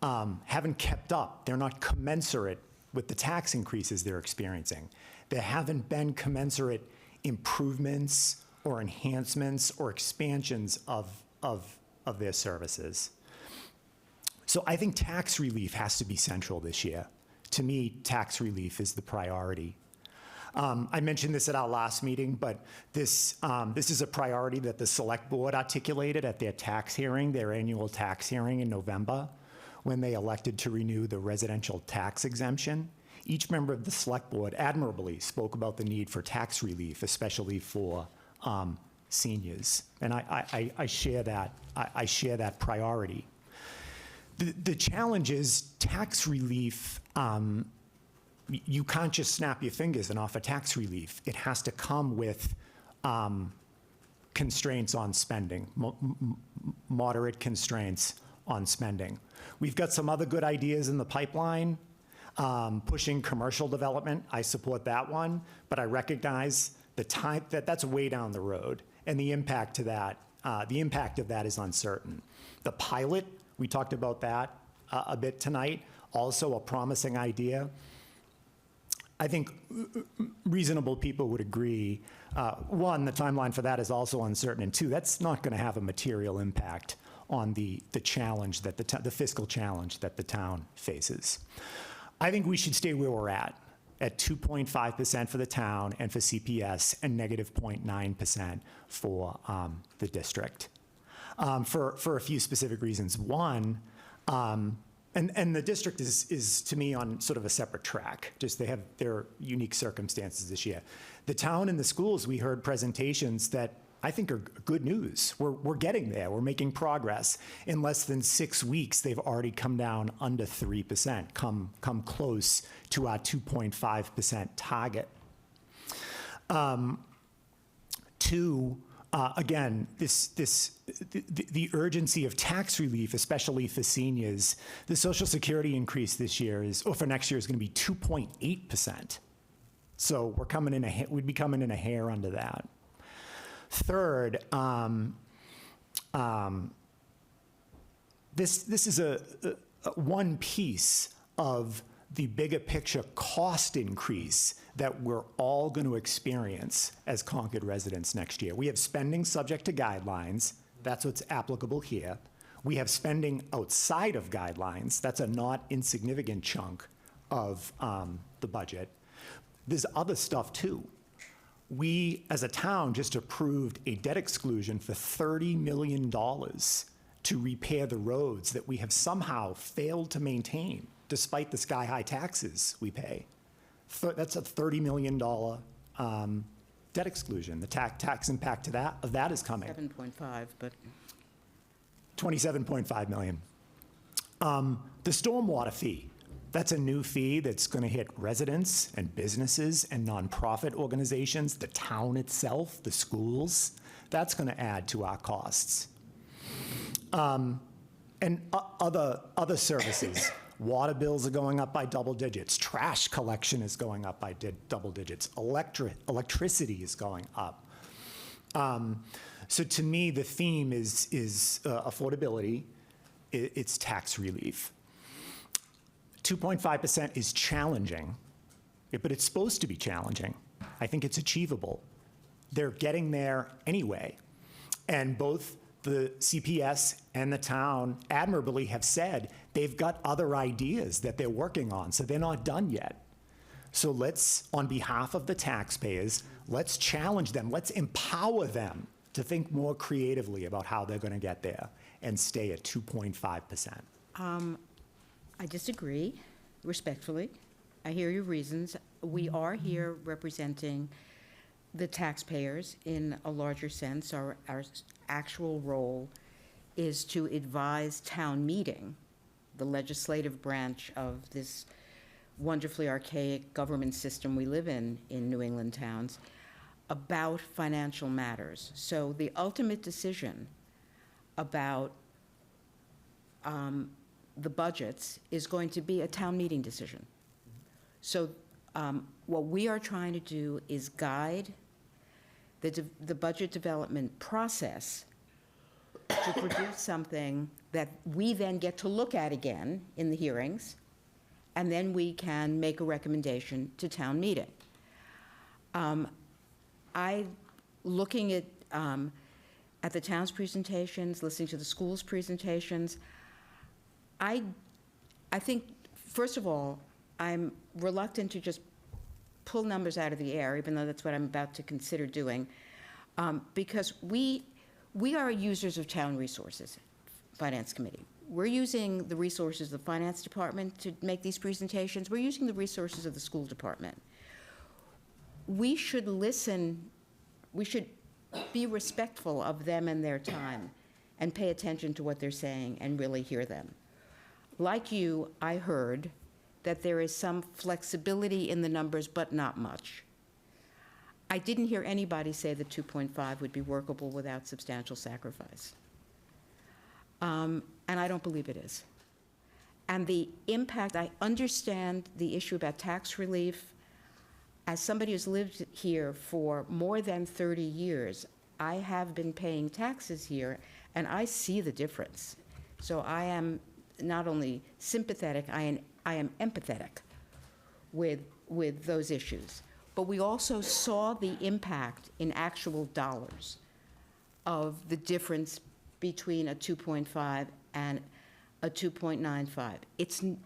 haven't kept up. They're not commensurate with the tax increases they're experiencing. There haven't been commensurate improvements or enhancements or expansions of their services. So I think tax relief has to be central this year. To me, tax relief is the priority. I mentioned this at our last meeting, but this is a priority that the Select Board articulated at their tax hearing, their annual tax hearing in November, when they elected to renew the residential tax exemption. Each member of the Select Board admirably spoke about the need for tax relief, especially for seniors. And I share that. I share that priority. The challenge is tax relief. You can't just snap your fingers and offer tax relief. It has to come with constraints on spending, moderate constraints on spending. We've got some other good ideas in the pipeline. Pushing commercial development, I support that one, but I recognize the time that's way down the road, and the impact of that is uncertain. The pilot, we talked about that a bit tonight, also a promising idea. I think reasonable people would agree, one, the timeline for that is also uncertain, and two, that's not going to have a material impact on the challenge that the fiscal challenge that the town faces. I think we should stay where we're at 2.5% for the town and for CPS, and negative 0.9% for the district. For a few specific reasons. One, and the district is to me on sort of a separate track. Just they have their unique circumstances this year. The town and the schools, we heard presentations that I think are good news. We're getting there. We're making progress. In less than 6 weeks, they've already come down under 3%, come close to our 2.5% target. Two, again, the urgency of tax relief, especially for seniors. The Social Security increase this year for next year is going to be 2.8%. So we'd be coming in a hair under that. Third, this is a one piece of the bigger picture cost increase that we're all going to experience as Concord residents next year. We have spending subject to guidelines. That's what's applicable here. We have spending outside of guidelines. That's a not insignificant chunk of the budget. There's other stuff too. We, as a town, just approved a debt exclusion for $30 million to repair the roads that we have somehow failed to maintain despite the sky-high taxes we pay. That's a $30 million debt exclusion. The tax impact of that is coming. 7.5, but 27.5 million. The stormwater fee, that's a new fee that's going to hit residents and businesses and nonprofit organizations, the town itself, the schools. That's going to add to our costs. And other services. Water bills are going up by double digits. Trash collection is going up by double digits. Electricity is going up. So to me, the theme is affordability. It's tax relief. 2.5% is challenging, but it's supposed to be challenging. I think it's achievable. They're getting there anyway. And both the CPS and the town admirably have said they've got other ideas that they're working on, so they're not done yet. So let's, on behalf of the taxpayers, let's challenge them. Let's empower them to think more creatively about how they're going to get there and stay at 2.5%. I disagree, respectfully. I hear your reasons. We are here representing the taxpayers in a larger sense. Our actual role is to advise town meeting, the legislative branch of this wonderfully archaic government system we live in New England towns, about financial matters. So the ultimate decision about the budgets is going to be a town meeting decision. So what we are trying to do is guide the budget development process to produce something that we then get to look at again in the hearings, and then we can make a recommendation to town meeting. Looking at the town's presentations, listening to the school's presentations, I think, first of all, I'm reluctant to just pull numbers out of the air, even though that's what I'm about to consider doing, because we are users of town resources, Finance Committee. We're using the resources of the Finance Department to make these presentations. We're using the resources of the school department. We should listen, we should be respectful of them and their time and pay attention to what they're saying and really hear them. Like you, I heard that there is some flexibility in the numbers, but not much. I didn't hear anybody say that 2.5 would be workable without substantial sacrifice. And I don't believe it is. And the impact, I understand the issue about tax relief. As somebody who's lived here for more than 30 years, I have been paying taxes here, and I see the difference. So I am not only sympathetic, I am empathetic with those issues. But we also saw the impact in actual dollars of the difference between a 2.5 and a 2.95.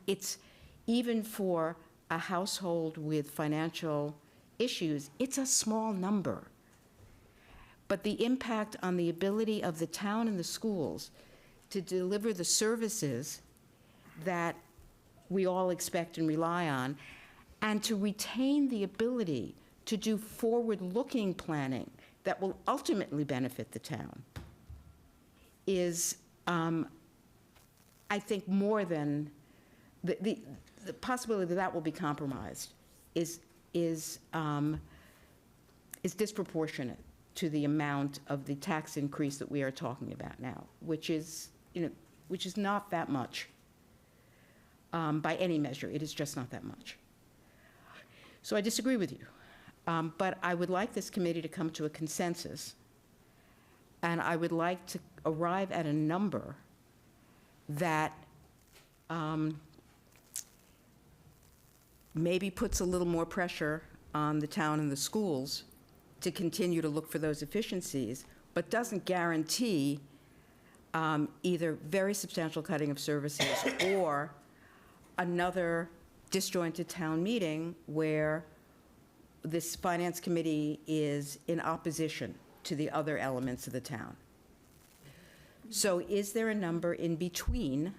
It's even for a household with financial issues, it's a small number. But the impact on the ability of the town and the schools to deliver the services that we all expect and rely on, and to retain the ability to do forward-looking planning that will ultimately benefit the town, is, I think, more than the possibility that will be compromised is disproportionate to the amount of the tax increase that we are talking about now, which is not that much. By any measure, it is just not that much. So I disagree with you. But I would like this committee to come to a consensus, and I would like to arrive at a number that maybe puts a little more pressure on the town and the schools to continue to look for those efficiencies, but doesn't guarantee either very substantial cutting of services or another disjointed town meeting where this finance committee is in opposition to the other elements of the town. So is there a number in between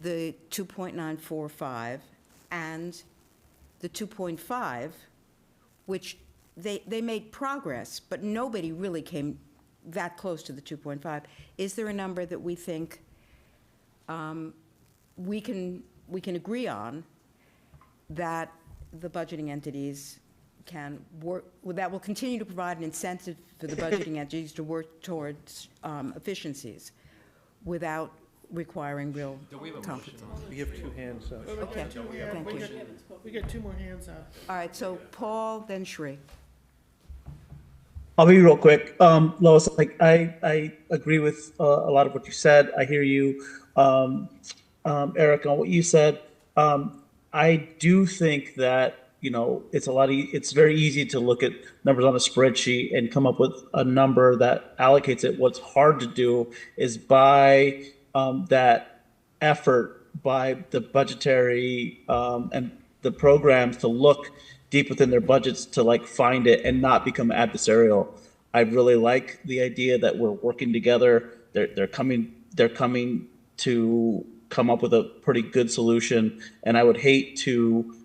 the 2.945 and the 2.5, which they made progress, but nobody really came that close to the 2.5. Is there a number that we think we can agree on that the budgeting entities can work, that will continue to provide an incentive for the budgeting entities to work towards efficiencies without requiring real competence? We have two hands up. Okay, thank you. We got 2 more hands up. All right, so Paul, then Shri. I'll be real quick. Lois, like I agree with a lot of what you said. I hear you, Eric, on what you said. I do think that, it's very easy to look at numbers on a spreadsheet and come up with a number that allocates it. What's hard to do is by that effort by the budgetary and the programs to look deep within their budgets to like find it and not become adversarial. I really like the idea that we're working together. They're coming to come up with a pretty good solution, and I would hate to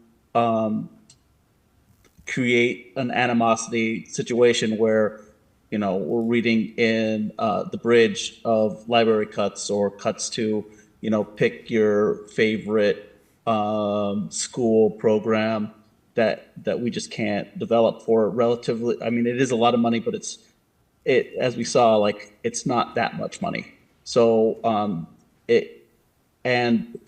create an animosity situation where we're reading in the bridge of library cuts or cuts to pick your favorite school program that we just can't develop for relatively. I mean, it is a lot of money, but as we saw, like it's not that much money. So and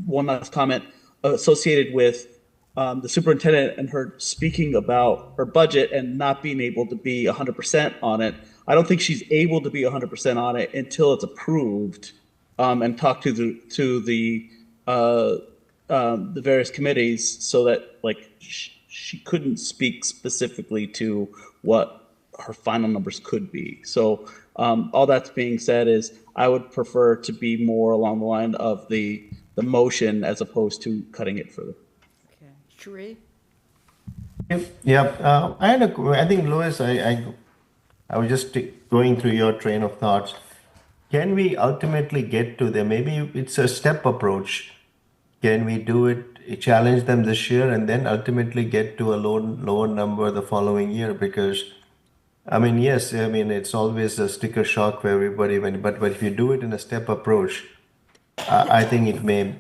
one last comment associated with the superintendent and her speaking about her budget and not being able to be 100% on it. I don't think she's able to be 100% on it until it's approved and talk to the various committees, so that like she couldn't speak specifically to what her final numbers could be. So all that's being said is I would prefer to be more along the line of the motion as opposed to cutting it further. Okay, Shri? Yeah, I think, Louis, I was just going through your train of thoughts. Can we ultimately get to there? Maybe it's a step approach. Can we do it, challenge them this year, and then ultimately get to a lower number the following year? Because, I mean, yes, I mean, it's always a sticker shock for everybody, but if you do it in a step approach, I think it may,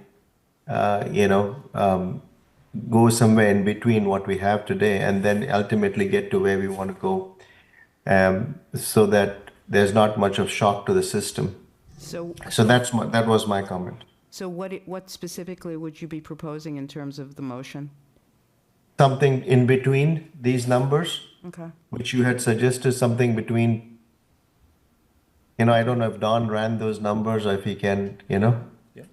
go somewhere in between what we have today and then ultimately get to where we want to go, so that there's not much of shock to the system. So that was my comment. So what specifically would you be proposing in terms of the motion? Something in between these numbers, Okay. which you had suggested, something between, I don't know if Don ran those numbers or if he can, Yeah.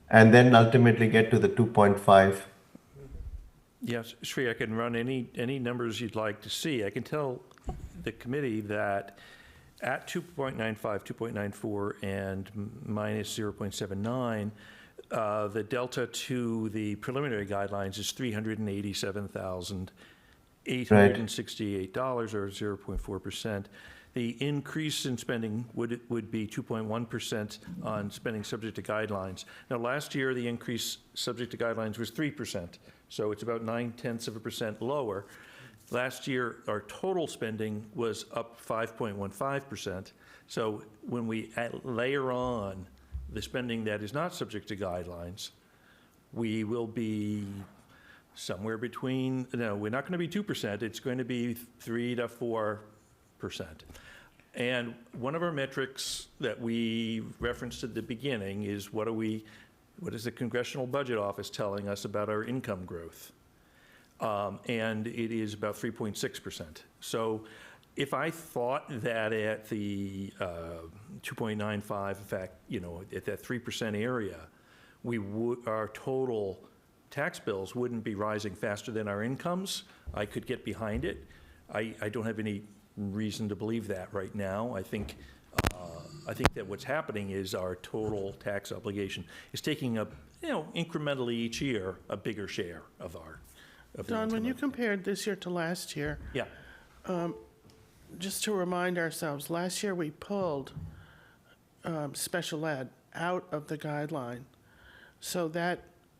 and then ultimately get to the 2.5. Yes, Shri, I can run any numbers you'd like to see. I can tell the committee that at 2.95, 2.94, and minus 0.79, the delta to the preliminary guidelines is $387,868, or 0.4%. The increase in spending would be 2.1% on spending subject to guidelines. Now, last year, the increase subject to guidelines was 3%, so it's about 0.9% lower. Last year, our total spending was up 5.15%. So when we layer on the spending that is not subject to guidelines, we will be somewhere between, no, we're not going to be 2%, it's going to be 3 to 4%. And one of our metrics that we referenced at the beginning is what is the Congressional Budget Office telling us about our income growth? And it is about 3.6%. So if I thought that at the 2.95, in fact, at that 3% area, our total tax bills wouldn't be rising faster than our incomes, I could get behind it. I don't have any reason to believe that right now. I think that what's happening is our total tax obligation is taking up, incrementally each year, a bigger share of our. Don, when you compared this year to last year, yeah, just to remind ourselves, last year we pulled special ed out of the guideline. So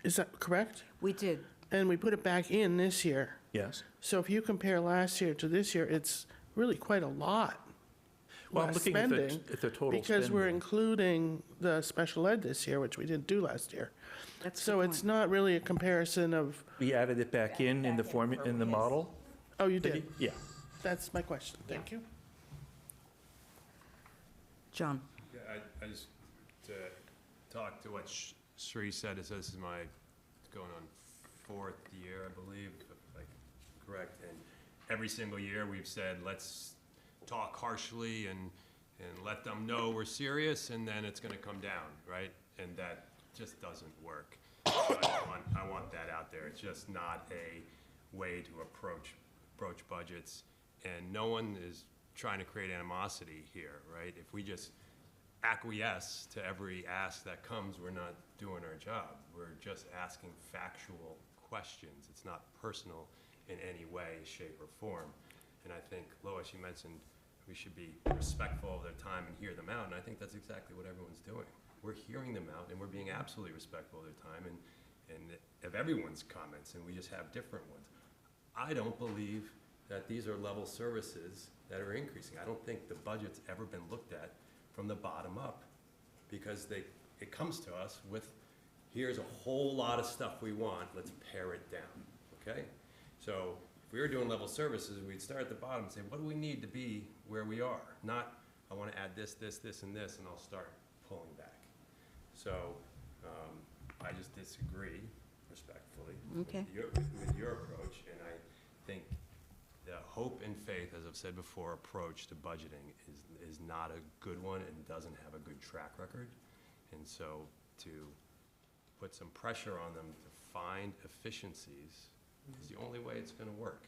is that correct? We did. And we put it back in this year. Yes. So if you compare last year to this year, it's really quite a lot. Well, I'm less looking spending, at the total because we're spending. including the special ed this year, which we didn't do last year. That's a So good it's point. not really a comparison of, We added it back in the in the model? oh, you did? Yeah. That's my question. Thank you. John? Yeah, I just, to talk to what Sri said, it says this is my, going on 4th year, I believe, if I'm correct. And every single year, we've said, let's talk harshly and let them know we're serious, and then it's gonna come down, right? And that just doesn't work. So I want that out there. It's just not a way to approach budgets. And no one is trying to create animosity here, right? If we just acquiesce to every ask that comes, we're not doing our job. We're just asking factual questions. It's not personal in any way, shape, or form. And I think, Lois, you mentioned we should be respectful of their time and hear them out, and I think that's exactly what everyone's doing. We're hearing them out, and we're being absolutely respectful of their time and of everyone's comments, and we just have different ones. I don't believe that these are level services that are increasing. I don't think the budget's ever been looked at from the bottom up, because it comes to us with, here's a whole lot of stuff we want, let's pare it down, okay? So if we were doing level services, we'd start at the bottom and say, what do we need to be where we are? Not, I want to add this, this, this, and this, and I'll start pulling back. So I just disagree respectfully Okay. with your approach, and I think the hope and faith, as I've said before, approach to budgeting is not a good one and doesn't have a good track record. And so to put some pressure on them to find efficiencies is the only way it's going to work.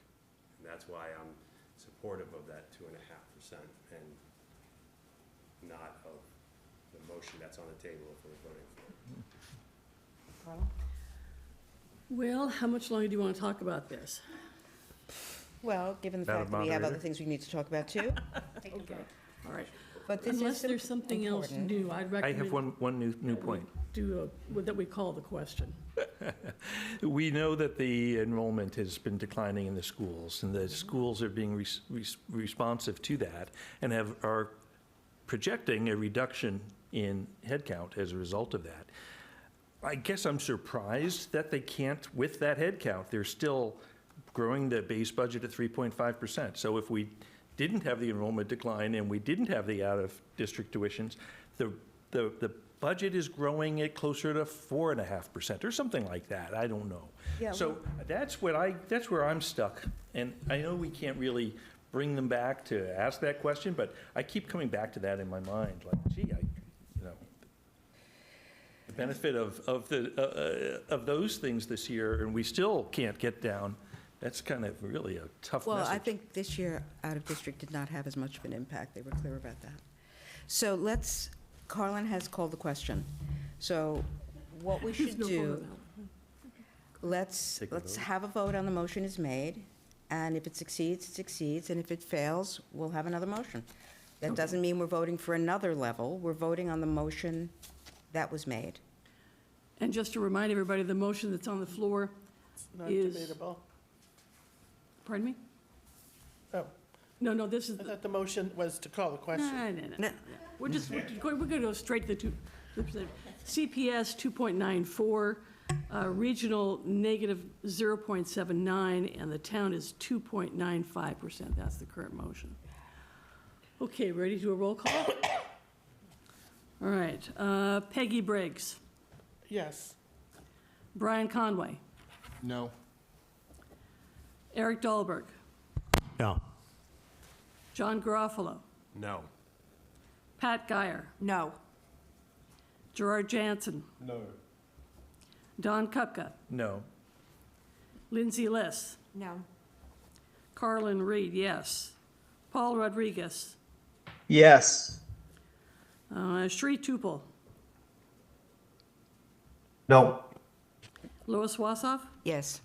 And that's why I'm supportive of that 2.5% and not of the motion that's on the table if we're voting for it. Well, how much longer do you want to talk about this? Well, given the Madam fact that we have other Moderator? things we need to talk about too. Okay, all right. But this Unless is there's something else important. new, I'd I recommend. have one new point. Do what that we call the question. We know that the enrollment has been declining in the schools, and the schools are being responsive to that and are projecting a reduction in headcount as a result of that. I guess I'm surprised that they can't, with that headcount, they're still growing the base budget at 3.5%. So if we didn't have the enrollment decline and we didn't have the out-of-district tuitions, the budget is growing at closer to 4.5% or something like that. I don't know. Yeah, So that's where I'm stuck. And I know we can't really bring them back to ask that question, but I keep coming back to that in my mind. Like, gee, the benefit of those things this year, and we still can't get down. That's kind of really a tough Well, message. I think this year, out-of-district did not have as much of an impact. They were clear about that. So Carlin has called the question. So what we should no vote on do, that one. let's Take a vote. have a vote on the motion is made, and if it succeeds, it succeeds, and if it fails, we'll have another motion. That doesn't mean we're voting for another level. We're voting on the motion that was made. And just to remind everybody, the motion that's on the floor It's not is. debatable. Pardon me? Oh, No, this is. I thought the motion was to call the question. No. We're going to go straight to the CPS 2.94, regional negative 0.79, and the town is 2.95%. That's the current motion. Okay, ready to do a roll call? All right, Peggy Briggs, Yes. Brian Conway, No. Eric Dahlberg, No. John Garofalo, No. Pat Geyer, No. Gerard Jansen, No. Don Kupka, No. Lindsay Liss, No. Carlin Reed, yes. Paul Rodriguez, Yes. Sri Tupel, No. Lois Wassoff. Yes.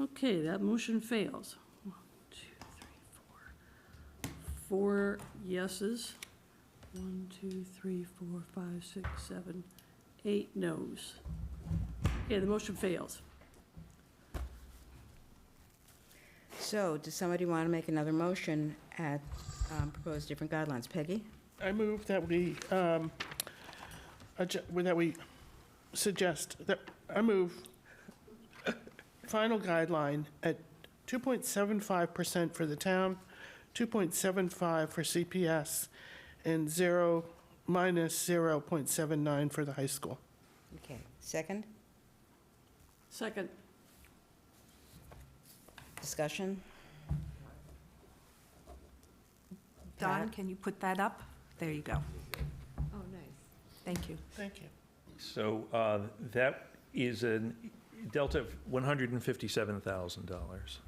Okay, that motion fails. 1, 2, 3, 4. 4 yeses. 1, 2, 3, 4, 5, 6, 7, 8 noes. Okay, the motion fails. So, does somebody want to make another motion at propose different guidelines? Peggy? I move that we, I move final guideline at 2.75% for the town, 2.75 for CPS, and -0.79 for the high school. Okay, second? Second. Discussion? Don, Pat? can you put that up? There you go. Oh, nice. Thank you. Thank you. So that is a delta of $157,000.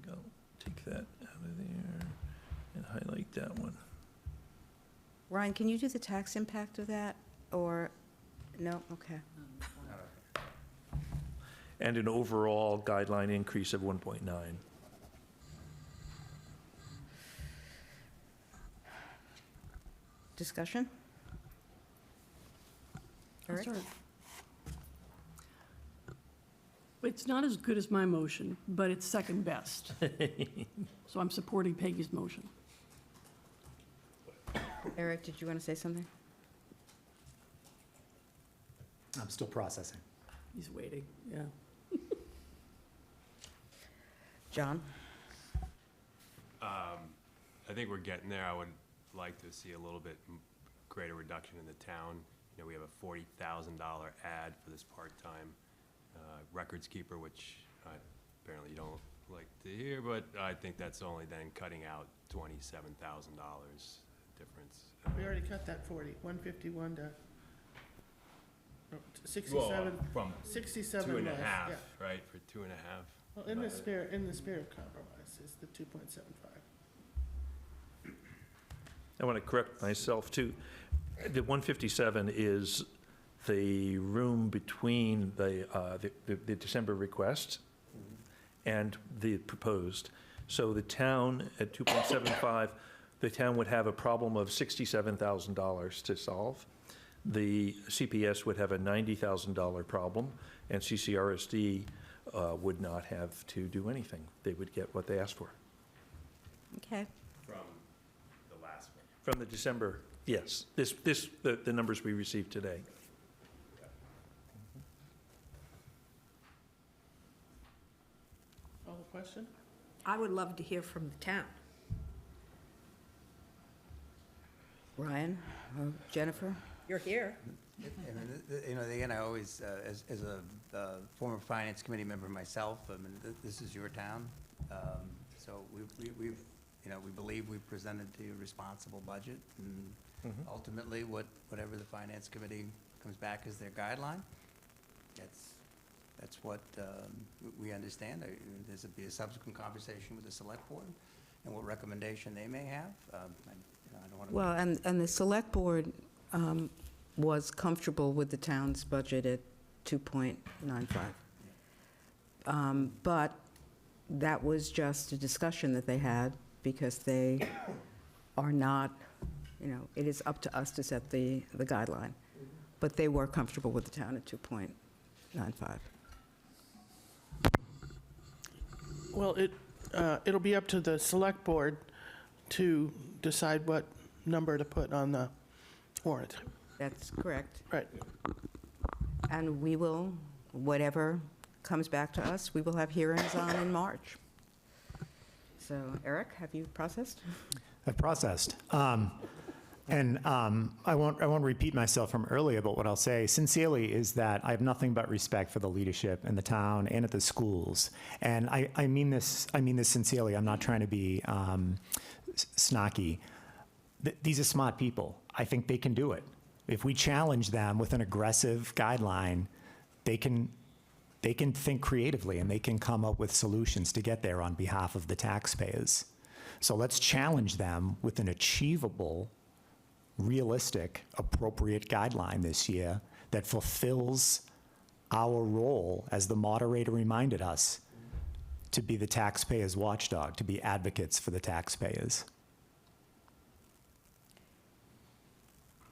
Go, take that out of there and highlight that one. Ryan, can you do the tax impact of that, or, no? Okay. And an overall guideline increase of 1.9. Discussion? Eric? Sorry. It's not as good as my motion, but it's second best. So I'm supporting Peggy's motion. Eric, did you want to say something? I'm still processing. He's waiting, yeah. John? I think we're getting there. I would like to see a little bit greater reduction in the town. You know, we have a $40,000 ad for this part-time records keeper, which apparently you don't like to hear, but I think that's only then cutting out $27,000 difference. We already cut that 151 to Well, 67, from 67 2.5, less, yeah. right, for 2.5. Well, in the spirit of compromise is the 2.75. I want to correct myself, too. The 157 is the room between the December request and the proposed. So the town, at 2.75, the town would have a problem of $67,000 to solve. The CPS would have a $90,000 problem, and CCRSD would not have to do anything. They would get what they asked for. Okay. From the last one. From the December, yes. The numbers we received today. Call the question? I would love to hear from the town. Ryan? Or Jennifer? You're here. You know, again, I always, as a former finance committee member myself, I mean, this is your town. So we've, you know, we believe we've presented to you a responsible budget, and ultimately, whatever the finance committee comes back as their guideline, that's what we understand. There's be a subsequent conversation with the select board and what recommendation they may have. I don't want to. Well, and the select board was comfortable with the town's budget at 2.95. But that was just a discussion that they had, because they are not, you know, it is up to us to set the guideline. But they were comfortable with the town at 2.95. Well, it'll be up to the select board to decide what number to put on the warrant. That's correct. Right. And we will, whatever comes back to us, we will have hearings on in March. So, Eric, have you processed? I've processed. And I won't repeat myself from earlier, but what I'll say sincerely is that I have nothing but respect for the leadership in the town and at the schools. And I mean this sincerely. I'm not trying to be snarky. These are smart people. I think they can do it. If we challenge them with an aggressive guideline, they can think creatively, and they can come up with solutions to get there on behalf of the taxpayers. So let's challenge them with an achievable, realistic, appropriate guideline this year that fulfills our role, as the moderator reminded us, to be the taxpayers' watchdog, to be advocates for the taxpayers.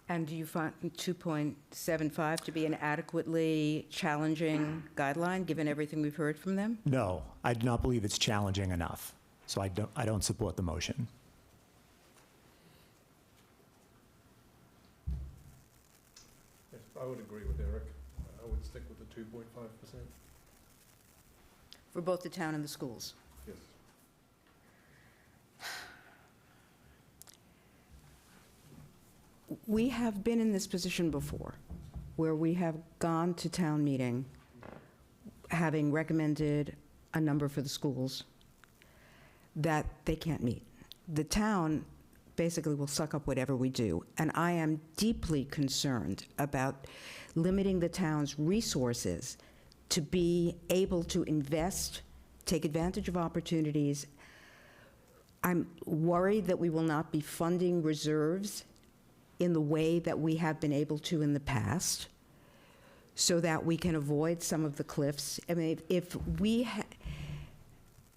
And do you find 2.75 to be an adequately challenging guideline, given everything we've heard from them? No, I do not believe it's challenging enough, so I don't support the motion. Yes, I would agree with Eric. I would stick with the 2.5%. For both the town and the schools? Yes. We have been in this position before, where we have gone to town meeting, having recommended a number for the schools that they can't meet. The town basically will suck up whatever we do, and I am deeply concerned about limiting the town's resources to be able to invest, take advantage of opportunities. I'm worried that we will not be funding reserves in the way that we have been able to in the past, so that we can avoid some of the cliffs. I mean, if we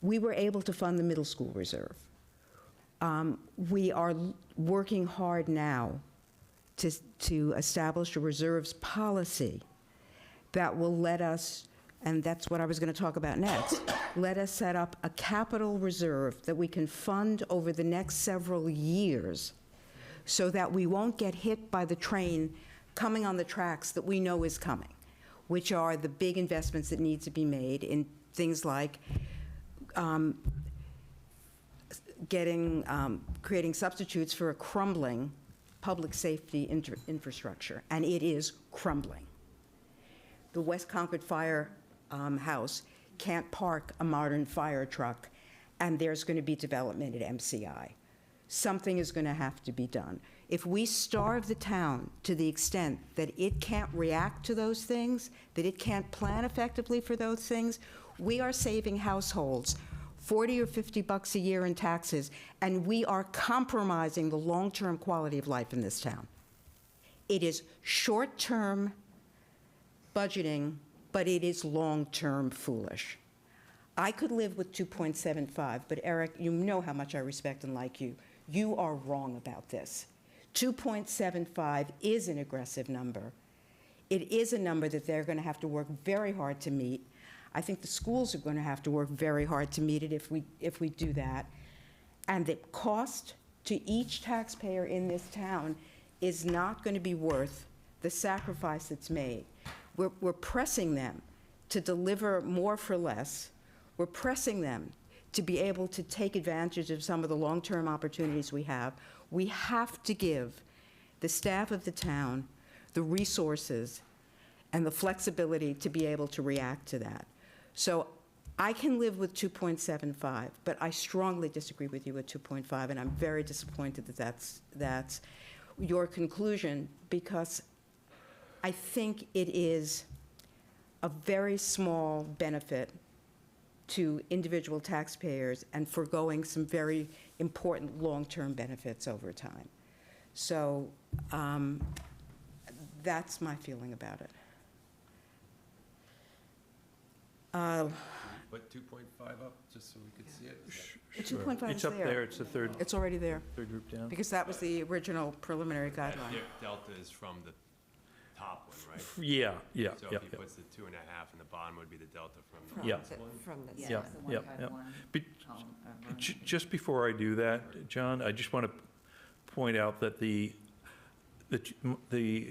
were able to fund the middle school reserve. We are working hard now to establish a reserves policy that will let us, and that's what I was going to talk about next, let us set up a capital reserve that we can fund over the next several years, so that we won't get hit by the train coming on the tracks that we know is coming, which are the big investments that need to be made in things like creating substitutes for a crumbling public safety infrastructure, and it is crumbling. The West Concord Fire House can't park a modern fire truck, and there's going to be development at MCI. Something is going to have to be done. If we starve the town to the extent that it can't react to those things, that it can't plan effectively for those things, we are saving households $40 or $50 a year in taxes, and we are compromising the long-term quality of life in this town. It is short-term budgeting, but it is long-term foolish. I could live with 2.75, but Eric, you know how much I respect and like you. You are wrong about this. 2.75 is an aggressive number. It is a number that they're going to have to work very hard to meet. I think the schools are going to have to work very hard to meet it if we do that. And the cost to each taxpayer in this town is not going to be worth the sacrifice that's made. We're pressing them to deliver more for less. We're pressing them to be able to take advantage of some of the long-term opportunities we have. We have to give the staff of the town the resources and the flexibility to be able to react to that. So I can live with 2.75, but I strongly disagree with you at 2.5, and I'm very disappointed that that's your conclusion, because I think it is a very small benefit to individual taxpayers and foregoing some very important long-term benefits over time. So that's my feeling about it. Put 2.5 up, just so we could see it. The 2.5 is It's up there, it's the third. It's already there, Third group down. because that was the original preliminary guideline. Delta is from the top one, right? Yeah, yeah, So yeah, if he yeah. puts the 2.5, and the bottom would be the delta from the Yeah. last one? From the. Yeah, yeah, yeah. But just before I do that, John, I just want to point out that the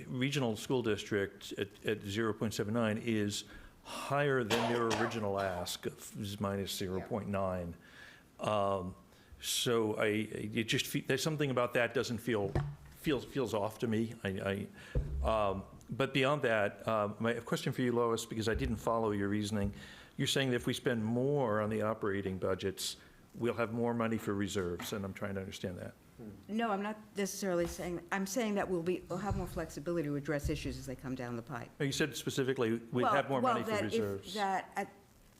regional school district at 0.79 is higher than their original ask, is minus 0.9. So it just, there's something about that doesn't feels off to me. But beyond that, my question for you, Lois, because I didn't follow your reasoning. You're saying that if we spend more on the operating budgets, we'll have more money for reserves, and I'm trying to understand that. No, I'm not necessarily saying, I'm saying that we'll have more flexibility to address issues as they come down the pipe. Oh, you said specifically we'd have more money for reserves.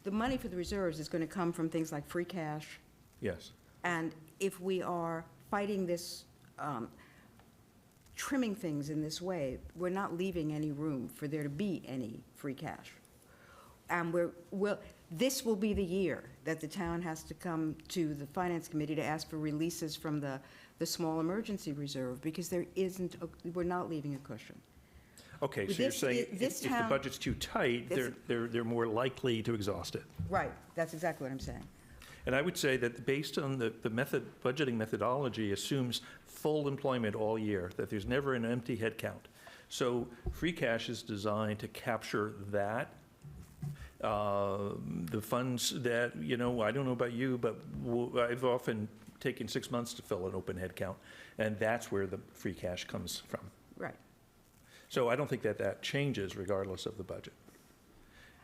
The money for the reserves is going to come from things like free cash. Yes. And if we are fighting this, trimming things in this way, we're not leaving any room for there to be any free cash. And this will be the year that the town has to come to the Finance Committee to ask for releases from the the small emergency reserve, because there isn't, we're not leaving a cushion. Okay, so With you're this- saying this if the town- budget's too tight, this- they're more likely to exhaust it. Right, that's exactly what I'm saying. And I would say that based on the budgeting methodology assumes full employment all year, that there's never an empty head count. So free cash is designed to capture that. The funds that, I don't know about you, but I've often taken 6 months to fill an open head count, and that's where the free cash comes from. Right. So I don't think that changes regardless of the budget.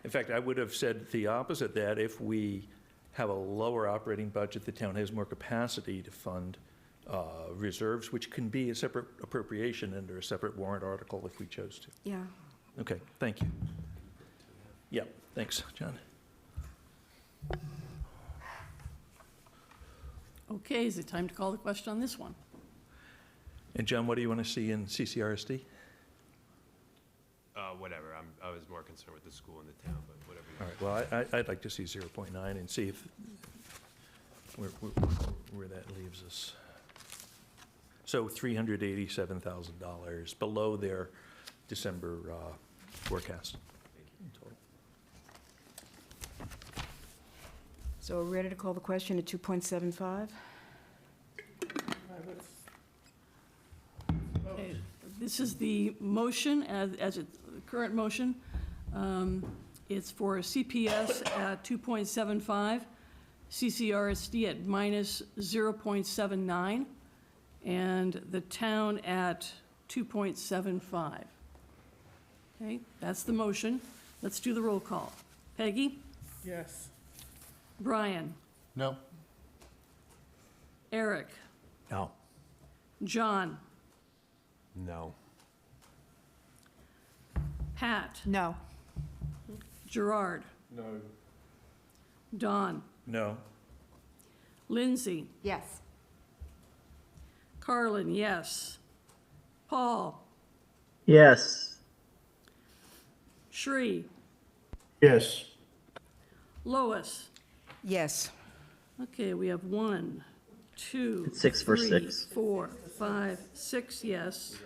In fact, I would have said the opposite, that if we have a lower operating budget, the town has more capacity to fund reserves, which can be a separate appropriation under a separate warrant article if we chose to. Yeah. Okay, thank you. Yeah, thanks, John. Okay, is it time to call the question on this one? And John, what do you want to see in CCRSD? Whatever, I was more concerned with the school and the town, but whatever. All right, well, I'd like to see 0.9 and see if, where that leaves us. So $387,000 below their December forecast. in total. So we're ready to call the question at 2.75? Okay, this is the motion, as it, the current motion. It's for CPS at 2.75, CCRSD at minus 0.79, and the town at 2.75. Okay, that's the motion. Let's do the roll call. Peggy? Yes. Brian? No. Eric? No. John? No. Pat? No. Gerard? No. Don? No. Lindsay? Yes. Carlin, yes. Paul? Yes. Shree? Yes. Lois? Yes. Okay, we have 1, 2, It's 6 for 3, 6. 4, 5, 6 yes.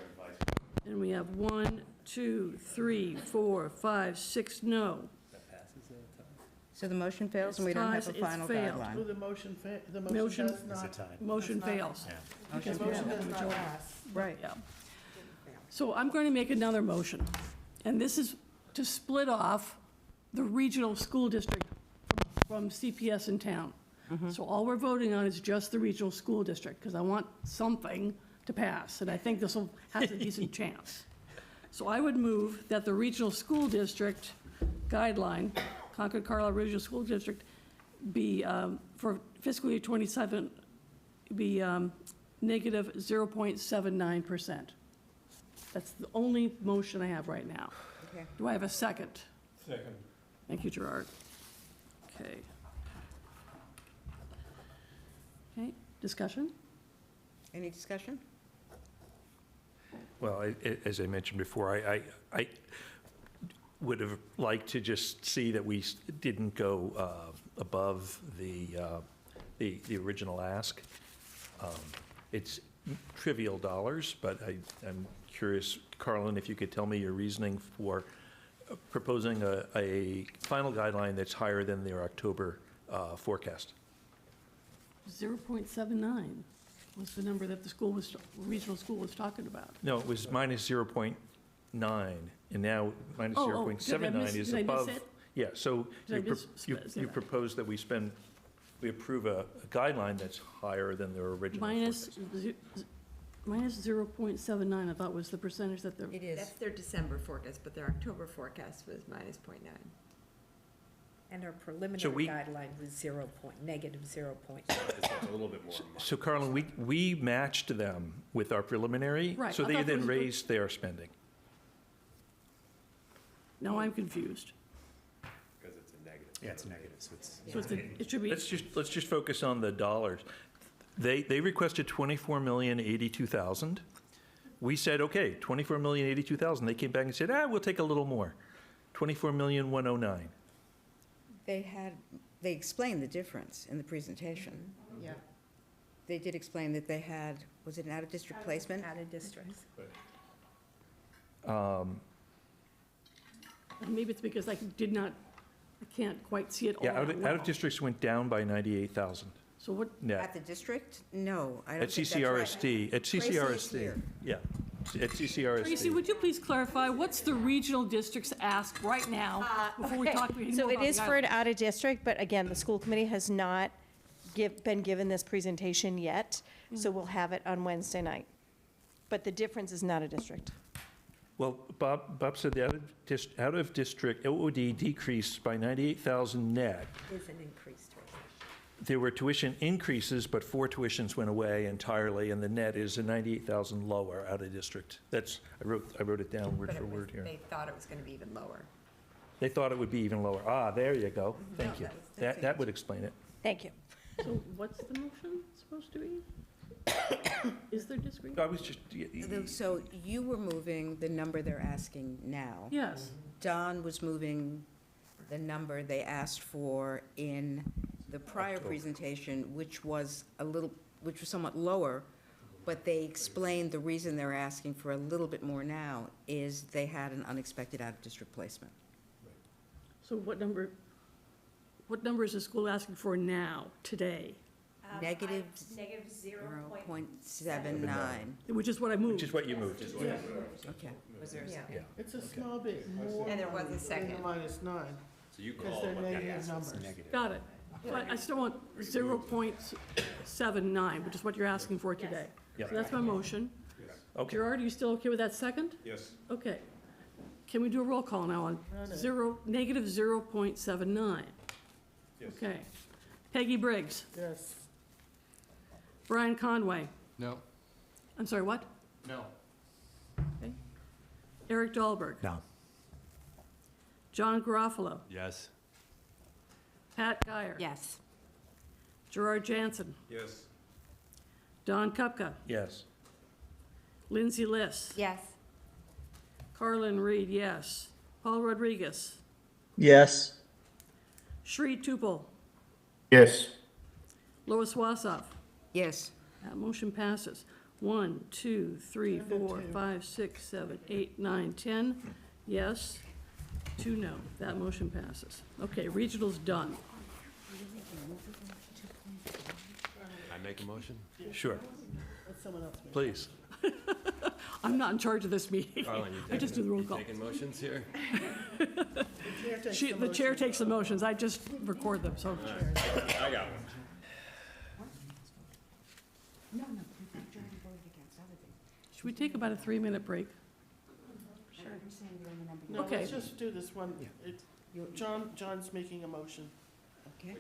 And we have 1, 2, 3, 4, 5, 6 no. So the motion fails and we don't have a It's final failed. guideline? The motion, the Motion- motion does not. Motion fails. Motion The motion fails. does not pass. Right. Yeah. So I'm going to make another motion, and this is to split off the regional school district from CPS in town. So all we're voting on is just the regional school district, because I want something to pass, and I think this will have a decent chance. So I would move that the regional school district guideline, Concord Carlisle Regional School District, be, for fiscal year '27, be negative 0.79%. That's the only motion I have right now. Okay. Do I have a second? Second. Thank you, Gerard. Okay. Okay, discussion? Any discussion? Well, as I mentioned before, I would have liked to just see that we didn't go above the original ask. It's trivial dollars, but I'm curious, Carlin, if you could tell me your reasoning for proposing a final guideline that's higher than their October forecast. 0.79 was the number that the school was, regional school was talking about. No, it was minus 0.9, and now minus Oh, oh, did I 0.79 miss- is did I miss above. it? Yeah, so Did I you miss- say you that? propose that we approve a guideline that's higher than their original Minus, forecast. minus 0.79, I thought was the percentage that the, It is. That's their December forecast, but their October forecast was minus 0.9. And our preliminary So we- guideline was negative 0.9. It's a little bit more. So Carlin, we matched them with our preliminary, Right, so I they thought there then was a- raised their spending. now I'm confused. Because it's a negative. Yeah, it's negative, so it's. So it's it should be, Let's just focus on the dollars. They requested 24,082,000. We said, okay, 24,082,000. They came back and said, we'll take a little more, 24,109,000. They explained the difference in the presentation. Yeah. They did explain that they had, was it an out-of-district placement? Out of districts. Maybe it's because I can't quite see it all Yeah, that well. out of districts went down by 98,000 So what, net. At the district? No, I don't At think that's right. CCRSD, at Tracy is CCRSD, here. yeah, at CCRSD. Tracy, would you please clarify, what's the regional district's ask right now before we Okay, talk any so more it about is the for an guidelines? out-of-district, but again, the school committee has not been given this presentation yet, so we'll have it on Wednesday night. But the difference is not a district. Well, Bob said the out of district OOD decreased by 98,000 net. Is an increased rate. There were tuition increases, but 4 tuitions went away entirely, and the net is a 98,000 lower out of district. That's, I wrote it down word But for it was, word here. they thought it was gonna be even lower. They thought it would be even lower. Ah, there you go. Thank No, you. that's That would explain it. Thank you. So what's the motion supposed to be? Is there disagreement? I was just, So you were moving the number they're asking now. Yes. Don was moving the number they asked for in the prior presentation, which was somewhat lower, but they explained the reason they're asking for a little bit more now is they had an unexpected out-of-district placement. So what number is the school asking for now, today? Negative Negative 0.79. Which is what I moved. which is what you moved. Okay. Was there a second? Yeah. It's a small bit more. And there was a than the second. -9, So you because call they're what that negative is. numbers. Got it. But I still want 0.79, which is what you're asking for today. Yep. So that's my motion. Okay. Gerard, are you still okay with that second? Yes. Okay. Can we do a roll call now on negative 0.79? Yes. Okay. Peggy Briggs, Yes. Brian Conway, No. I'm sorry, what? No. Eric Dahlberg, No. John Garofalo, Yes. Pat Geyer. Yes. Gerard Jansen, Yes. Don Kupka, Yes. Lindsay Liss, Yes. Carlin Reed, yes. Paul Rodriguez, Yes. Sri Tupel, Yes. Lois Wassoff. Yes. That motion passes. 1, 2, 3, 4, 5, 6, 7, 8, 9, 10. Yes. 2 no. That motion passes. Okay, regional's done. I make a motion? Sure, Let someone else make it. please. I'm not in charge of this meeting. Carlin, you I just do the roll you call. taking motions here? The chair takes the motions. I just record them, so. I got one. No, you've already voted against other things. Should we take about a 3-minute break? Sure. I'm saying the only number you- No, Okay. let's just do this one. John's making a motion, Okay.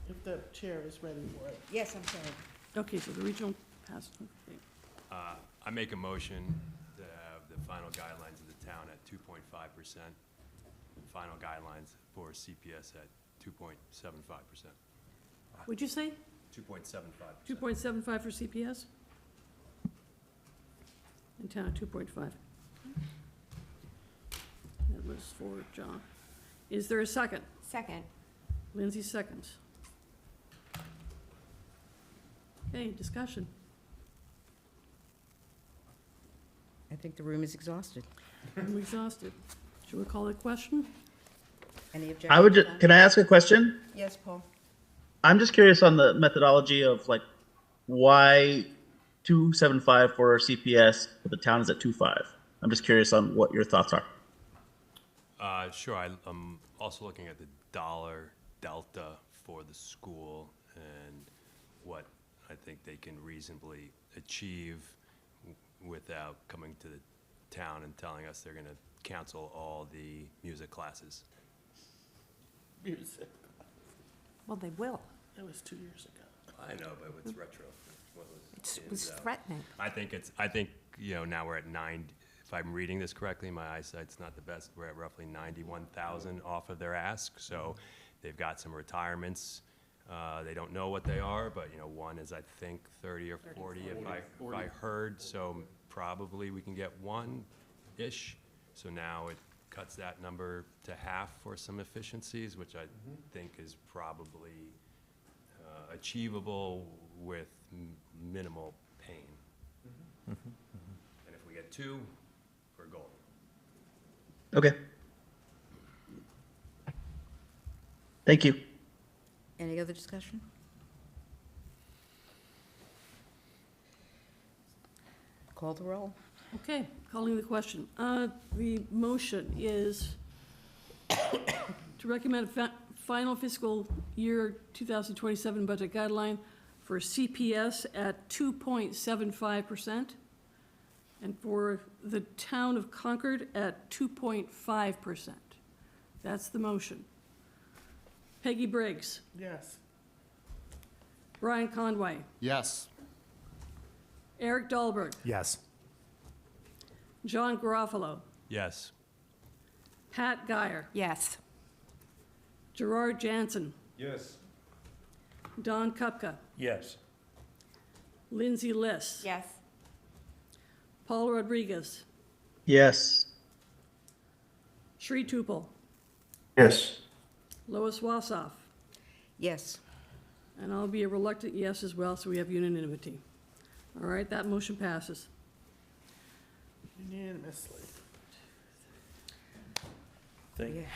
if the chair is ready for it. Yes, I'm sorry. Okay, so the regional passed. Okay. I make a motion to have the final guidelines of the town at 2.5%, and final guidelines for CPS at 2.75%. What'd you say? 2.75%. 2.75 for CPS? In town at 2.5. That was for John. Is there a second? Second. Lindsay seconds. Okay, discussion. I think the room is exhausted. I'm exhausted. Should we call it question? Any objections? I would can I ask a question? Yes, Paul. I'm just curious on the methodology of like why 275 for CPS, but the town is at 2.5. I'm just curious on what your thoughts are. Sure, I'm also looking at the dollar delta for the school and what I think they can reasonably achieve without coming to the town and telling us they're gonna cancel all the music classes. Music. Well, they will. That was 2 years ago. I know, but it's retro. It was threatening. I think, now we're at 9, if I'm reading this correctly, my eyesight's not the best, we're at roughly 91,000 off of their ask, so they've got some retirements. They don't know what they are, but, one is, I think, 30 or 40 if I heard, so probably we can get one-ish. So now it cuts that number to half for some efficiencies, which I think is probably achievable with minimal pain. And if we get 2, we're golden. Okay. Thank you. Any other discussion? Call the roll. Okay, calling the question. The motion is to recommend a final fiscal year 2027 budget guideline for CPS at 2.75% and for the town of Concord at 2.5%. That's the motion. Peggy Briggs, Yes. Brian Conway, Yes. Eric Dahlberg, Yes. John Garofalo, Yes. Pat Geyer, Yes. Gerard Jansen, Yes. Don Kupka, Yes. Lindsay Liss, Yes. Paul Rodriguez, Yes. Sri Tupel, Yes. Lois Wassoff, Yes. and I'll be a reluctant yes as well, so we have unanimity. All right, that motion passes. Unanimously. Thank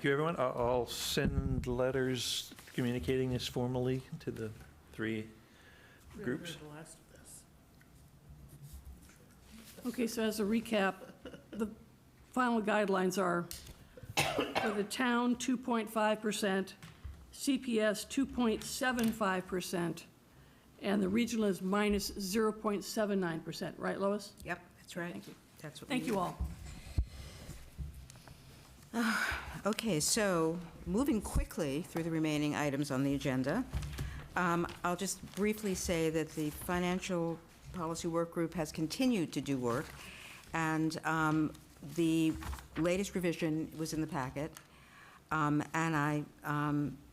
you, everyone. I'll send letters communicating this formally to the 3 groups. The last of this. Okay, so as a recap, the final guidelines are for the town, 2.5%, CPS, 2.75%, and the regional is minus 0.79%, right, Lois? Yep, that's right. Thank you. That's what we Thank you need. all. Okay, so moving quickly through the remaining items on the agenda, I'll just briefly say that the Financial Policy Work Group has continued to do work, and the latest revision was in the packet, and I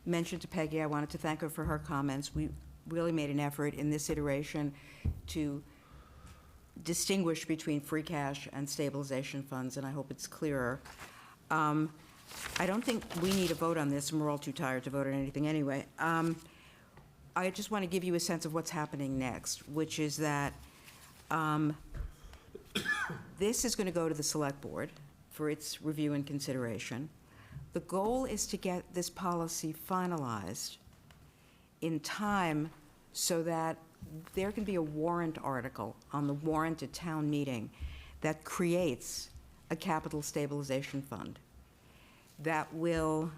mentioned to Peggy I wanted to thank her for her comments. We really made an effort in this iteration to distinguish between free cash and stabilization funds, and I hope it's clearer. I don't think we need a vote on this, and we're all too tired to vote on anything anyway. I just want to give you a sense of what's happening next, which is that this is going to go to the Select Board for its review and consideration. The goal is to get this policy finalized in time so that there can be a warrant article on the warrant at town meeting that creates a capital stabilization fund that will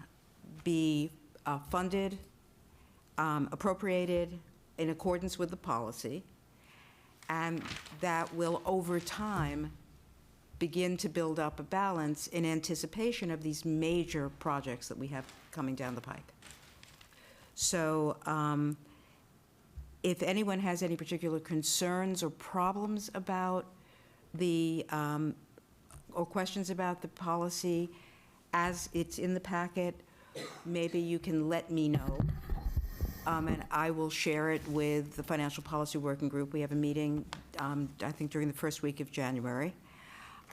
be funded, appropriated in accordance with the policy, and that will, over time, begin to build up a balance in anticipation of these major projects that we have coming down the pike. So if anyone has any particular concerns or problems about the, or questions about the policy as it's in the packet, maybe you can let me know. And I will share it with the Financial Policy Working Group. We have a meeting, I think, during the first week of January.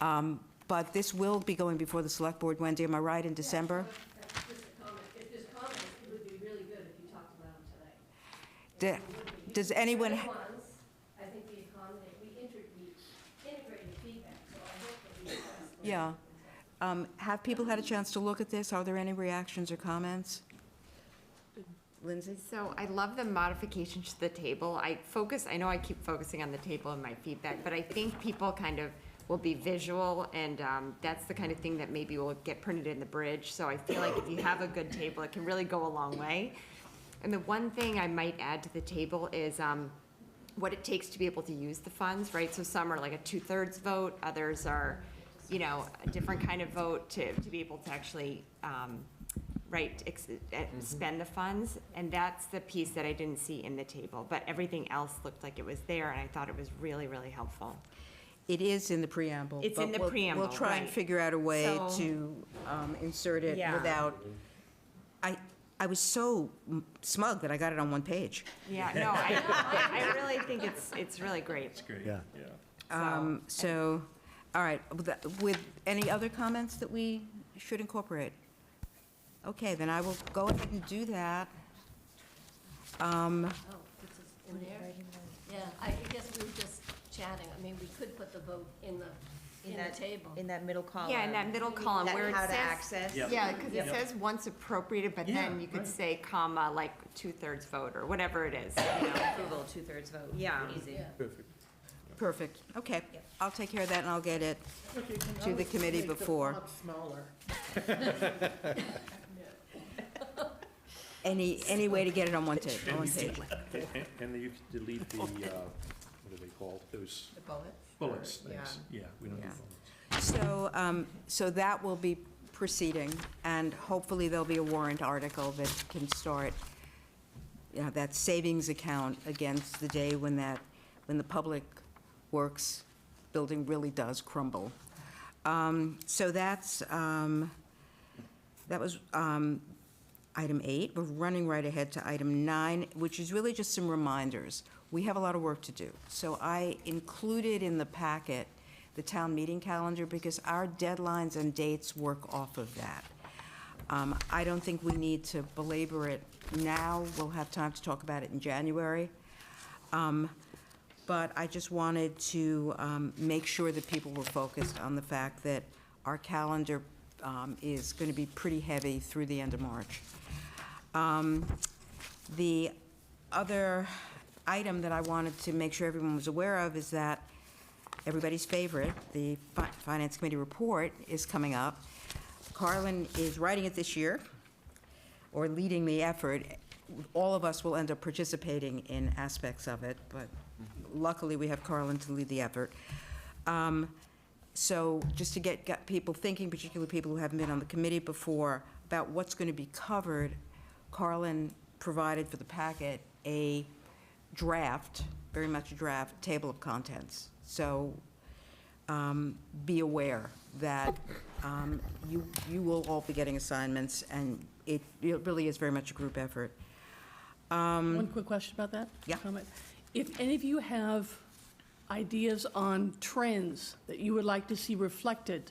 But this will be going before the Select Board. Wendy, am I right, in December? Just a comment. If there's comments, it would be really good if you talked about them tonight. Does anyone? I think we accommodate, we integrated feedback, so I hope that we address them. Yeah. Have people had a chance to look at this? Are there any reactions or comments? Lindsay? So I love the modifications to the table. I know I keep focusing on the table in my feedback, but I think people kind of will be visual, and that's the kind of thing that maybe will get printed in the bridge. So I feel like if you have a good table, it can really go a long way. And the one thing I might add to the table is what it takes to be able to use the funds, right? So some are like a 2/3 vote, others are, a different kind of vote to be able to actually spend the funds, and that's the piece that I didn't see in the table, but everything else looked like it was there, and I thought it was really, really helpful. It is in the preamble. It's but in the we'll- preamble, We'll try and right. figure out a way So- to insert it Yeah. without, I was so smug that I got it on one page. Yeah, no, I really think it's really great. It's great. Yeah. So, all right, with any other comments that we should incorporate? Okay, then I will go ahead and do that. Oh, this is in there? Yeah, I guess we were just chatting. I mean, we could put the vote in the table. In that middle column. Yeah, in that middle column That where it how to says. access. Yep. Yeah, because it Yep. says once appropriated, but Yeah, then you could right. say comma, like 2/3 vote or whatever it is, you know. Approval, 2/3 vote. Yeah. Easy. Perfect. Perfect, okay. I'll take care of that and I'll get it Look, you can to the always committee make the before. font smaller. Any way to get it on one page. And you can delete the, what are they called, those The bullets? bullets, thanks. Yeah, we don't need Yeah. bullets. So that will be proceeding, and hopefully there'll be a warrant article that can start, that savings account against the day when the public works building really does crumble. So that was item 8. We're running right ahead to item 9, which is really just some reminders. We have a lot of work to do. So I included in the packet the town meeting calendar because our deadlines and dates work off of that. I don't think we need to belabor it now. We'll have time to talk about it in January. But I just wanted to make sure that people were focused on the fact that our calendar is going to be pretty heavy through the end of March. The other item that I wanted to make sure everyone was aware of is that everybody's favorite, the Finance Committee report, is coming up. Carlin is writing it this year, or leading the effort. All of us will end up participating in aspects of it, but luckily we have Carlin to lead the effort. So just to get people thinking, particularly people who haven't been on the committee before, about what's going to be covered, Carlin provided for the packet a draft, very much a draft, table of contents. So be aware that you will all be getting assignments, and it really is very much a group effort. One quick question about that? Yeah. Comment. If any of you have ideas on trends that you would like to see reflected,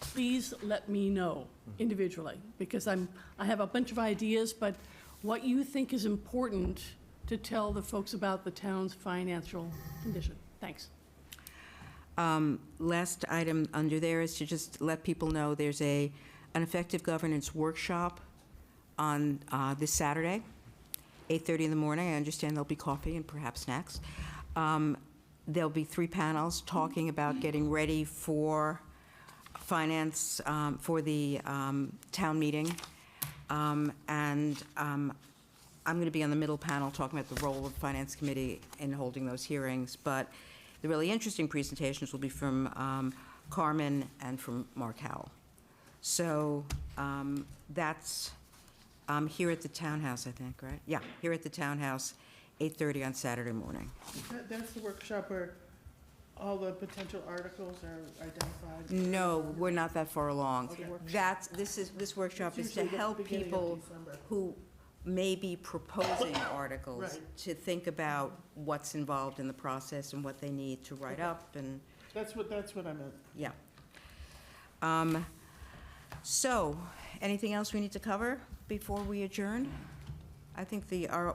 please let me know individually, because I have a bunch of ideas, but what you think is important to tell the folks about the town's financial condition. Thanks. Last item under there is to just let people know there's an effective governance workshop on this Saturday, 8:30 in the morning. I understand there'll be coffee and perhaps snacks. There'll be 3 panels talking about getting ready for finance, for the town meeting. I'm going to be on the middle panel talking about the role of the Finance Committee in holding those hearings. But the really interesting presentations will be from Carmen and from Mark Howell. So that's here at the Townhouse, I think, right? Yeah, here at the Townhouse, 8:30 on Saturday morning. That's the workshop where all the potential articles are identified? No, we're not that far along. Oh, the workshop. This workshop It's is to usually the help beginning of people December. who may be proposing articles Right. to think about what's involved in the process and what they need to write up, and, That's what I meant. yeah. So, anything else we need to cover before we adjourn? I think our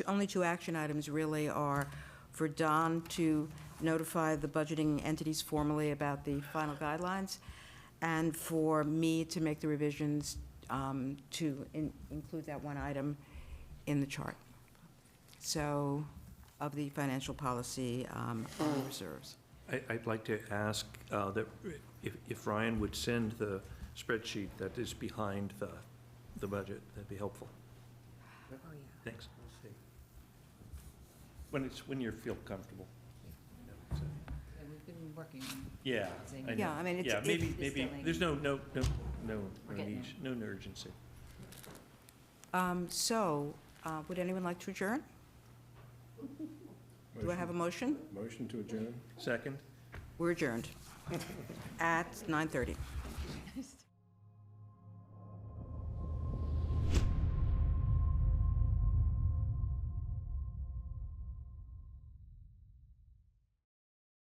only 2 action items really are for Don to notify the budgeting entities formally about the final guidelines, and for me to make the revisions to include that one item in the chart. So, of the financial policy reserves. I'd like to ask that if Ryan would send the spreadsheet that is behind the budget, that'd be helpful. Oh, yeah. Thanks. When you feel comfortable. Yeah, we've been working on. Yeah. I know. Yeah, I mean, it's- Yeah, maybe, it's there's We're getting no urgency. So, would anyone like to adjourn? Do I have a motion? Motion to adjourn? Second? We're adjourned at 9:30.